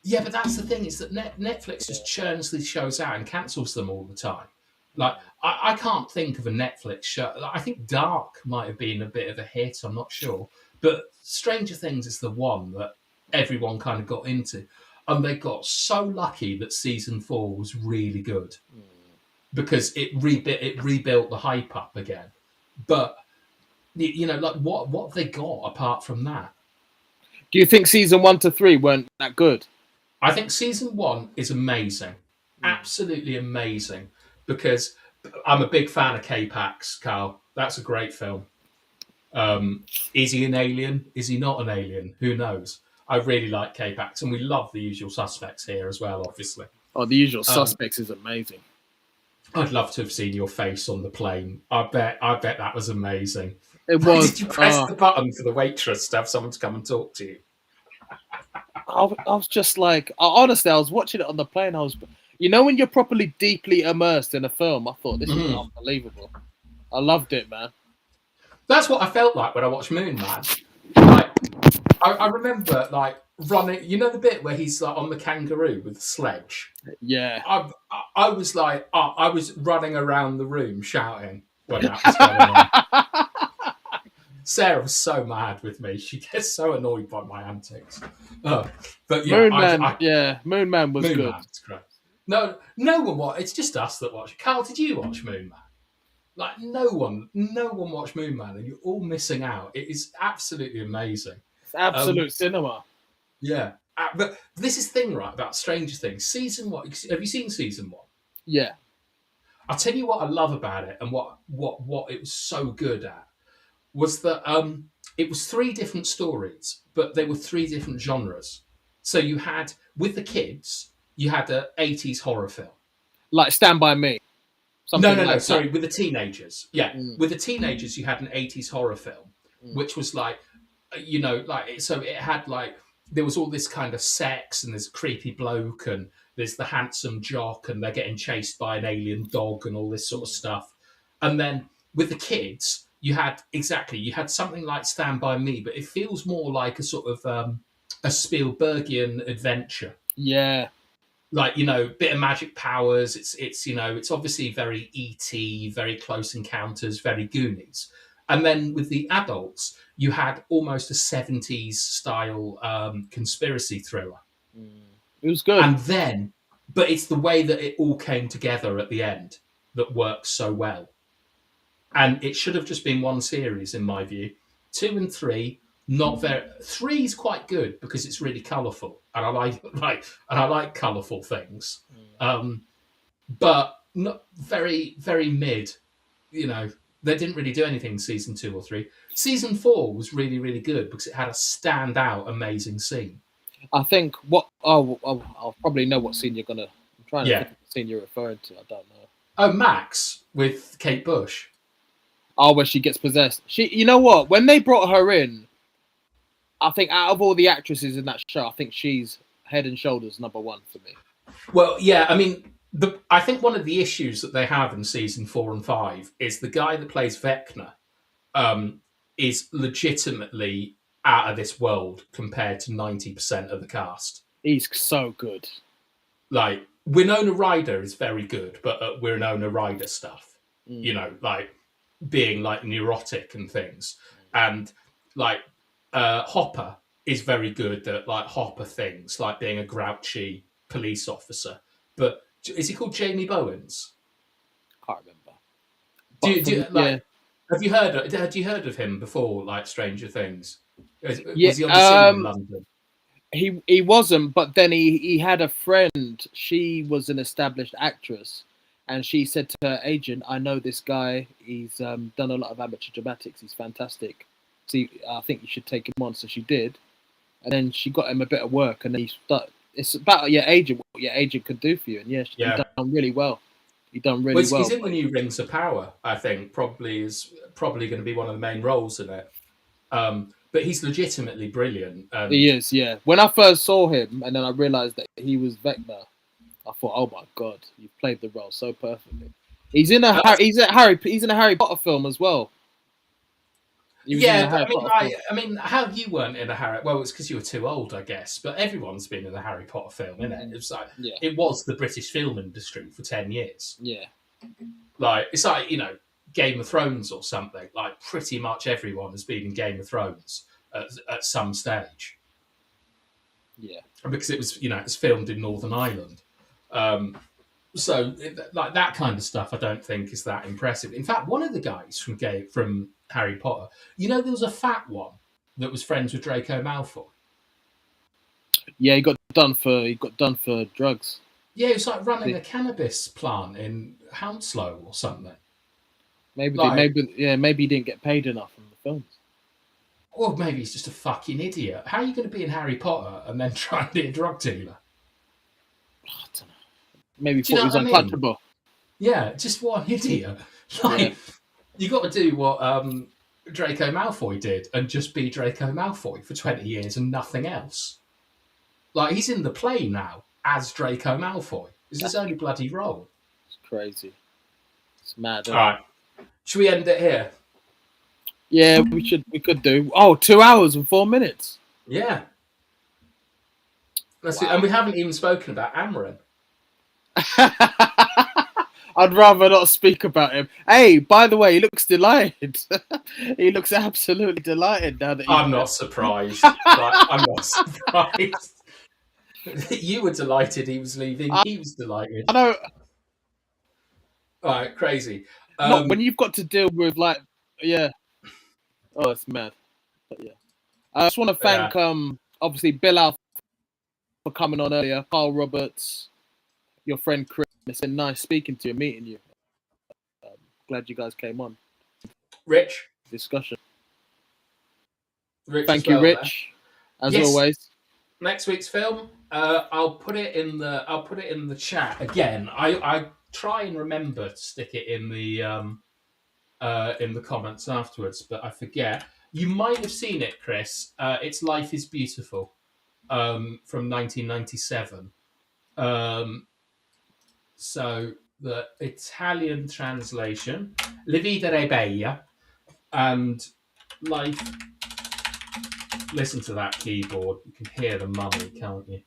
Yeah, but that's the thing, is that Netflix just churns these shows out and cancels them all the time. Like, I can't think of a Netflix show. I think Dark might have been a bit of a hit, I'm not sure. But Stranger Things is the one that everyone kind of got into. And they got so lucky that season 4 was really good. Because it rebuilt the hype up again. But, like, what have they got apart from that? Do you think season 1 to 3 weren't that good? I think season 1 is amazing. Absolutely amazing. Because I'm a big fan of K-Pax, Carl. That's a great film. Is he an alien? Is he not an alien? Who knows? I really like K-Pax, and we love The Usual Suspects here as well, obviously. Oh, The Usual Suspects is amazing. I'd love to have seen your face on the plane. I bet that was amazing. It was. Did you press the button for the waitress to have someone to come and talk to you? I was just like, honestly, I was watching it on the plane. I was, when you're properly deeply immersed in a film, I thought this is unbelievable. I loved it, man. That's what I felt like when I watched Moon Man. Like, I remember like running. You know the bit where he's like on the kangaroo with the sledge. Yeah. I was like, I was running around the room shouting when that was going on. Sarah was so mad with me. She gets so annoyed by my antics. But yeah, Moon Man was Moon good. Man's great. No one watched. It's just us that watch. Carl, did you watch Moon Man? Like no one watched Moon Man, and you're all missing out. It is absolutely amazing. It's absolute cinema. Yeah, but this is the thing, right, about Stranger Things. Season 1. Have you seen season 1? Yeah. I'll tell you what I love about it, and what it was so good at was that it was 3 different stories, but they were 3 different genres. So you had, with the kids, you had an 80s horror film. Like Stand By Me. No, sorry, with the teenagers. Yeah, with the teenagers, you had an 80s horror film, which was like, so it had like, there was all this kind of sex, and there's a creepy bloke, and there's the handsome jock, and they're getting chased by an alien dog, and all this sort of stuff. And then with the kids, you had something like Stand By Me, but it feels more like a sort of a Spielbergian adventure. Yeah. Like, bit of magic powers. It's obviously very E.T., very Close Encounters, very Goonies. And then with the adults, you had almost a 70s style conspiracy thriller. It was good. And then, but it's the way that it all came together at the end that works so well. And it should have just been 1 series, in my view. 2 and 3, not very. 3 is quite good because it's really colourful, and I like colourful things. But not very, very mid. They didn't really do anything in season 2 or 3. Season 4 was really, really good because it had a standout, amazing scene. I think I'll probably know what scene you're gonna. I'm trying to think of the scene you're referring to. I don't know. Oh, Max with Kate Bush. Oh, where she gets possessed. You know what? When they brought her in, I think out of all the actresses in that show, I think she's head and shoulders number 1 for me. Well, yeah, I mean, I think one of the issues that they have in season 4 and 5 is the guy that plays Vecna is legitimately out of this world compared to 90% of the cast. He's so good. Like, Winona Ryder is very good, but Winona Ryder stuff, like being like neurotic and things. And like Hopper is very good at like Hopper things, like being a grouchy police officer. But is he called Jamie Bowens? Can't remember. Have you heard of him before, like Stranger Things? Was he on the scene in London? He wasn't, but then he had a friend. She was an established actress, and she said to her agent, "I know this guy. He's done a lot of amateur dramatics. He's fantastic. See, I think you should take him on." So she did, and then she got him a bit of work, and then it's about your agent, what your agent could do for you, and he done really well. He done really well. He's in the new Rings of Power. I think probably going to be one of the main roles in it. But he's legitimately brilliant. He is, yeah. When I first saw him, and then I realised that he was Vecna, I thought, "Oh my god, you've played the role so perfectly." He's in a Harry Potter film as well. I mean, how you weren't in a Harry? Well, it's because you were too old, I guess. But everyone's been in a Harry Potter film, isn't it? It's like it was the British film industry for 10 years. Yeah, like it's like Game of Thrones or something. Like pretty much everyone has been in Game of Thrones at some stage. Yeah, because it was it's filmed in Northern Ireland. So like that kind of stuff, I don't think is that impressive. In fact, one of the guys from Harry Potter, there was a fat one that was friends with Draco Malfoy. Yeah, he got done for drugs. Yeah, he was like running a cannabis plant in Hounslow or something. Maybe he didn't get paid enough from the films. Or maybe he's just a fucking idiot. How are you going to be in Harry Potter and then try and be a drug dealer? I don't know. Maybe he thought he was untouchable. Yeah, just what an idiot. You got to do what Draco Malfoy did and just be Draco Malfoy for 20 years and nothing else. Like, he's in the play now as Draco Malfoy. It's his only bloody role. It's crazy. It's mad. All right. Should we end it here? Yeah, we could do. Oh, 2 hours and 4 minutes. Yeah. Wow. And we haven't even spoken about Amran. I'd rather not speak about him. Hey, by the way, he looks delighted. He looks absolutely delighted now that I'm not surprised. I'm not surprised. You were delighted he was leaving. He was delighted. I know. All right, crazy. When you've got to deal with yeah. Oh, it's mad. But yeah, I just want to thank obviously Bilal for coming on earlier, Carl Roberts, your friend Chris. It's been nice speaking to you, meeting you. Glad you guys came on. Rich. Discussion. Rich thank you, Rich. As always. Next week's film. I'll put it in the chat again. I try and remember to stick it in the comments afterwards, but I forget. You might have seen it, Chris. It's Life is Beautiful, from 1997. So the Italian translation, La vita è bella, and life. Listen to that keyboard. You can hear the money, can't you?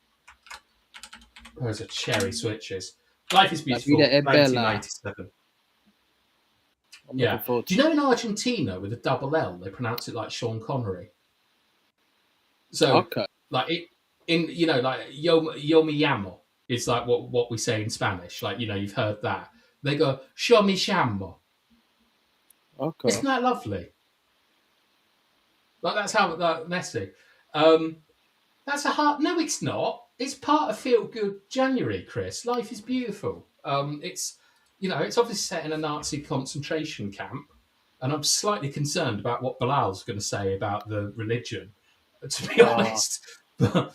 Those are cherry switches. Life is Beautiful, 1997. Yeah. Do you know in Argentina with a double L, they pronounce it like Sean Connery? So, like yo me llamo is like what we say in Spanish. Like, you've heard that. They go, yo me llamo. Okay. Isn't that lovely? Like, that's how messy. That's a hard. No, it's not. It's part of Feel Good January, Chris. Life is Beautiful. It's obviously set in a Nazi concentration camp, and I'm slightly concerned about what Bilal's going to say about the religion, to be honest. But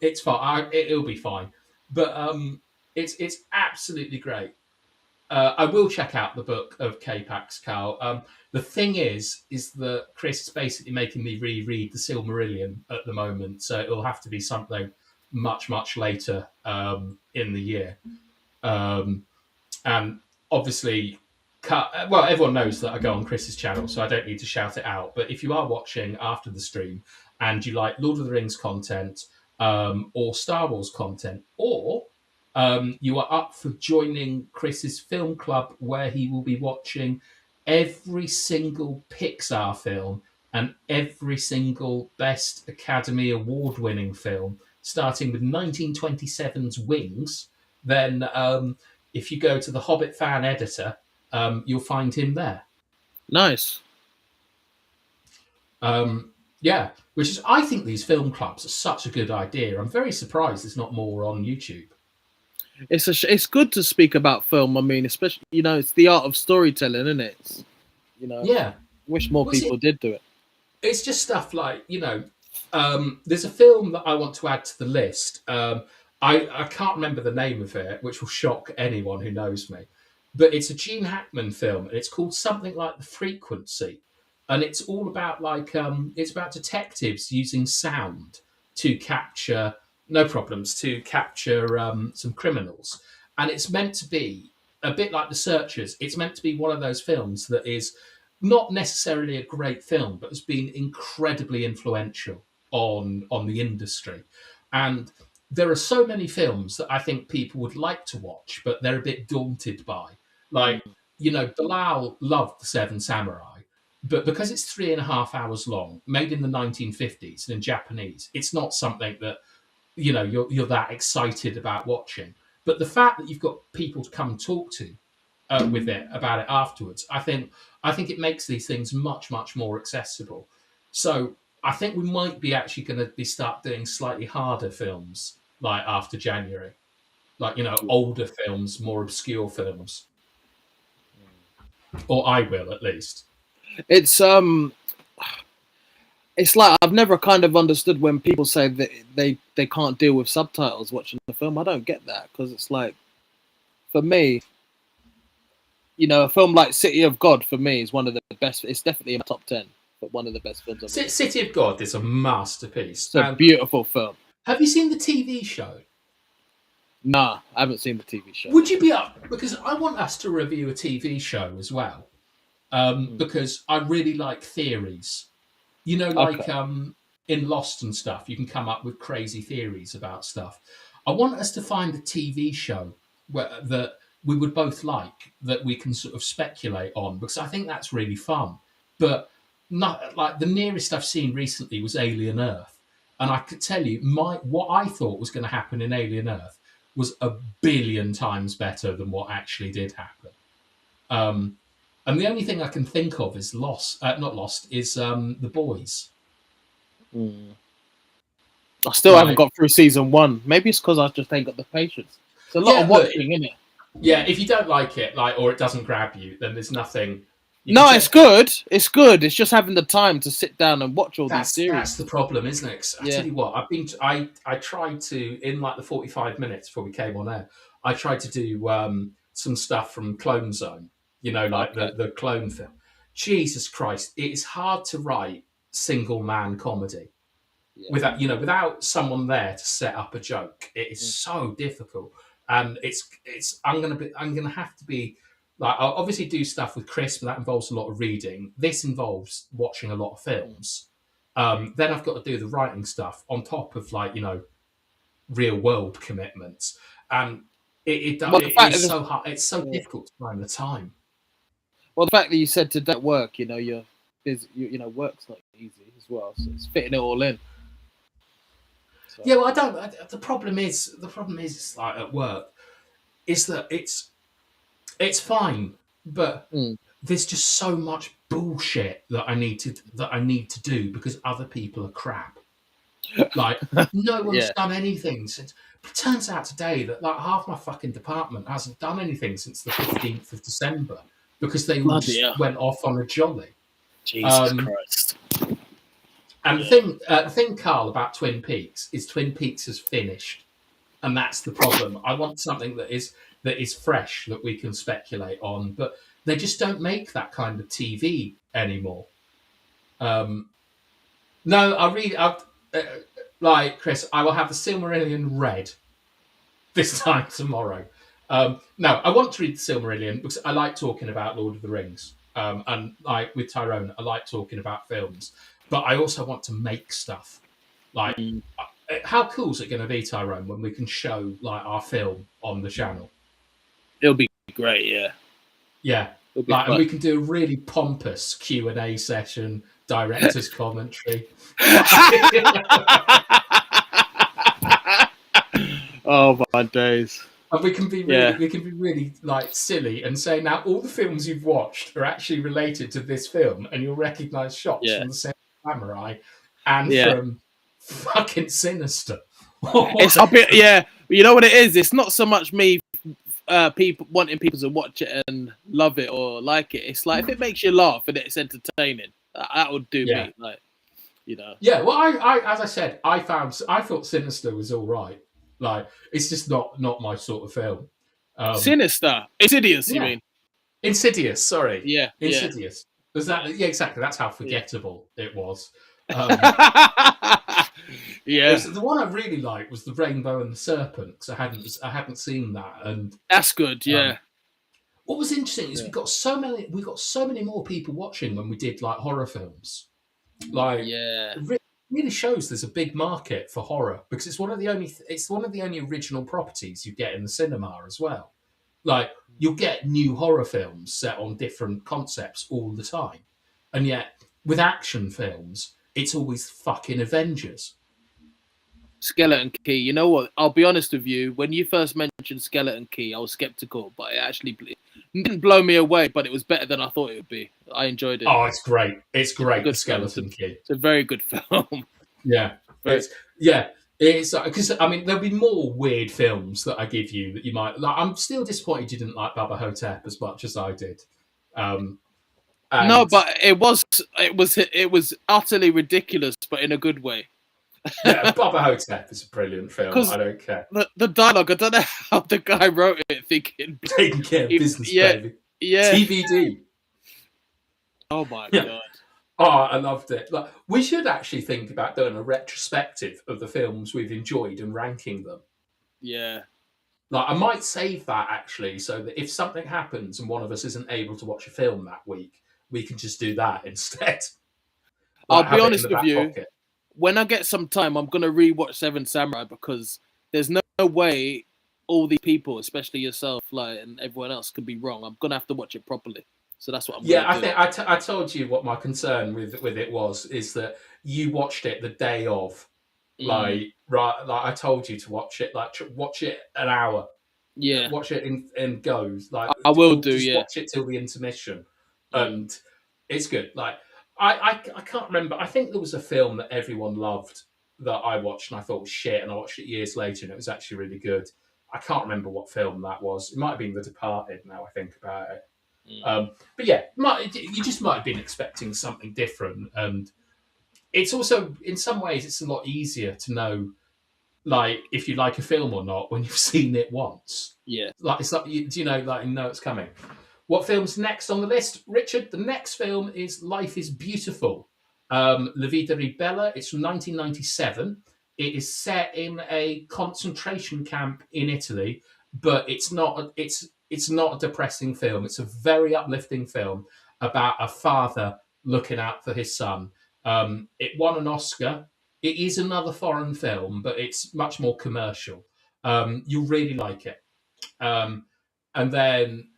it's fine. It'll be fine. But it's absolutely great. I will check out the book of K-Pax, Carl. The thing is that Chris is basically making me reread the Silmarillion at the moment, so it'll have to be something much, much later in the year. And obviously, everyone knows that I go on Chris's channel, so I don't need to shout it out. But if you are watching after the stream and you like Lord of the Rings content or Star Wars content, or you are up for joining Chris's film club, where he will be watching every single Pixar film and every single Best Academy Award-winning film, starting with 1927's Wings, then if you go to the Hobbit fan editor, you'll find him there. Nice. Yeah, which is, I think these film clubs are such a good idea. I'm very surprised there's not more on YouTube. It's good to speak about film. I mean, especially, it's the art of storytelling, isn't it? Yeah. Wish more people did do it. It's just stuff like, there's a film that I want to add to the list. I can't remember the name of it, which will shock anyone who knows me. But it's a Gene Hackman film, and it's called something like The Frequency. And it's all about it's about detectives using sound to capture some criminals. And it's meant to be a bit like The Searchers. It's meant to be one of those films that is not necessarily a great film, but has been incredibly influential on the industry. And there are so many films that I think people would like to watch, but they're a bit daunted by. Like, Bilal loved The Seven Samurai, but because it's 3.5 hours long, made in the 1950s and in Japanese, it's not something that, you're that excited about watching. But the fact that you've got people to come and talk to with it about it afterwards, I think it makes these things much, much more accessible. So I think we might be actually going to start doing slightly harder films, like after January, like, older films, more obscure films, or I will at least. It's like, I've never kind of understood when people say that they can't deal with subtitles watching the film. I don't get that, because it's like, for me, a film like City of God, for me, is one of the best. It's definitely in my top 10, but one of the best films. City of God is a masterpiece. It's a beautiful film. Have you seen the TV show? Nah, I haven't seen the TV show. Would you be up? Because I want us to review a TV show as well. Because I really like theories. You know, like in Lost and stuff, you can come up with crazy theories about stuff. I want us to find a TV show that we would both like, that we can sort of speculate on, because I think that's really fun. But not like the nearest I've seen recently was Alien Earth, and I could tell you what I thought was going to happen in Alien Earth was a billion times better than what actually did happen. And the only thing I can think of is The Boys. I still haven't got through season 1. Maybe it's because I just ain't got the patience. It's a lot of watching, isn't it? Yeah, if you don't like it, or it doesn't grab you, then there's nothing. No, it's good. It's good. It's just having the time to sit down and watch all these series. That's the problem, isn't it? I tell you what, I tried to, in like the 45 minutes before we came on air, I tried to do some stuff from Clone Zone. You know, like the clone film. Jesus Christ, it is hard to write single man comedy without someone there to set up a joke. It is so difficult, and I'm gonna have to be like, I'll obviously do stuff with Chris, but that involves a lot of reading. This involves watching a lot of films. Then I've got to do the writing stuff on top of real world commitments, and it's so hard. It's so difficult to find the time. Well, the fact that you said today at work, you're busy, work's not easy as well, so it's fitting it all in. So. Yeah, well, the problem is like at work, is that it's fine, but there's just so much bullshit that I need to do because other people are crap. Like no one's done anything since. It turns out today that like half my fucking department hasn't done anything since the 15th of December. Because they all just went off on a jolly. Jesus Christ. And the thing, Carl, about Twin Peaks is Twin Peaks is finished. And that's the problem. I want something that is fresh, that we can speculate on. But they just don't make that kind of TV anymore. Chris, I will have the Silmarillion read this time tomorrow. No, I want to read the Silmarillion because I like talking about Lord of the Rings. And like with Tyrone, I like talking about films. But I also want to make stuff. Like, how cool is it going to be, Tyrone, when we can show like our film on the channel? It'll be great, yeah. Yeah, and we can do a really pompous Q&A session, director's commentary. Oh my days. And we can be really like silly and say, now all the films you've watched are actually related to this film, and you'll recognise shots from the same Samurai and from fucking Sinister. It's a bit, you know what it is? It's not so much me people wanting people to watch it and love it or like it. It's like if it makes you laugh and it's entertaining, that would do me. Like, Yeah, well, I as I said, I thought Sinister was all right. Like, it's just not my sort of film. Sinister, Insidious, you mean? Insidious, sorry. Yeah, Insidious. Was that? Yeah, exactly. That's how forgettable it was. The one I really liked was The Rainbow and the Serpent, because I hadn't seen that, and that's good. Yeah. What was interesting is we got so many more people watching when we did like horror films. Like, it really shows there's a big market for horror, because it's one of the only original properties you get in the cinema as well. Like, you'll get new horror films set on different concepts all the time, and yet with action films, it's always fucking Avengers. Skeleton Key. You know what? I'll be honest with you. When you first mentioned Skeleton Key, I was skeptical, but it didn't blow me away. But it was better than I thought it would be. I enjoyed it. Oh, it's great! It's great. The Skeleton Key. It's a very good film. Yeah, it's because I mean there'll be more weird films that I give you that you might like. I'm still disappointed you didn't like Baba Hotep as much as I did. No, but it was utterly ridiculous, but in a good way. Yeah, Baba Hotep is a brilliant film. I don't care. The dialogue, I don't know how the guy wrote it, thinking taking care of business, baby. Yeah. TVD. Oh my god. Oh, I loved it. Like, we should actually think about doing a retrospective of the films we've enjoyed and ranking them. Yeah. Like, I might save that actually, so that if something happens and one of us isn't able to watch a film that week, we can just do that instead. I'll Like, be have it in honest the with back you. pocket. When I get some time, I'm gonna rewatch Seven Samurai because there's no way all these people, especially yourself, like and everyone else, could be wrong. I'm gonna have to watch it properly. So that's what I'm Yeah, gonna I do. think I told you what my concern with it was, is that you watched it the day of, like I told you to watch it, like watch it an hour, Yeah, watch it in goes, like I will or do. just Yeah. watch it till the intermission, and it's good. Like I can't remember. I think there was a film that everyone loved that I watched and I thought was shit, and I watched it years later and it was actually really good. I can't remember what film that was. It might have been The Departed. Now I think about it. But yeah, you just might have been expecting something different, and it's also in some ways it's a lot easier to know, like, if you like a film or not when you've seen it once. Yeah. Like, it's like you know, like, you know it's coming. What film's next on the list, Richard? The next film is Life is Beautiful. La Vita Ribella. It's from 1997. It is set in a concentration camp in Italy, but it's not. It's not a depressing film. It's a very uplifting film about a father looking out for his son. It won an Oscar. It is another foreign film, but it's much more commercial. You'll really like it. And then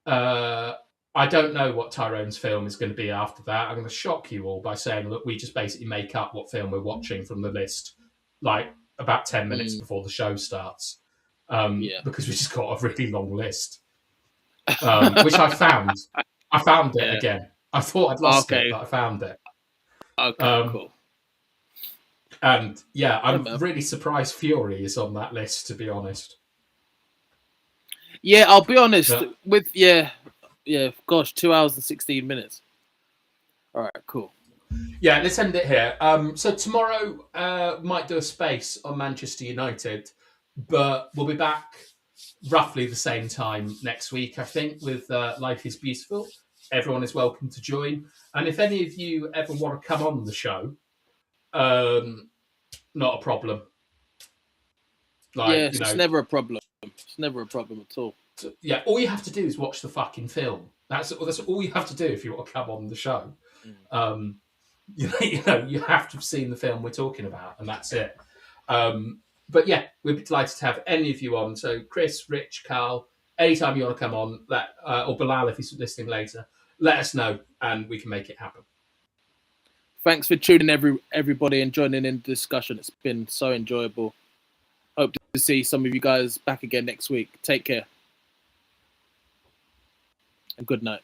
I don't know what Tyrone's film is going to be after that. I'm going to shock you all by saying, look, we just basically make up what film we're watching from the list, like about 10 minutes before the show starts, because we just got a really long list, which I found. I found it again. I thought I'd lost it, but I found it. Okay, cool. And yeah, I'm really surprised Fury is on that list, to be honest. Yeah, I'll be honest with gosh, 2 hours and 16 minutes. All right, cool. Yeah, let's end it here. So tomorrow might do a space on Manchester United, but we'll be back roughly the same time next week, I think, with Life is Beautiful. Everyone is welcome to join. And if any of you ever want to come on the show, not a problem. Like, yeah, it's never a problem. It's never a problem at all. So, yeah, all you have to do is watch the fucking film. That's all you have to do if you want to come on the show. You have to have seen the film we're talking about, and that's it. But yeah, we'd be delighted to have any of you on. So Chris, Rich, Carl, anytime you want to come on, or Bilal if he's listening later, let us know and we can make it happen. Thanks for tuning everybody and joining in the discussion. It's been so enjoyable. Hope to see some of you guys back again next week. Take care. And good night.